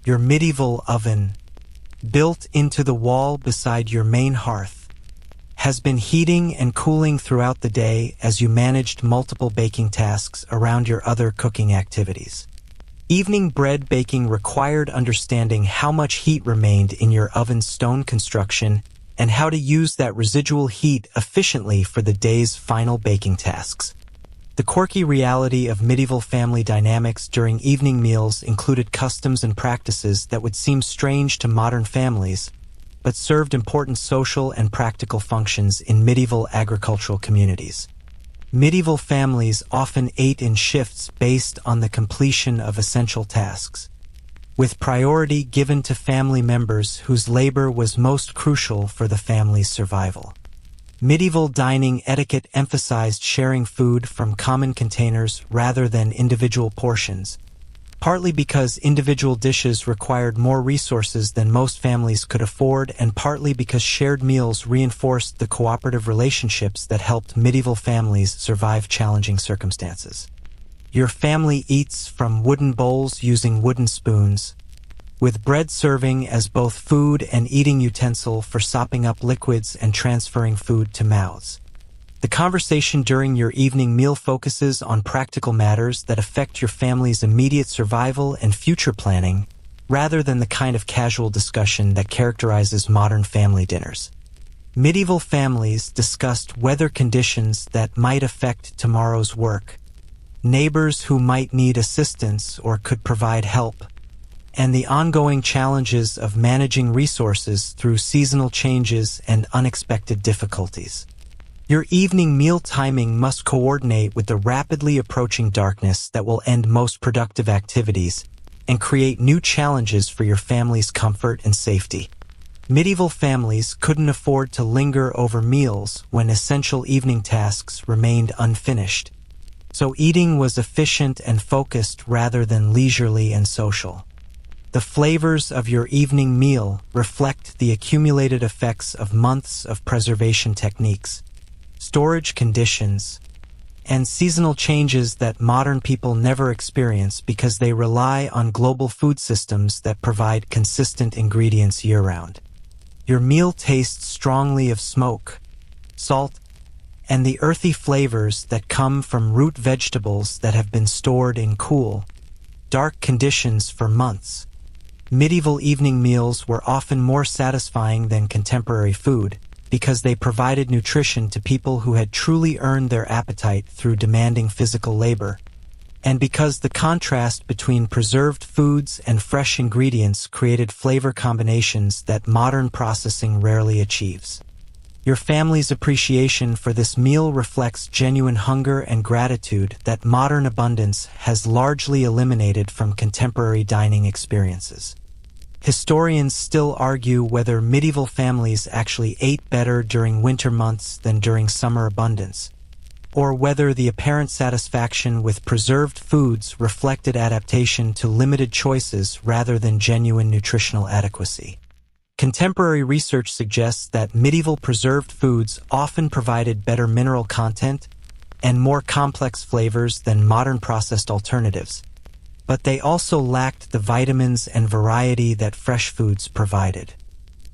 Your medieval oven, built into the wall beside your main hearth, has been heating and cooling throughout the day as you managed multiple baking tasks around your other cooking activities. Evening bread baking required understanding how much heat remained in your oven's stone construction and how to use that residual heat efficiently for the day's final baking tasks. The quirky reality of medieval family dynamics during evening meals included customs and practices that would seem strange to modern families, but served important social and practical functions in medieval agricultural communities. Medieval families often ate in shifts based on the completion of essential tasks, with priority given to family members whose labor was most crucial for the family's survival. Medieval dining etiquette emphasized sharing food from common containers rather than individual portions, partly because individual dishes required more resources than most families could afford, and partly because shared meals reinforced the cooperative relationships that helped medieval families survive challenging circumstances. Your family eats from wooden bowls using wooden spoons, with bread serving as both food and eating utensil for sopping up liquids and transferring food to mouths. The conversation during your evening meal focuses on practical matters that affect your family's immediate survival and future planning, rather than the kind of casual discussion that characterizes modern family dinners. Medieval families discussed weather conditions that might affect tomorrow's work, neighbors who might need assistance or could provide help, and the ongoing challenges of managing resources through seasonal changes and unexpected difficulties. Your evening meal timing must coordinate with the rapidly approaching darkness that will end most productive activities and create new challenges for your family's comfort and safety. Medieval families couldn't afford to linger over meals when essential evening tasks remained unfinished, so eating was efficient and focused rather than leisurely and social. The flavors of your evening meal reflect the accumulated effects of months of preservation techniques, storage conditions, and seasonal changes that modern people never experience because they rely on global food systems that provide consistent ingredients year-round. Your meal tastes strongly of smoke, salt, and the earthy flavors that come from root vegetables that have been stored in cool, dark conditions for months. Medieval evening meals were often more satisfying than contemporary food because they provided nutrition to people who had truly earned their appetite through demanding physical labor, and because the contrast between preserved foods and fresh ingredients created flavor combinations that modern processing rarely achieves. Your family's appreciation for this meal reflects genuine hunger and gratitude that modern abundance has largely eliminated from contemporary dining experiences. Historians still argue whether medieval families actually ate better during winter months than during summer abundance, or whether the apparent satisfaction with preserved foods reflected adaptation to limited choices rather than genuine nutritional adequacy. Contemporary research suggests that medieval preserved foods often provided better mineral content and more complex flavors than modern processed alternatives, but they also lacked the vitamins and variety that fresh foods provided.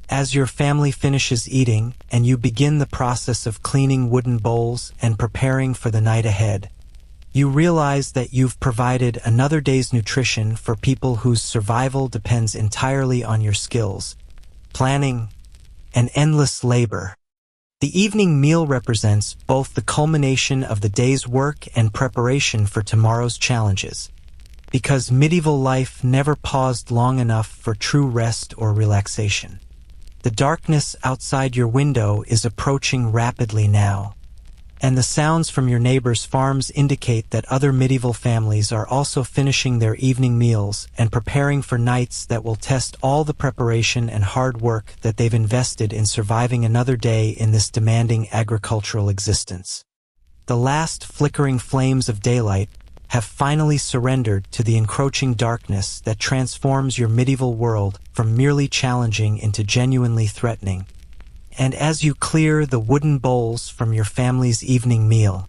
As your family finishes eating and you begin the process of cleaning wooden bowls and preparing for the night ahead, you realize that you've provided another day's nutrition for people whose survival depends entirely on your skills, planning, and endless labor. The evening meal represents both the culmination of the day's work and preparation for tomorrow's challenges, because medieval life never paused long enough for true rest or relaxation. The darkness outside your window is approaching rapidly now, and the sounds from your neighbors' farms indicate that other medieval families are also finishing their evening meals and preparing for nights that will test all the preparation and hard work that they've invested in surviving another day in this demanding agricultural existence. The last flickering flames of daylight have finally surrendered to the encroaching darkness that transforms your medieval world from merely challenging into genuinely threatening. And as you clear the wooden bowls from your family's evening meal,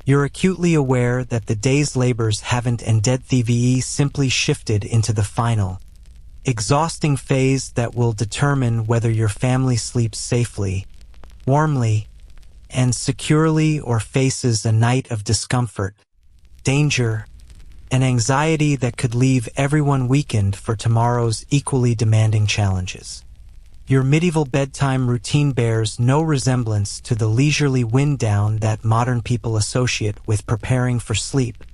you're acutely aware that the day's labors haven't ended. TVE simply shifted into the final, exhausting phase that will determine whether your family sleeps safely, warmly, and securely or faces a night of discomfort, danger, and anxiety that could leave everyone weakened for tomorrow's equally demanding challenges. Your medieval bedtime routine bears no resemblance to the leisurely wind down that modern people associate with preparing for sleep,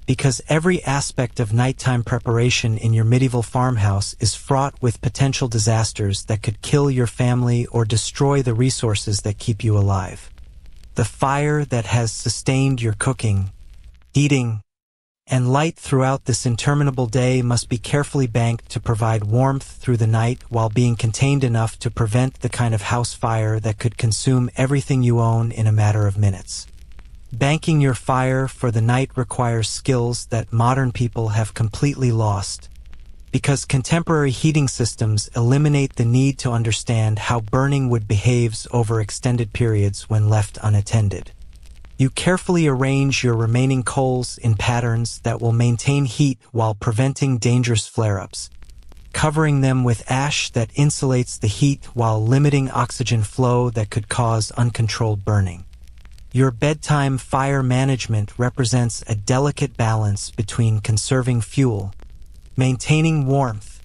because every aspect of nighttime preparation in your medieval farmhouse is fraught with potential disasters that could kill your family or destroy the resources that keep you alive. The fire that has sustained your cooking, heating, and light throughout this interminable day must be carefully banked to provide warmth through the night while being contained enough to prevent the kind of house fire that could consume everything you own in a matter of minutes. Banking your fire for the night requires skills that modern people have completely lost, because contemporary heating systems eliminate the need to understand how burning wood behaves over extended periods when left unattended. You carefully arrange your remaining coals in patterns that will maintain heat while preventing dangerous flare-ups, covering them with ash that insulates the heat while limiting oxygen flow that could cause uncontrolled burning. Your bedtime fire management represents a delicate balance between conserving fuel, maintaining warmth,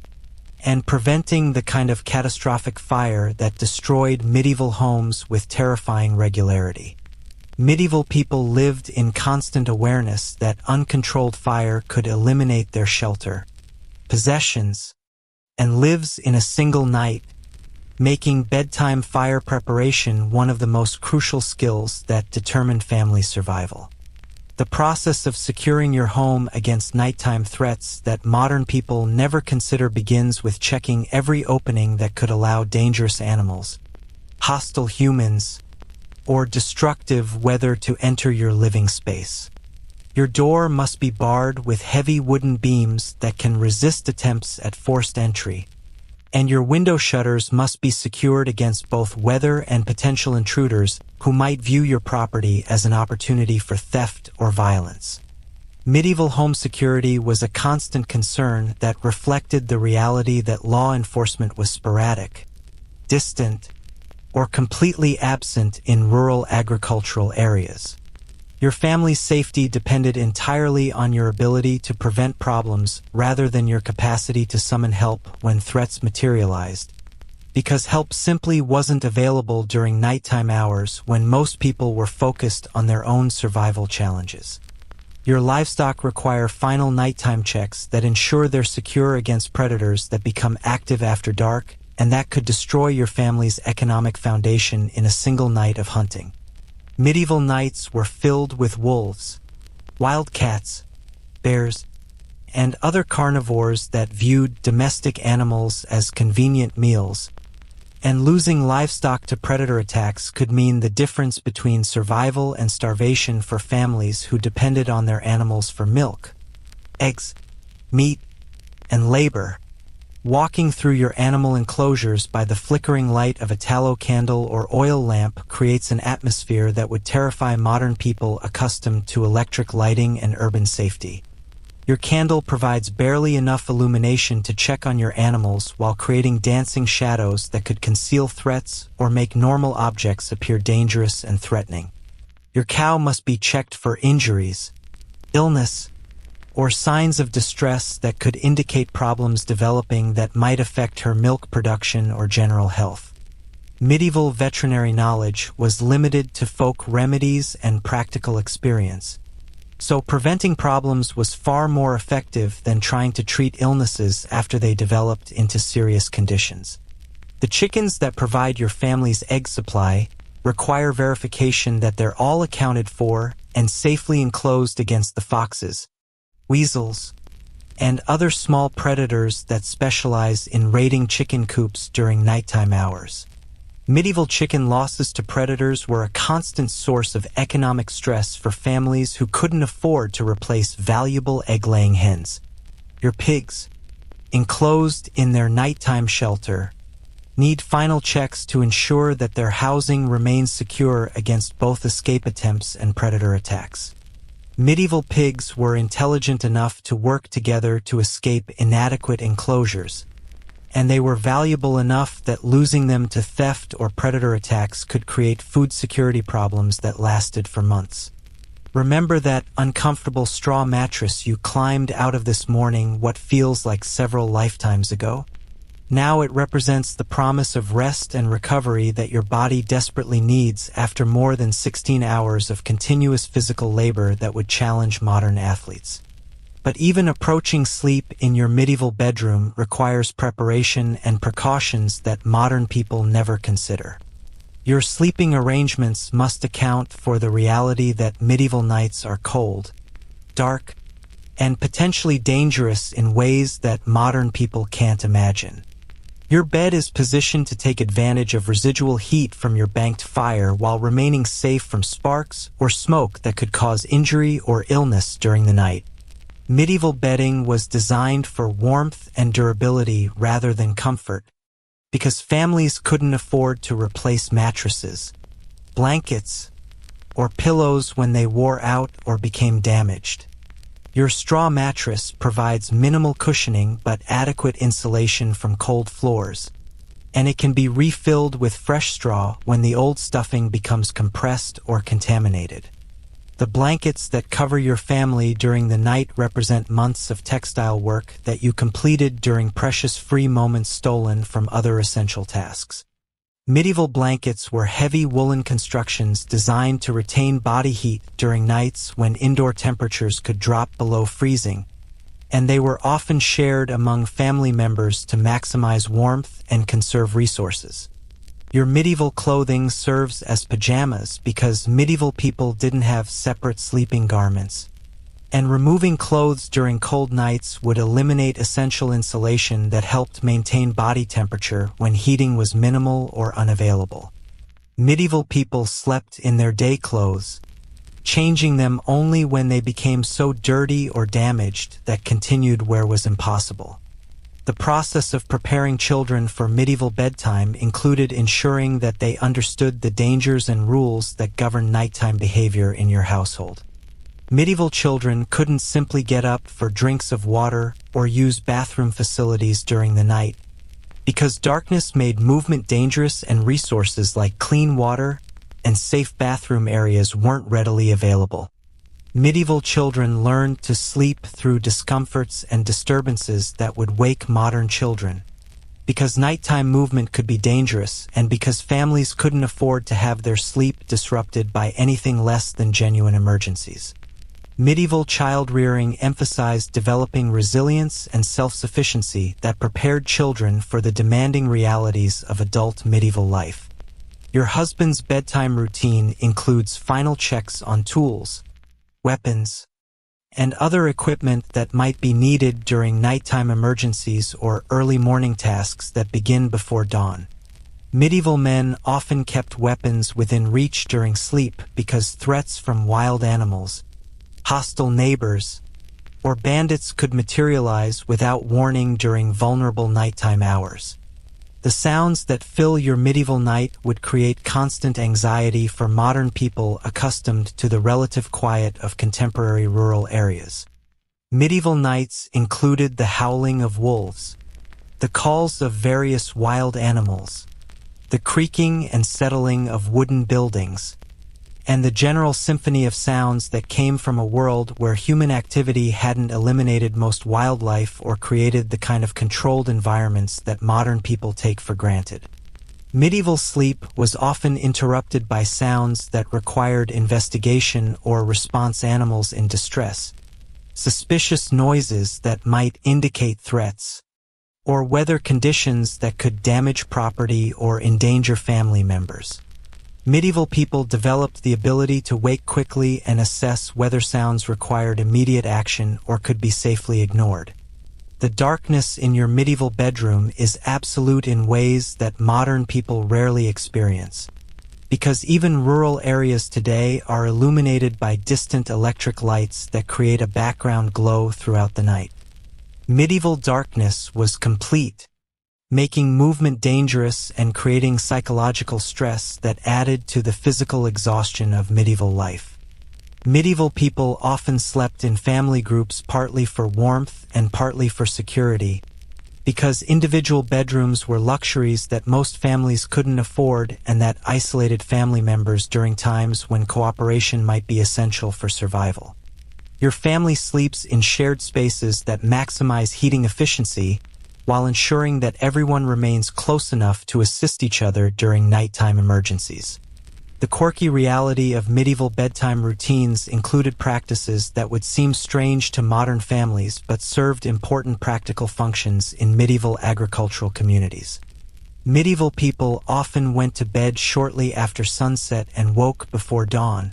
and preventing the kind of catastrophic fire that destroyed medieval homes with terrifying regularity. Medieval people lived in constant awareness that uncontrolled fire could eliminate their shelter, possessions, and lives in a single night, making bedtime fire preparation one of the most crucial skills that determined family survival. The process of securing your home against nighttime threats that modern people never consider begins with checking every opening that could allow dangerous animals, hostile humans, or destructive weather to enter your living space. Your door must be barred with heavy wooden beams that can resist attempts at forced entry, and your window shutters must be secured against both weather and potential intruders who might view your property as an opportunity for theft or violence. Medieval home security was a constant concern that reflected the reality that law enforcement was sporadic, distant, or completely absent in rural agricultural areas. Your family's safety depended entirely on your ability to prevent problems rather than your capacity to summon help when threats materialized, because help simply wasn't available during nighttime hours when most people were focused on their own survival challenges. Your livestock require final nighttime checks that ensure they're secure against predators that become active after dark and that could destroy your family's economic foundation in a single night of hunting. Medieval nights were filled with wolves, wild cats, bears, and other carnivores that viewed domestic animals as convenient meals, and losing livestock to predator attacks could mean the difference between survival and starvation for families who depended on their animals for milk, eggs, meat, and labor. Walking through your animal enclosures by the flickering light of a tallow candle or oil lamp creates an atmosphere that would terrify modern people accustomed to electric lighting and urban safety. Your candle provides barely enough illumination to check on your animals while creating dancing shadows that could conceal threats or make normal objects appear dangerous and threatening. Your cow must be checked for injuries, illness, or signs of distress that could indicate problems developing that might affect her milk production or general health. Medieval veterinary knowledge was limited to folk remedies and practical experience, so preventing problems was far more effective than trying to treat illnesses after they developed into serious conditions. The chickens that provide your family's egg supply require verification that they're all accounted for and safely enclosed against the foxes, weasels, and other small predators that specialize in raiding chicken coops during nighttime hours. Medieval chicken losses to predators were a constant source of economic stress for families who couldn't afford to replace valuable egg-laying hens. Your pigs, enclosed in their nighttime shelter, need final checks to ensure that their housing remains secure against both escape attempts and predator attacks. Medieval pigs were intelligent enough to work together to escape inadequate enclosures, and they were valuable enough that losing them to theft or predator attacks could create food security problems that lasted for months. Remember that uncomfortable straw mattress you climbed out of this morning what feels like several lifetimes ago? Now it represents the promise of rest and recovery that your body desperately needs after more than 16 hours of continuous physical labor that would challenge modern athletes. But even approaching sleep in your medieval bedroom requires preparation and precautions that modern people never consider. Your sleeping arrangements must account for the reality that medieval nights are cold, dark, and potentially dangerous in ways that modern people can't imagine. Your bed is positioned to take advantage of residual heat from your banked fire while remaining safe from sparks or smoke that could cause injury or illness during the night. Medieval bedding was designed for warmth and durability rather than comfort, because families couldn't afford to replace mattresses, blankets, or pillows when they wore out or became damaged. Your straw mattress provides minimal cushioning but adequate insulation from cold floors, and it can be refilled with fresh straw when the old stuffing becomes compressed or contaminated. The blankets that cover your family during the night represent months of textile work that you completed during precious free moments stolen from other essential tasks. Medieval blankets were heavy woolen constructions designed to retain body heat during nights when indoor temperatures could drop below freezing, and they were often shared among family members to maximize warmth and conserve resources. Your medieval clothing serves as pajamas because medieval people didn't have separate sleeping garments, and removing clothes during cold nights would eliminate essential insulation that helped maintain body temperature when heating was minimal or unavailable. Medieval people slept in their day clothes, changing them only when they became so dirty or damaged that continued wear was impossible. The process of preparing children for medieval bedtime included ensuring that they understood the dangers and rules that govern nighttime behavior in your household. Medieval children couldn't simply get up for drinks of water or use bathroom facilities during the night, because darkness made movement dangerous and resources like clean water and safe bathroom areas weren't readily available. Medieval children learned to sleep through discomforts and disturbances that would wake modern children, because nighttime movement could be dangerous and because families couldn't afford to have their sleep disrupted by anything less than genuine emergencies. Medieval child-rearing emphasized developing resilience and self-sufficiency that prepared children for the demanding realities of adult medieval life. Your husband's bedtime routine includes final checks on tools, weapons, and other equipment that might be needed during nighttime emergencies or early morning tasks that begin before dawn. Medieval men often kept weapons within reach during sleep because threats from wild animals, hostile neighbors, or bandits could materialize without warning during vulnerable nighttime hours. The sounds that fill your medieval night would create constant anxiety for modern people accustomed to the relative quiet of contemporary rural areas. Medieval nights included the howling of wolves, the calls of various wild animals, the creaking and settling of wooden buildings, and the general symphony of sounds that came from a world where human activity hadn't eliminated most wildlife or created the kind of controlled environments that modern people take for granted. Medieval sleep was often interrupted by sounds that required investigation or response animals in distress, suspicious noises that might indicate threats, or weather conditions that could damage property or endanger family members. Medieval people developed the ability to wake quickly and assess whether sounds required immediate action or could be safely ignored. The darkness in your medieval bedroom is absolute in ways that modern people rarely experience, because even rural areas today are illuminated by distant electric lights that create a background glow throughout the night. Medieval darkness was complete, making movement dangerous and creating psychological stress that added to the physical exhaustion of medieval life. Medieval people often slept in family groups partly for warmth and partly for security, because individual bedrooms were luxuries that most families couldn't afford and that isolated family members during times when cooperation might be essential for survival. Your family sleeps in shared spaces that maximize heating efficiency, while ensuring that everyone remains close enough to assist each other during nighttime emergencies. The quirky reality of medieval bedtime routines included practices that would seem strange to modern families but served important practical functions in medieval agricultural communities. Medieval people often went to bed shortly after sunset and woke before dawn,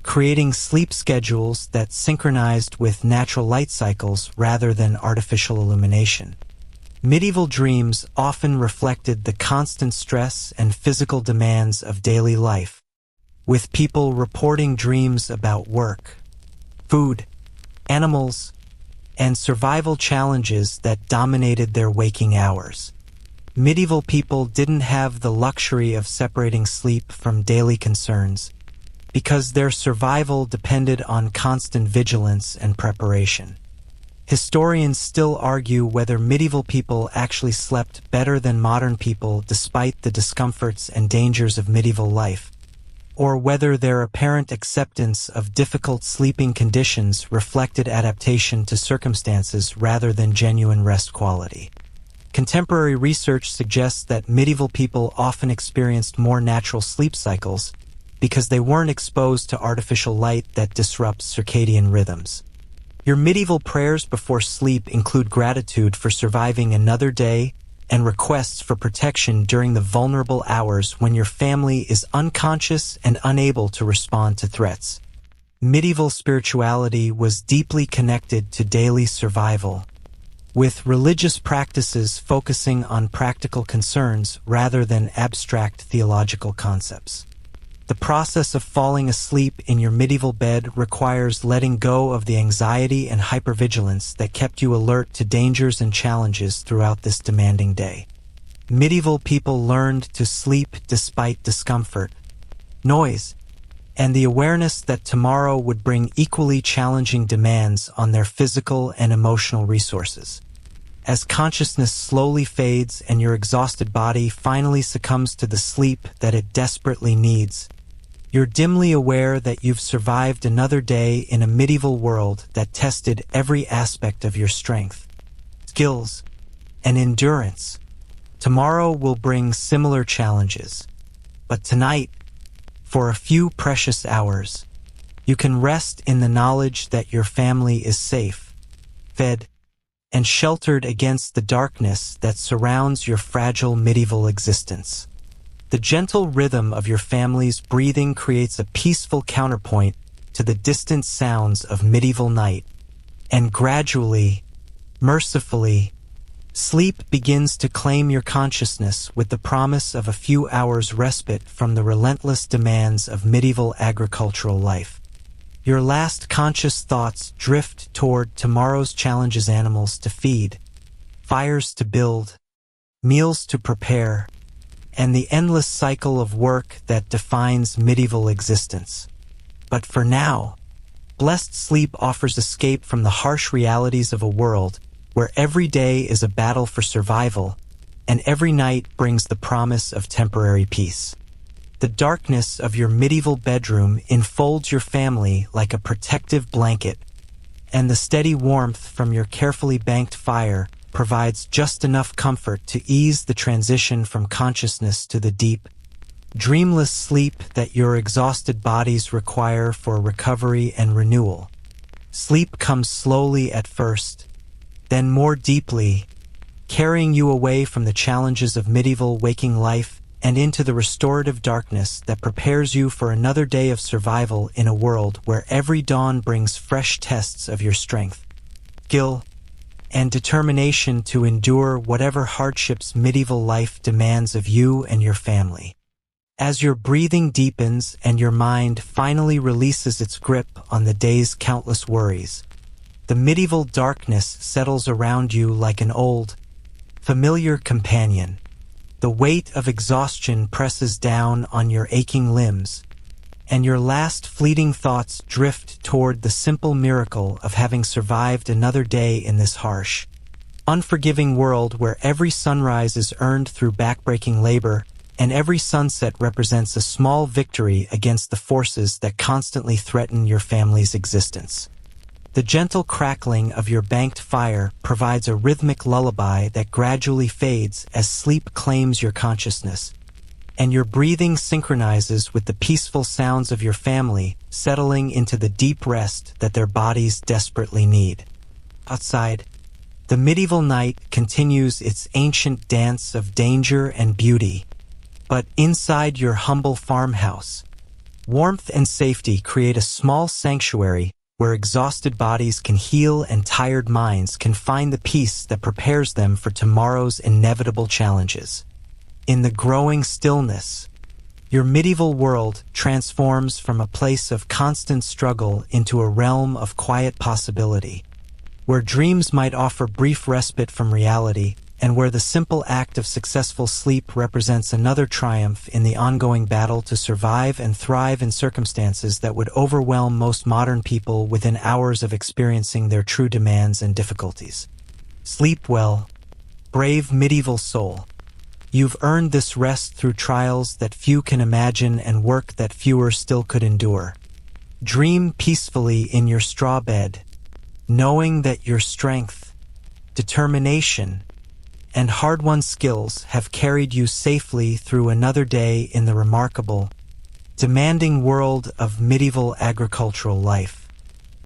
creating sleep schedules that synchronized with natural light cycles rather than artificial illumination. Medieval dreams often reflected the constant stress and physical demands of daily life, with people reporting dreams about work, food, animals, and survival challenges that dominated their waking hours. Medieval people didn't have the luxury of separating sleep from daily concerns, because their survival depended on constant vigilance and preparation. Historians still argue whether medieval people actually slept better than modern people despite the discomforts and dangers of medieval life, or whether their apparent acceptance of difficult sleeping conditions reflected adaptation to circumstances rather than genuine rest quality. Contemporary research suggests that medieval people often experienced more natural sleep cycles because they weren't exposed to artificial light that disrupts circadian rhythms. Your medieval prayers before sleep include gratitude for surviving another day and requests for protection during the vulnerable hours when your family is unconscious and unable to respond to threats. Medieval spirituality was deeply connected to daily survival, with religious practices focusing on practical concerns rather than abstract theological concepts. The process of falling asleep in your medieval bed requires letting go of the anxiety and hypervigilance that kept you alert to dangers and challenges throughout this demanding day. Medieval people learned to sleep despite discomfort, noise, and the awareness that tomorrow would bring equally challenging demands on their physical and emotional resources. As consciousness slowly fades and your exhausted body finally succumbs to the sleep that it desperately needs, you're dimly aware that you've survived another day in a medieval world that tested every aspect of your strength, skills, and endurance. Tomorrow will bring similar challenges, but tonight, for a few precious hours, you can rest in the knowledge that your family is safe, fed, and sheltered against the darkness that surrounds your fragile medieval existence. The gentle rhythm of your family's breathing creates a peaceful counterpoint to the distant sounds of medieval night, and gradually, mercifully, sleep begins to claim your consciousness with the promise of a few hours' respite from the relentless demands of medieval agricultural life. Your last conscious thoughts drift toward tomorrow's challenges: animals to feed, fires to build, meals to prepare, and the endless cycle of work that defines medieval existence. But for now, blessed sleep offers escape from the harsh realities of a world where every day is a battle for survival, and every night brings the promise of temporary peace. The darkness of your medieval bedroom enfolds your family like a protective blanket, and the steady warmth from your carefully banked fire provides just enough comfort to ease the transition from consciousness to the deep, dreamless sleep that your exhausted bodies require for recovery and renewal. Sleep comes slowly at first, then more deeply, carrying you away from the challenges of medieval waking life and into the restorative darkness that prepares you for another day of survival in a world where every dawn brings fresh tests of your strength, skill, and determination to endure whatever hardships medieval life demands of you and your family. As your breathing deepens and your mind finally releases its grip on the day's countless worries, the medieval darkness settles around you like an old, familiar companion. The weight of exhaustion presses down on your aching limbs, and your last fleeting thoughts drift toward the simple miracle of having survived another day in this harsh, unforgiving world where every sunrise is earned through backbreaking labor, and every sunset represents a small victory against the forces that constantly threaten your family's existence. The gentle crackling of your banked fire provides a rhythmic lullaby that gradually fades as sleep claims your consciousness, and your breathing synchronizes with the peaceful sounds of your family, settling into the deep rest that their bodies desperately need. Outside, the medieval night continues its ancient dance of danger and beauty, but inside your humble farmhouse, warmth and safety create a small sanctuary where exhausted bodies can heal and tired minds can find the peace that prepares them for tomorrow's inevitable challenges. In the growing stillness, your medieval world transforms from a place of constant struggle into a realm of quiet possibility, where dreams might offer brief respite from reality, and where the simple act of successful sleep represents another triumph in the ongoing battle to survive and thrive in circumstances that would overwhelm most modern people within hours of experiencing their true demands and difficulties. Sleep well, brave medieval soul. You've earned this rest through trials that few can imagine and work that fewer still could endure. Dream peacefully in your straw bed, knowing that your strength, determination, and hard-won skills have carried you safely through another day in the remarkable, demanding world of medieval agricultural life.